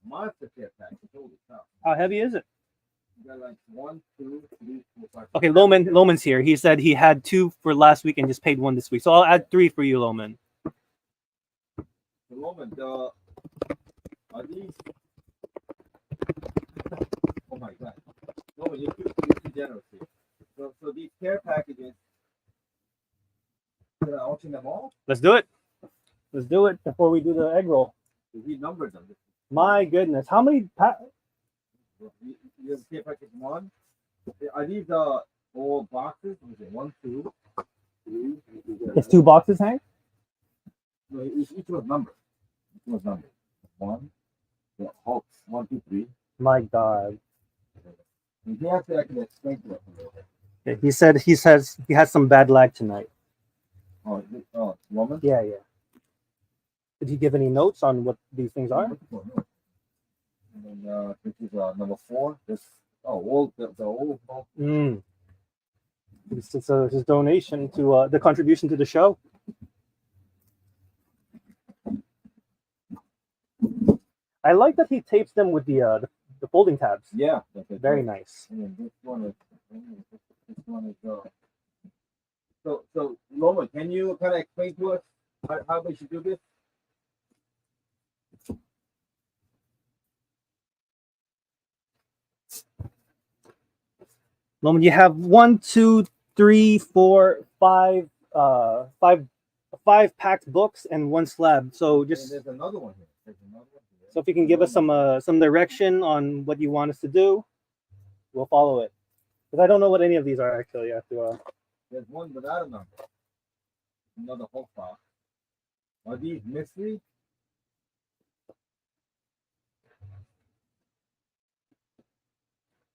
monster care package. Holy cow! How heavy is it? You got like 1, 2, 3, 4, 5. Okay, Loman's here. He said he had 2 for last week and just paid 1 this week. So I'll add 3 for you, Loman. Loman, are these? Oh my God! Loman, you're too generous here. So these care packages. Should I auction them all? Let's do it. Let's do it before we do the egg roll. He numbered them. My goodness, how many? You have care one. Are these all boxes? Okay, 1, 2, 3. It's 2 boxes, Hank? No, each was numbered. Each was numbered. 1. Yeah, Hulk. 1, 2, 3. My God. And he has to actually explain to us a little bit. Yeah, he has some bad lag tonight. Oh, woman. Yeah. Did he give any notes on what these things are? And then this is number 4. This old the old Hulk. It's his donation to the contribution to the show. I like that he tapes them with the folding tabs. Yeah, Very nice. And then this one is so Loma, can you kind of explain to us how we should do this? Loman, you have 1, 2, 3, 4, 5, 5 packed books and 1 slab. So And just there's another one here. so if you can give us some direction on what you want us to do, we'll follow it. Because I don't know what any of these are actually. I have to. There's one without a number. Another Hulk box. Are these mystery?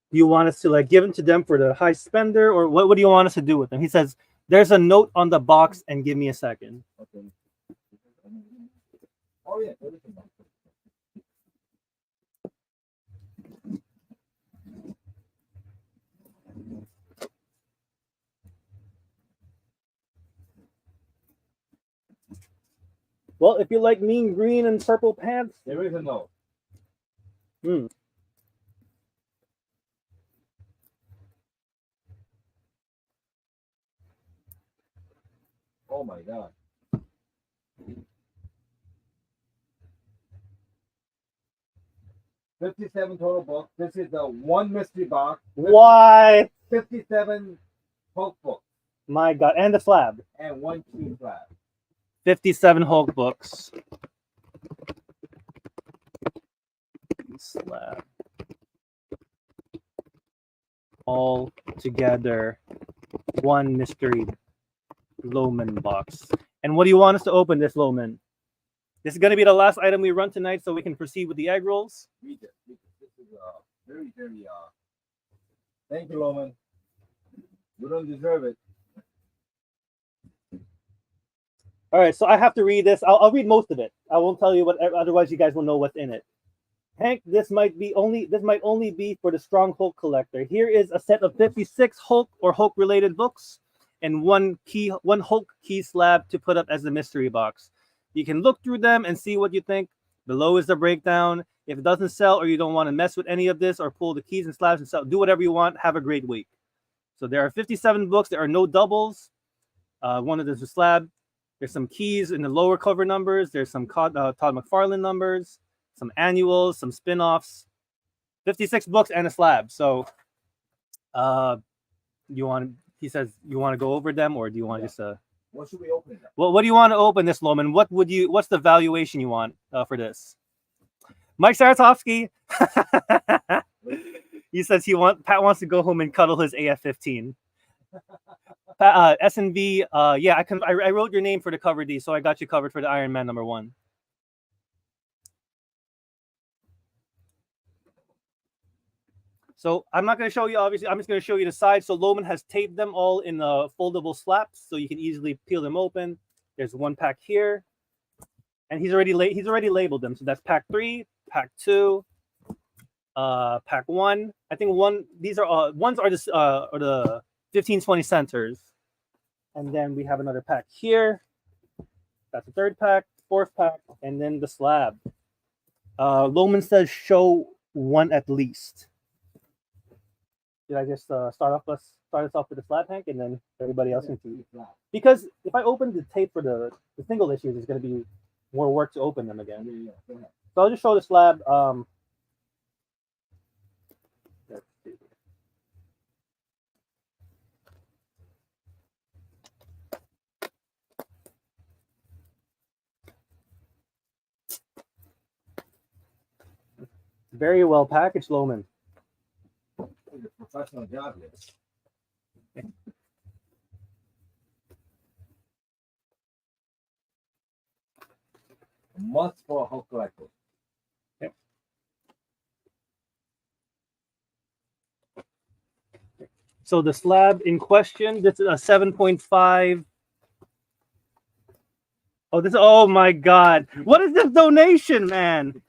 Do you want us to like give them to them for the high spender, or what do you want us to do with them? He says there's a note on the box, and give me a second. Okay. Oh yeah, there is a number. Well, if you like mean green and purple pants, There is a note. Oh my God. $57 total books. This is the 1 mystery box. why? 57 Hulk books My God, and the slab. and 1 key slab. 57 Hulk books. Slab. All together, 1 mystery Loman box. And what do you want us to open this, Loman? This is going to be the last item we run tonight, so we can proceed with the egg rolls. Read it. This is very, very thank you, Loman. You don't deserve it. All right, so I have to read this. I'll read most of it. I won't tell you what, otherwise you guys will know what's in it. Hank, this might only be for the strong Hulk collector. Here is a set of 56 Hulk or Hulk related books and one Hulk key slab to put up as the mystery box. You can look through them and see what you think. Below is the breakdown. If it doesn't sell or you don't want to mess with any of this or pull the keys and slabs and sell, do whatever you want. Have a great week. So there are 57 books. There are no doubles. One of them is a slab. There's some keys in the lower cover numbers. There's some Todd McFarlane numbers, some annuals, some spin-offs, 56 books and a slab. So he says you want to go over them, or do you want to just What should we open it? well, what do you want to open this, Loman? What's the valuation you want for this? Mike Saratovsky. He says Pat wants to go home and cuddle his AF-15. SNV, yeah, I wrote your name for the cover D, so I got you covered for the Iron Man #1. So I'm not going to show you, obviously, I'm just going to show you the side. So Loman has taped them all in foldable slaps, so you can easily peel them open. There's 1 pack here, and he's already labeled them. So that's pack 3, pack 2, pack 1. I think these are ones are the 15-20 centers, and then we have another pack here. That's the 3rd pack, 4th pack, and then the slab. Loman says show 1 at least. Did I just start us off with the slab, Hank, and then everybody else can see? Because if I open the tape for the single issues, it's going to be more work to open them again. Go ahead. So I'll just show the slab. Let's see. Very well packaged, Loman. professional job here. A must for a Hulk collector. Yep. So the slab in question, this is a 7.5. Oh, oh my God. What is this donation, man?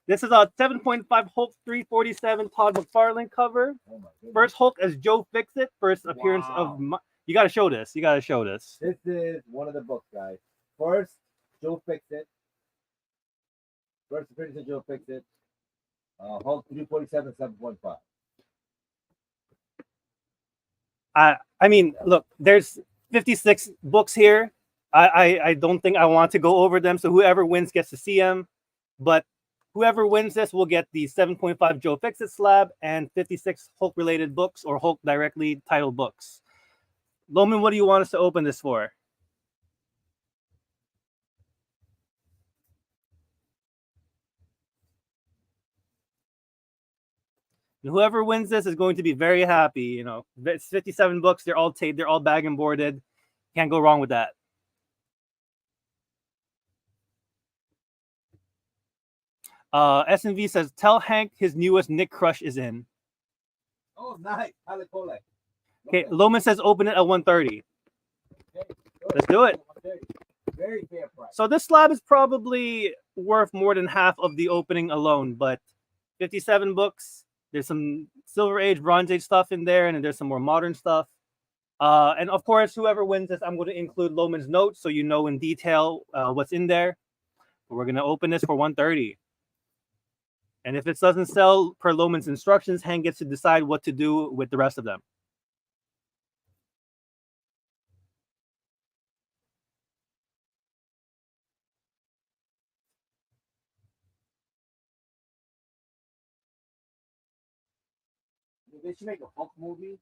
This is a 7.5 Hulk 347 Todd McFarlane cover. Oh my goodness. First Hulk as Joe Fixit. First appearance of... You got to show this. You got to show this. This is one of the books, guys. First, Joe Fixit. First appearance of Joe Fixit. Hulk 347, 7.5. I mean, look, there's 56 books here. I don't think I want to go over them. So whoever wins gets to see them. But whoever wins this will get the 7.5 Joe Fixit slab and 56 Hulk related books or Hulk directly titled books. Loman, what do you want us to open this for? And whoever wins this is going to be very happy. You know, it's 57 books. They're all taped. They're all bag and boarded. Can't go wrong with that. SNV says, tell Hank his newest Nick crush is in. Oh, nice. Okay, Loman says open it at 130. Okay, let's do it. Very fair price. So this slab is probably worth more than half of the opening alone, but 57 books. There's some Silver Age, Bronze Age stuff in there, and then there's some more modern stuff. And of course, whoever wins this, I'm going to include Loman's notes so you know in detail what's in there. But we're going to open this for 130. And if it doesn't sell per Loman's instructions, Hank gets to decide what to do with the rest of them. They should make a Hulk movie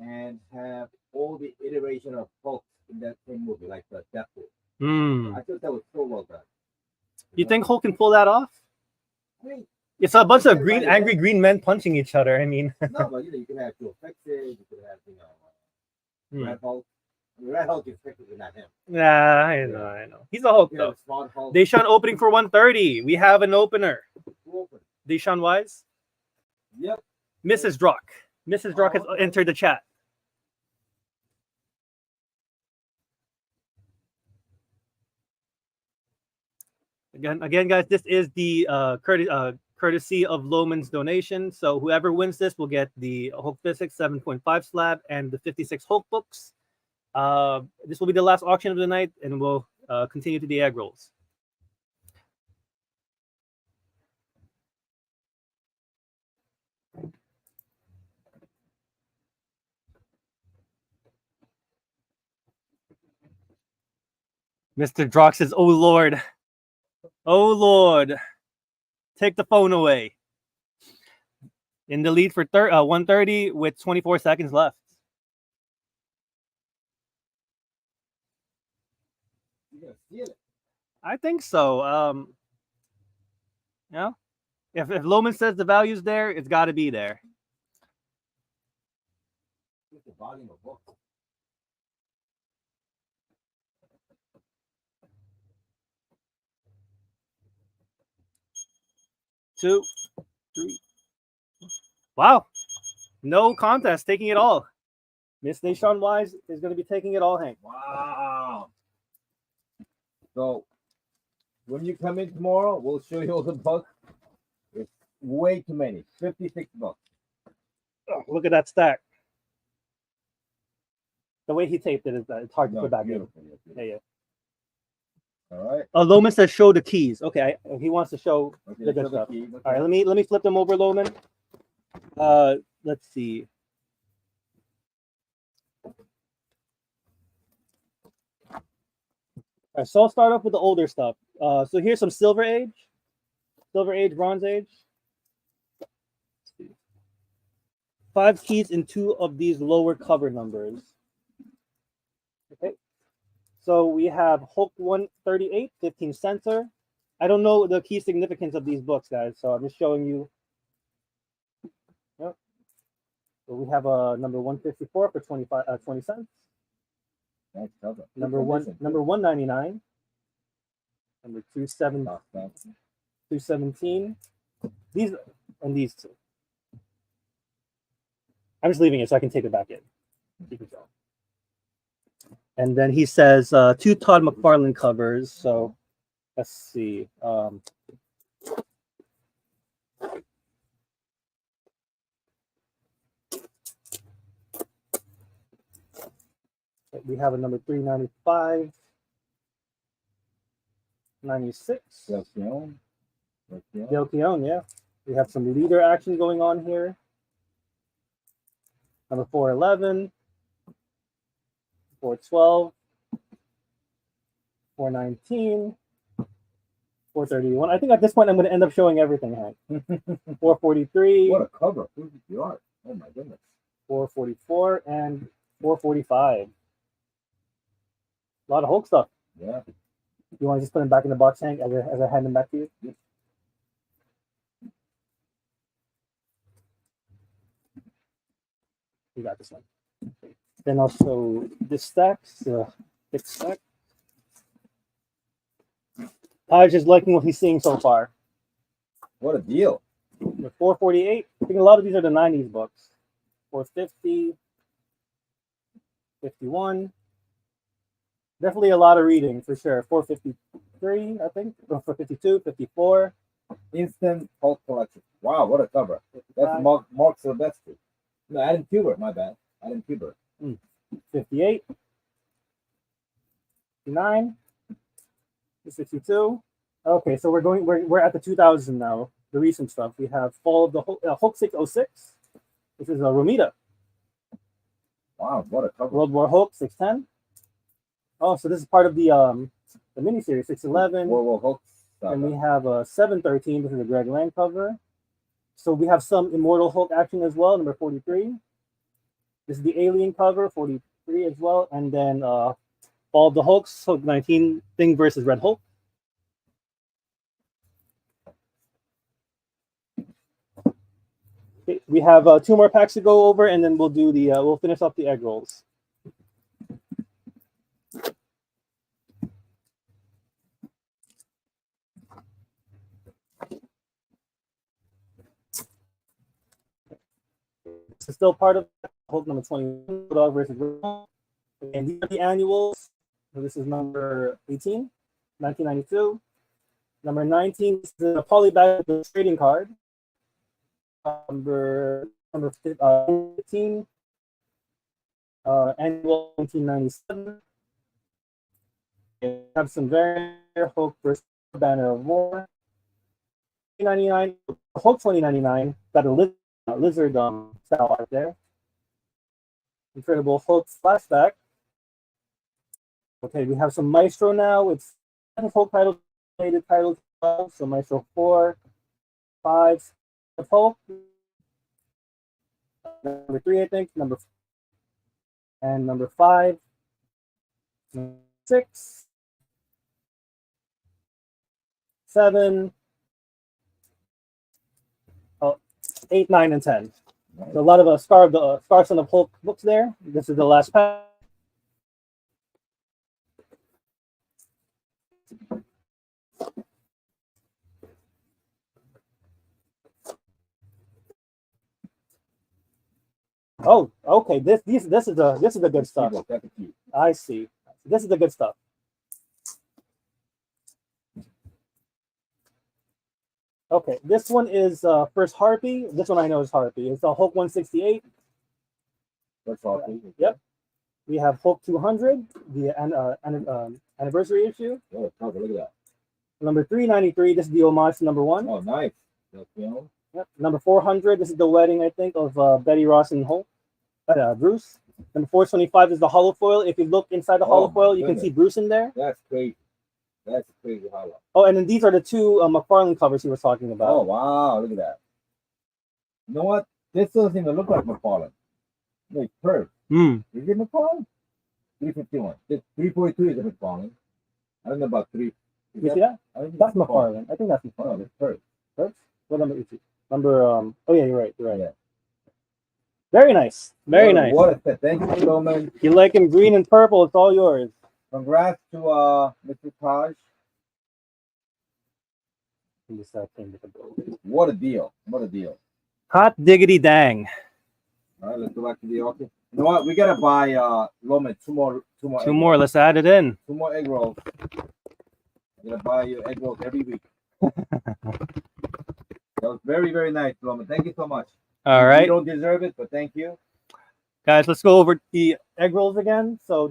and have all the iteration of Hulk in that same movie, like the Deathpool. I thought that was so well done. You think Hulk can pull that off? I mean, it's a bunch of angry green men punching each other. I mean, no, but you can have Joe Fixit, you could have Red Hulk. Red Hulk is technically not him. Nah, I know. He's a Hulk though. Hulk. Deshaun opening for 130. We have an opener. Deshaun Wise. Yep. Mrs. Drock. Mrs. Drock has entered the chat. Again, guys, this is the courtesy of Loman's donation. So whoever wins this will get the Hulk Physics 7.5 slab and the 56 Hulk books. This will be the last auction of the night, and we'll continue to the egg rolls. Mr. Drock says, "Oh Lord, oh Lord, take the phone away." In the lead for 130 with 24 seconds left. I think so. You know, if Loman says the value's there, it's got to be there. The volume of books. 2, 3. Wow. No contest, taking it all. Miss Deshaun Wise is going to be taking it all, Hank. Wow. So, when you come in tomorrow, we'll show you all the books. It's way too many. 56 books. Oh, look at that stack. The way he taped it is it's hard to put back in. Yeah. All right. Loman says show the keys. Okay, he wants to show the good stuff. Okay. All right, let me flip them over, Loman. Let's see. All right, so I'll start off with the older stuff. So here's some Silver Age, Bronze Age. 5 keys in 2 of these lower cover numbers. Okay. So we have Hulk 138, 15 center. I don't know the key significance of these books, guys, so I'm just showing you. Yep. So we have a number 154 for 20 cents. Nice cover. Good Number condition, number 199. Number 217. These and these two. I'm just leaving it so I can take it back in. Keep it going. And then he says 2 Todd McFarlane covers. So let's see. We have a number 395, 96. Del Keown. Del Keown, yeah. We have some leader action going on here. Number 411, 412, 419, 431. I think at this point I'm going to end up showing everything, Hank. 443. What a cover. Who's the art? Oh my goodness. 444 and 445. A lot of Hulk stuff. Yeah. You want to just put them back in the box, Hank, as I hand them back to you? Yeah. You got this one. Then also this stacks, big stack. Ty's just liking what he's seeing so far. What a deal. The 448. I think a lot of these are the 90s books. 450, 51. Definitely a lot of reading for sure. 453, I think. 452, 54. Instant Hulk collection. Wow, what a cover. That's Mark Silvestri. No, Adam Kubert, my bad. Adam Kubert. 58. 59. 62. Okay, so we're at the 2000 now. The recent stuff. We have Fall of the Hulk 606. This is a Romita. Wow, what a cover. World War Hulk 610. Oh, so this is part of the miniseries 611. World War Hulk. And we have a 713. This is a Greg Land cover. So we have some Immortal Hulk action as well, number 43. This is the Alien cover, 43 as well. And then Fall of the Hulks, Hulk 19, Thing versus Red Hulk. Okay, we have 2 more packs to go over, and then we'll do the we'll finish off the egg rolls. This is still part of Hulk number 21, Bulldog versus Red Hulk. And these are the annuals. So this is number 18, 1992. Number 19 is the polybag trading card. Number 15, annual 1997. We have some variant Hulk versus Banner of War. 2099, Hulk 2099 got a lizard style art there. Incredible Hulk flashback. Okay, we have some Maestro now. It's Hulk titles, related titles. So Maestro 4, 5, Hulk. Number 3, I think. Number 5, 6, 7, 8, 9, and 10. So a lot of Scar Son of Hulk books there. This is the last pack. Oh, okay. This is the good stuff. I see. This is the good stuff. Okay, this one is first Harpy. This one I know is Harpy. It's the Hulk 168. That's Harpy. Yep. We have Hulk 200, the anniversary issue. Oh, look at that. Number 393. This is the homage to number 1. Oh, nice. Yep. Number 400. This is the wedding, I think, of Betty Ross and Hulk. Bruce. Number 425 is the holofoil. If you look inside the holofoil, you can see Bruce in there. That's crazy. That's a crazy holo. Oh, and then these are the 2 McFarlane covers he was talking about. Oh, wow. Look at that. You know what? This doesn't even look like McFarlane. Wait, curve. Is it McFarlane? 351. 342 is a McFarlane. I don't know about 3. You see that? That's McFarlane. I think that's McFarlane. Curve. What number is it? Number, oh yeah, you're right. Yeah. Very nice. Very nice. What a set. Thank you, Roman. You like him green and purple, it's all yours. Congrats to Mr. Taj. What a deal. What a deal. Hot diggity dang. All right, let's go back to the auction. You know what? We gotta buy Roman two more. Two more. Let's add it in. 2 more egg rolls. I'm gonna buy you egg rolls every week. That was very, very nice, Roman. Thank you so much. All right. You don't deserve it, but thank you. Guys, let's go over the egg rolls again. So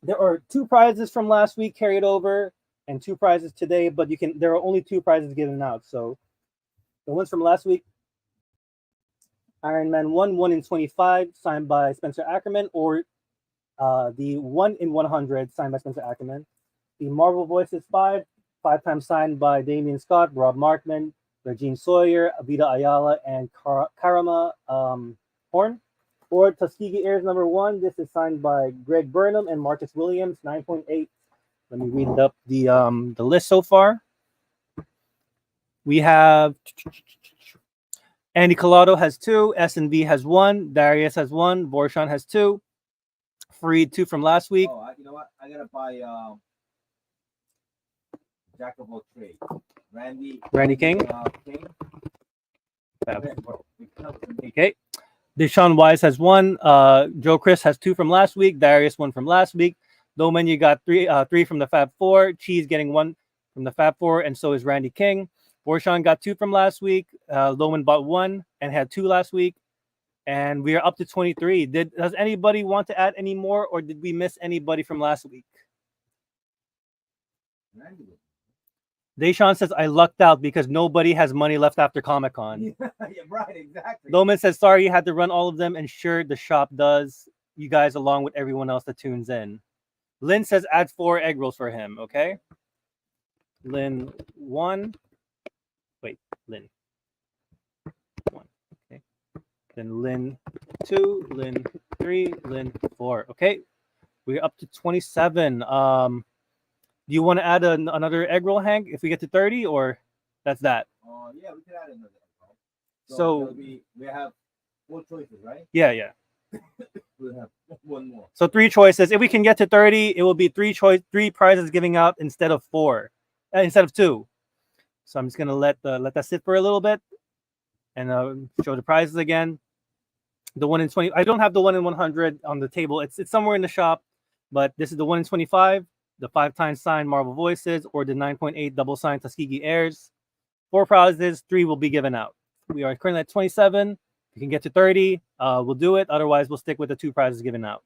there are 2 prizes from last week carried over and 2 prizes today, but there are only 2 prizes given out. So the ones from last week, Iron Man 1 in 25, signed by Spencer Ackerman, or the 1 in 100, signed by Spencer Ackerman. The Marvel Voices 5 times signed by Damian Scott, Rob Markman, Regine Sawyer, Avita Ayala, and Karama Horn. Or Tuskegee Airs number 1. This is signed by Greg Burnham and Marcus Williams, 9.8. Let me read up the list so far. We have Andy Collado has 2, S&V has 1, Darius has 1, Vorshan has 2, Fareed 2 from last week. Oh, you know what? I gotta buy Jack of all trades. Randy King. King. Okay. Deshaun Wise has 1. Joe Chris has 2 from last week. Darius 1 from last week. Loman, you got 3 from the Fab 4. Cheese getting 1 from the Fab 4, and so is Randy King. Borshawn got 2 from last week. Loman bought 1 and had 2 last week. And we are up to 23. Does anybody want to add any more, or did we miss anybody from last week? Deshaun says, I lucked out because nobody has money left after Comic-Con. Yeah, right, exactly. Loman says, sorry you had to run all of them, and sure, the shop does. You guys along with everyone else that tunes in. Lynn says, add 4 egg rolls for him, okay? Lynn 1. Wait, Lynn 1. Okay. Then Lynn 2, Lynn 3, Lynn 4. Okay. We're up to 27. Do you want to add another egg roll, Hank, if we get to 30, or that's that? Yeah, we can add another egg roll. So we have 4 choices, right? Yeah. We'll have 1 more. So 3 choices. If we can get to 30, it will be 3 prizes giving out instead of 4, instead of 2. So I'm just gonna let that sit for a little bit, and show the prizes again. The 1 in 20. I don't have the 1 in 100 on the table. It's somewhere in the shop, but this is the 1 in 25, the 5 times signed Marvel Voices, or the 9.8 double signed Tuskegee Airs. 4 prizes, 3 will be given out. We are currently at 27. If you can get to 30, we'll do it. Otherwise, we'll stick with the 2 prizes given out.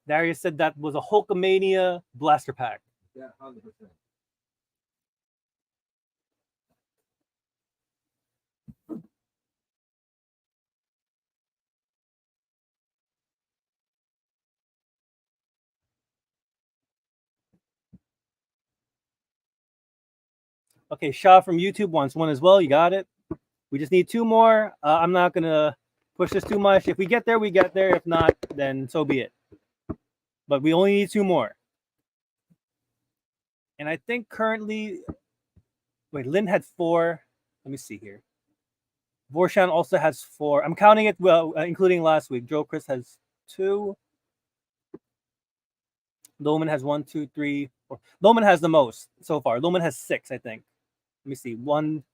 Darius said that was a Hulkamania blaster pack. Yeah, 100%. Okay, Shaw from YouTube wants 1 as well. You got it. We just need 2 more. I'm not gonna push this too much. If we get there, we get there. If not, then so be it. But we only need 2 more. And I think currently, wait, Lynn had 4. Let me see here. Vorshan also has 4. I'm counting it well, including last week. Joe Chris has 2. Loman has 1, 2, 3, 4. Loman has the most so far. Loman has 6, I think. Let me see. 1,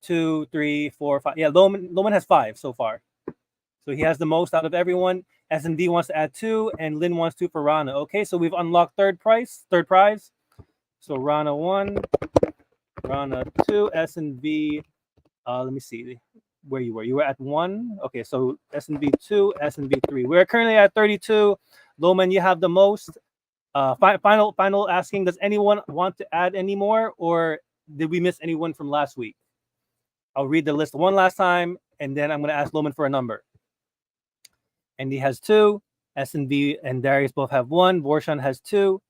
2, 3, 4, 5. Yeah, Loman has 5 so far. So he has the most out of everyone. S&D wants to add 2, and Lynn wants 2 for Rana. Okay, so we've unlocked third prize. So Rana 1, Rana 2, S&V. Let me see where you were. You were at 1. Okay, so S&V 2, S&V 3. We're currently at 32. Loman, you have the most. Final asking, does anyone want to add any more, or did we miss anyone from last week? I'll read the list one last time, and then I'm going to ask Loman for a number. Andy has 2. S&V and Darius both have 1. Vorshan has 2.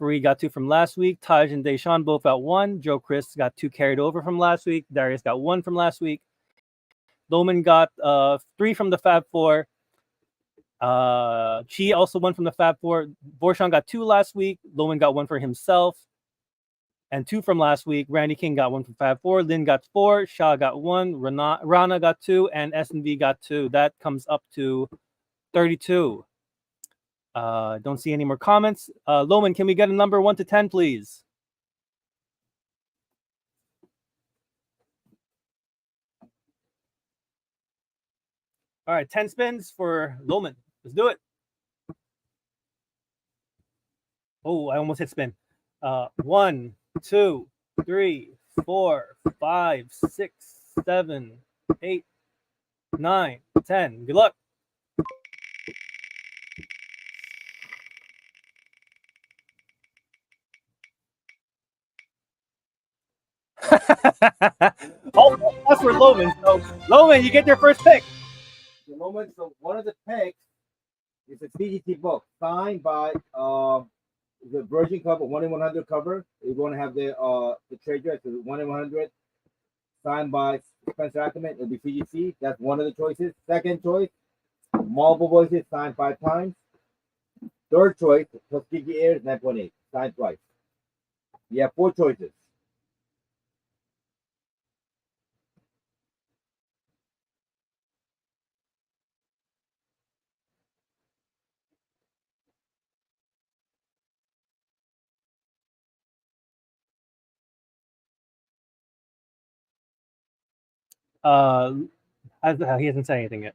Fareed got 2 from last week. Taj and Deshaun both got 1. Joe Chris got 2 carried over from last week. Darius got 1 from last week. Loman got 3 from the Fab 4. Chi also 1 from the Fab 4. Vorshan got 2 last week. Loman got 1 for himself. and 2 from last week. Randy King got 1 from Fab 4. Lynn got 4. Shaw got 1. Rana got 2. And S&V got 2. That comes up to 32. Don't see any more comments. Loman, can we get a number 1 to 10, please? All right, 10 spins for Loman. Let's do it. Oh, I almost hit spin. 1, 2, 3, 4, 5, 6, 7, 8, 9, 10. Good luck. Oh, that's for Loman. So, Loman, you get your first pick. The moment, so one of the picks is a CGT book signed by the Virgin cover, 1 in 100 cover. You're going to have the trade dress, the 1 in 100, signed by Spencer Ackerman. It'll be CGC. That's one of the choices. Second choice, Marvel Voices, signed 5 times. Third choice, Tuskegee Airs 9.8, signed twice. You have 4 choices. He hasn't said anything yet.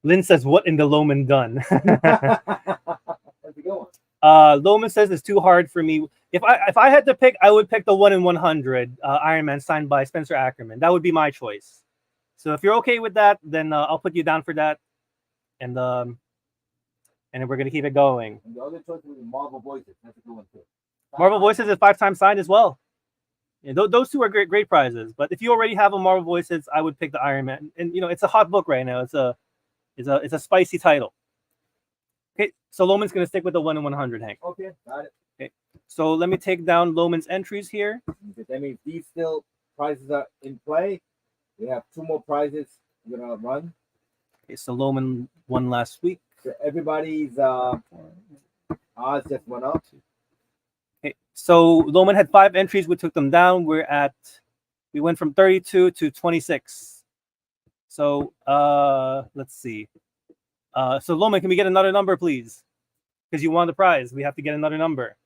Lynn says, "What in the Loman done?" How's it going? Loman says it's too hard for me. If I had to pick, I would pick the 1 in 100 Iron Man signed by Spencer Ackerman. That would be my choice. So if you're okay with that, then I'll put you down for that, and then we're gonna keep it going. And the other choice was Marvel Voices. That's a good one too. Marvel Voices is 5 times signed as well. Yeah, those 2 are great prizes. But if you already have a Marvel Voices, I would pick the Iron Man. And it's a hot book right now. It's a spicy title. Okay, so Loman's gonna stick with the 1 in 100, Hank. Okay, got it. Okay, so let me take down Loman's entries here. That means these still prizes are in play. We have 2 more prizes we're gonna run. Okay, so Loman won last week. So everybody's odds just went up. Okay, so Loman had 5 entries. We took them down. We went from 32 to 26. So let's see. So Loman, can we get another number, please? Because you won the prize. We have to get another number.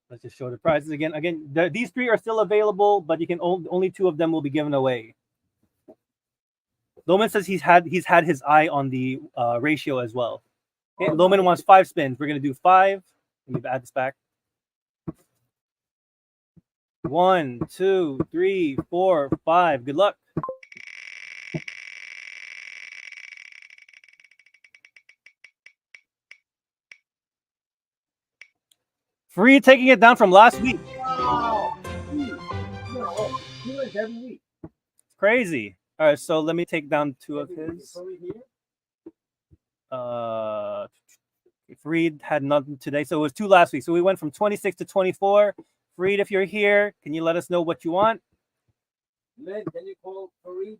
Let's just show the prizes again. These 3 are still available, but you can only 2 of them will be given away. Loman says he's had his eye on the ratio as well. Okay, Loman wants 5 spins. We're gonna do 5. Let me add this back. 1, 2, 3, 4, 5. Good luck. Free taking it down from last week. Wow! Every week. Crazy. All right, so let me take down 2 of his. Freed had nothing today, so it was 2 last week. So we went from 26 to 24. Freed, if you're here, can you let us know what you want? Lynn, can you call Fareed?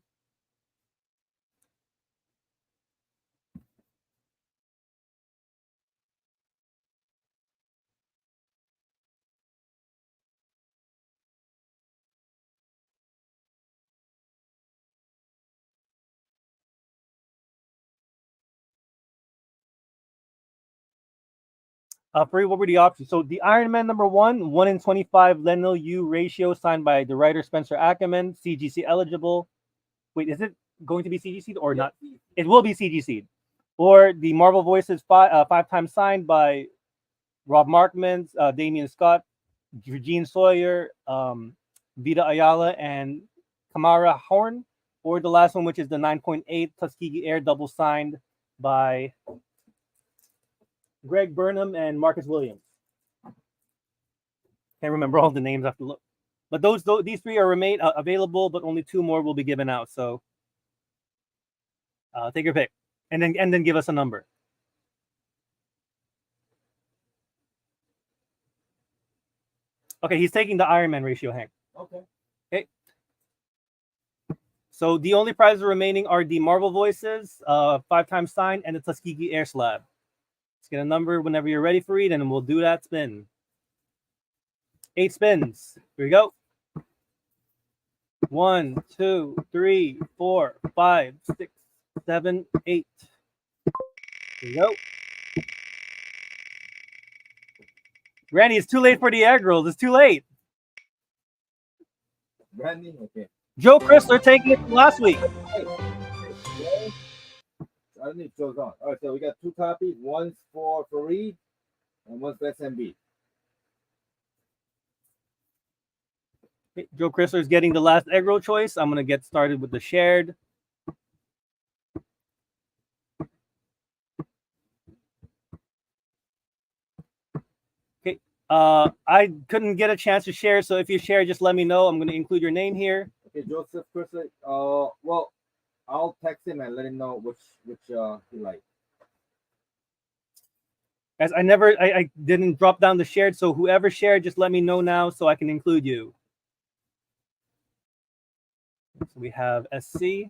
Free, what were the options? So the Iron Man number 1 in 25 Leno U ratio signed by the writer Spencer Ackerman, CGC eligible. Wait, is it going to be CGC or not? It will be CGC. Or the Marvel Voices 5 times signed by Rob Markman, Damian Scott, Eugene Sawyer, Vita Ayala, and Kamara Horn. Or the last one, which is the 9.8 Tuskegee Air double signed by Greg Burnham and Marcus Williams. Can't remember all the names. I have to look. But these 3 are available, but only 2 more will be given out. So take your pick, and then give us a number. Okay, he's taking the Iron Man ratio, Hank. Okay. Okay. So the only prizes remaining are the Marvel Voices, 5 times sign, and the Tuskegee Air Slab. Let's get a number whenever you're ready for it, and we'll do that spin. 8 spins. Here we go. 1, 2, 3, 4, 5, 6, 7, 8. Here we go. Randy, it's too late for the egg rolls. It's too late. Randy, okay. Joe Chrysler taking it from last week. Hey. I don't need Joe's on. All right, so we got 2 copies. One's for Fareed, and one's for SMB. Okay, Joe Chrysler is getting the last egg roll choice. I'm going to get started with the shared. Okay, I couldn't get a chance to share, so if you share, just let me know. I'm going to include your name here. Okay, Joseph Chrysler. Well, I'll text him and let him know which he like. As I didn't drop down the shared, so whoever shared, just let me know now so I can include you. So we have SC.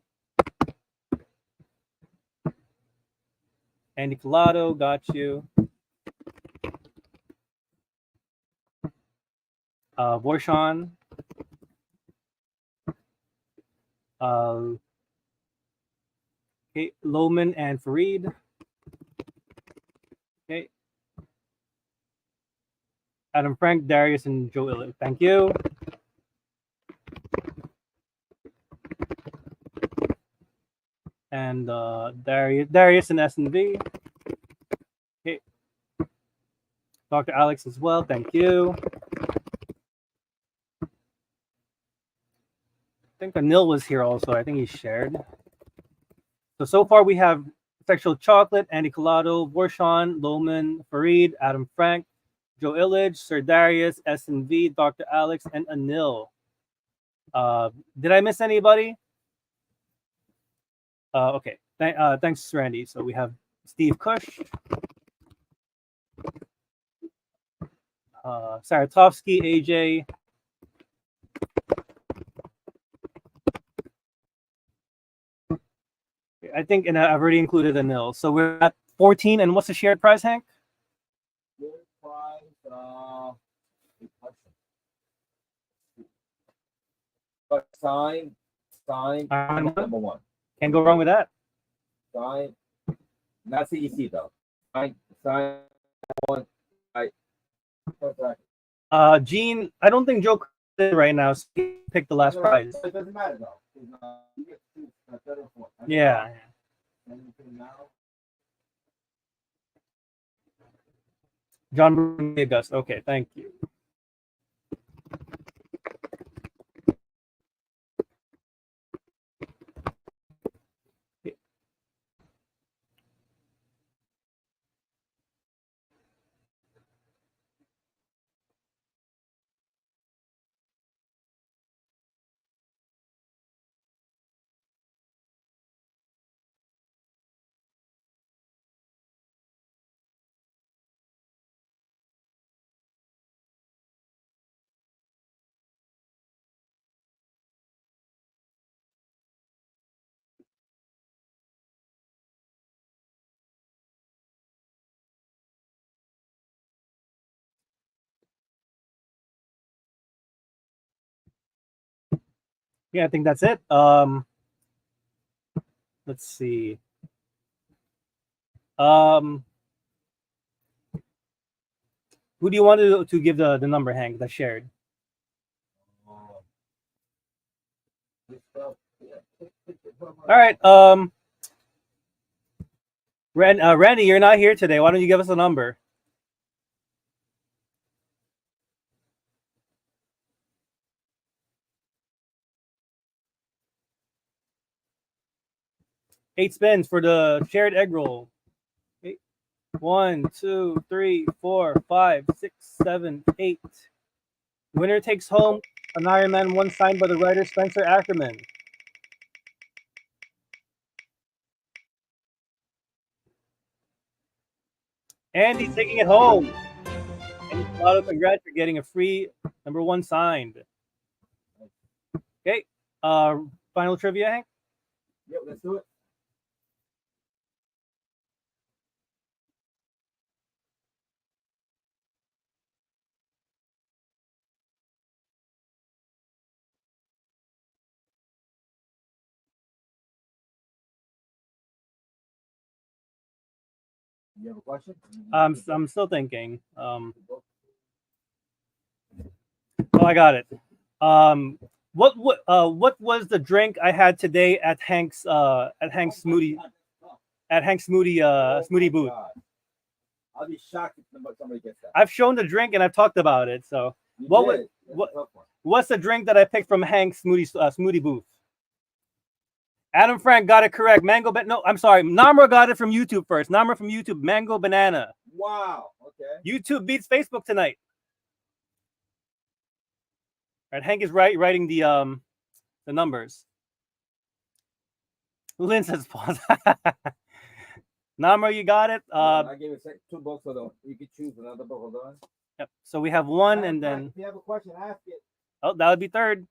Andy Collado, got you. Vorshan. Okay, Lohman and Fareed. Okay. Adam Frank, Darius, and Joe Illich. Thank you. And Darius and S&V. Okay. Dr. Alex as well. Thank you. I think Anil was here also. I think he shared. So far we have Sexual Chocolate, Andy Collado, Vorshan, Lohman, Fareed, Adam Frank, Joe Illich, Sir Darius, S&V, Dr. Alex, and Anil. Did I miss anybody? Okay. Thanks, Randy. So we have Steve Kush, Saratovsky, AJ. I think, and I've already included Anil. So we're at 14. And what's the shared prize, Hank? Shared prize, but sign, number 1. Can't go wrong with that. Sign, not CEC though. Sign 1. Gene, I don't think Joe did right now. So he picked the last prize. It doesn't matter though. You get 2, third or 4th. Yeah. John August. Okay, thank you. Yeah, I think that's it. Let's see. Who do you want to give the number, Hank, that's shared? All right. Randy, you're not here today. Why don't you give us a number? Eight spins for the shared egg roll. 1, 2, 3, 4, 5, 6, 7, 8. Winner takes home an Iron Man 1 signed by the writer Spencer Ackerman. And he's taking it home. And a lot of congrats for getting a free number 1 signed. Okay. final trivia, Hank? Yep, let's do it. You have a question? I'm still thinking. Oh, I got it. What was the drink I had today at Hank's smoothie smoothie booth? I'll be shocked if somebody gets that. I've shown the drink and I've talked about it. So You what did. was That's a tough one. what's the drink that I picked from Hank's smoothie booth? Adam Frank got it correct. Mango, no, I'm sorry. Namra got it from YouTube first. Namra from YouTube. Mango banana. Wow. Okay. YouTube beats Facebook tonight. All right, Hank is writing the numbers. Lynn says pause. Namra, you got it. I gave it 2 books, so you could choose another book. Hold on. Yep. So we have one, and then if you have a question, ask it. oh, that would be third.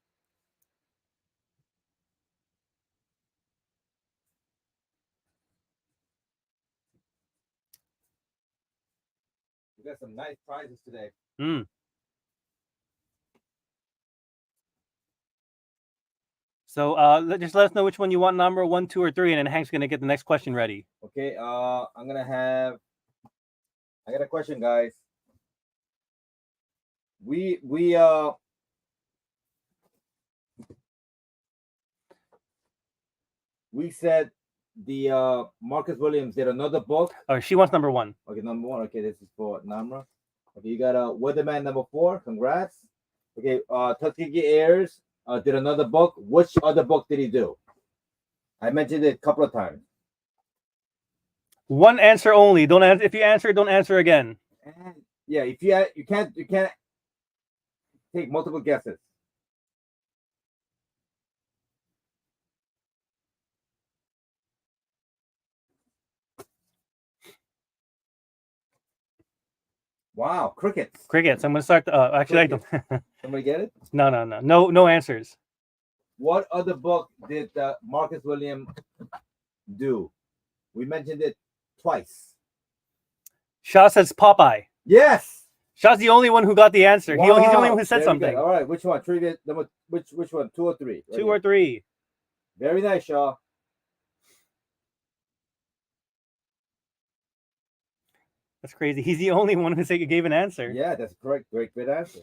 We got some nice prizes today. So just let us know which one you want, number 1, 2, or 3, and then Hank's gonna get the next question ready. Okay. I got a question, guys. We said the Marcus Williams did another book. Oh, she wants number 1. Okay, number 1. Okay, this is for Namra. Okay, you got Weatherman number 4. Congrats. Okay, Tuskegee Airs did another book. Which other book did he do? I mentioned it a couple of times. One answer only. Don't answer. If you answer, don't answer again. And yeah, if you can't take multiple guesses. Wow, crickets. Crickets. I'm gonna start. Actually, I don't. Somebody get it? No answers. What other book did Marcus Williams do? We mentioned it twice. Shaw says Popeye. Yes. Shaw's the only one who got the answer. Wow. He's the only one who said Very something. good. All right, which one? Trivia number. Which one? 2 or 3? 2 or 3. Very nice, Shaw. That's crazy. He's the only one who gave an answer. Yeah, that's correct. Great answer.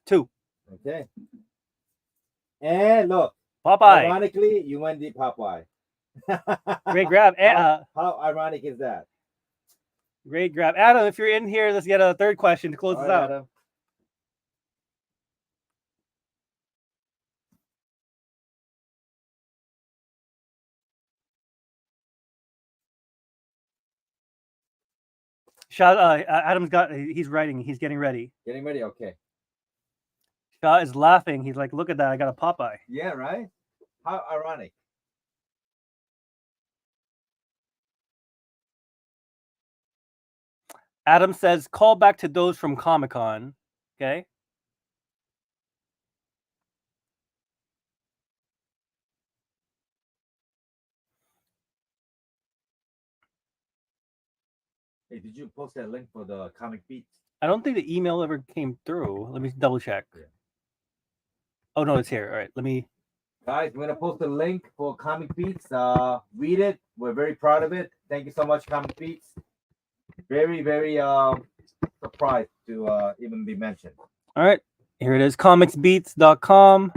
2. Okay. And look, Popeye. ironically, you went the Popeye. Great grab. How ironic is that? Great grab. Adam, if you're in here, let's get a third question to close All this right, out. Adam. Shaw, Adam's he's writing. He's getting ready. Getting ready? Okay. Shaw is laughing. He's like, look at that. I got a Popeye. Yeah, right? How ironic. Adam says, call back to those from Comic-Con. Okay. Hey, did you post that link for the Comic Beats? I don't think the email ever came through. Let me double check. Yeah. Oh, no, it's here. All right. Let me. Guys, we're going to post a link for Comic Beats. Read it. We're very proud of it. Thank you so much, Comic Beats. Very, very surprised to even be mentioned. All right. Here it is. Comicsbeats.com.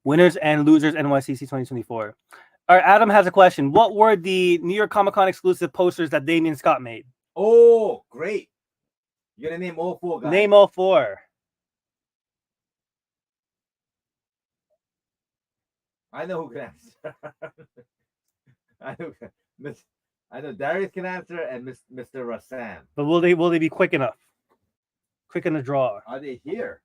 Winners and losers NYCC 2024. All right. Adam has a question. What were the New York Comic Con exclusive posters that Damian Scott made? Oh, great. You're going to name all 4 guys. Name all 4. I know who can answer. I know Darius can answer and Mr. Rassan. But will they be quick enough? Quick in the draw. Are they here?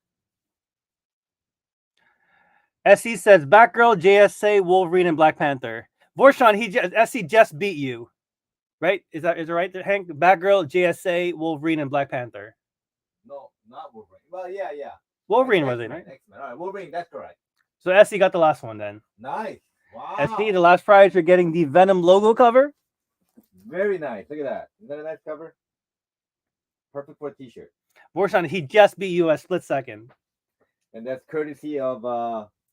SC says Batgirl, JSA, Wolverine, and Black Panther. Vorshan, SC just beat you. Right? Is it right, Hank? Batgirl, JSA, Wolverine, and Black Panther. No, not Wolverine. Well, yeah. Wolverine was it, right? X-Men. All right, Wolverine, that's correct. So SC got the last one then. Nice. Wow. SC, the last prize, you're getting the Venom logo cover. Very nice. Look at that. Isn't that a nice cover? Perfect for a t-shirt. Borshan, he just beat you a split second. And that's courtesy of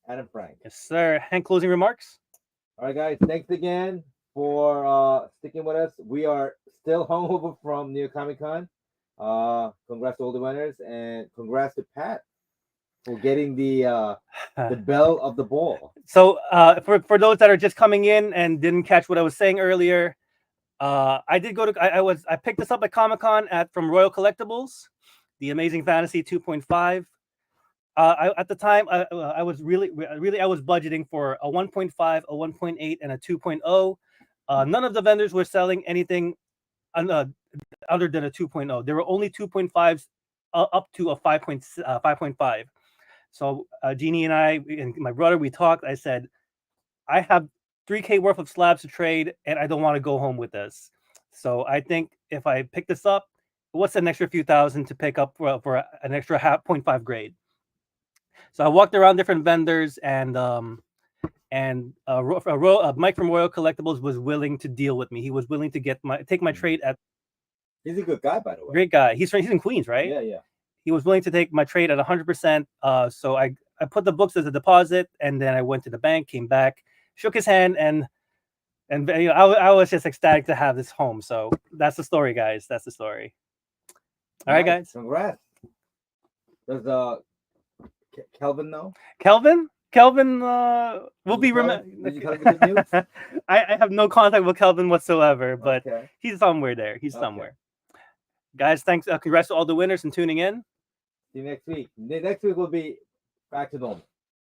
Adam Frank. Yes, sir. And closing remarks? All right, guys. Thanks again for sticking with us. We are still hungover from New York Comic Con. Congrats to all the winners, and congrats to Pat for getting the bell of the ball. So for those that are just coming in and didn't catch what I was saying earlier, I did go to I picked this up at Comic-Con from Royal Collectibles, the Amazing Fantasy 2.5. At the time I was really I was budgeting for a 1.5, a 1.8, and a 2.0. None of the vendors were selling anything other than a 2.0. There were only 2.5s up to a 5.5. So Jeannie and I and my brother, we talked. I said, I have $3K worth of slabs to trade, and I don't want to go home with this. So I think if I pick this up, what's an extra few thousand to pick up for an extra 0.5 grade? So I walked around different vendors, and Mike from Royal Collectibles was willing to deal with me. He was willing to take my trade at. He's a good guy, by the way. Great guy. He's in Queens, right? Yeah, yeah. He was willing to take my trade at 100%. So I put the books as a deposit, and then I went to the bank, came back, shook his hand, and you know, I was just ecstatic to have this home. So that's the story, guys. That's the story. All right, guys. Congrats. Does Kelvin know? Kelvin will be remembered. Did you tell him the good news? I have no contact with Kelvin whatsoever, but Okay. he's somewhere there. He's somewhere. Guys, thanks. Congrats to all the winners and tuning in. See you next week. Next week will be back to normal.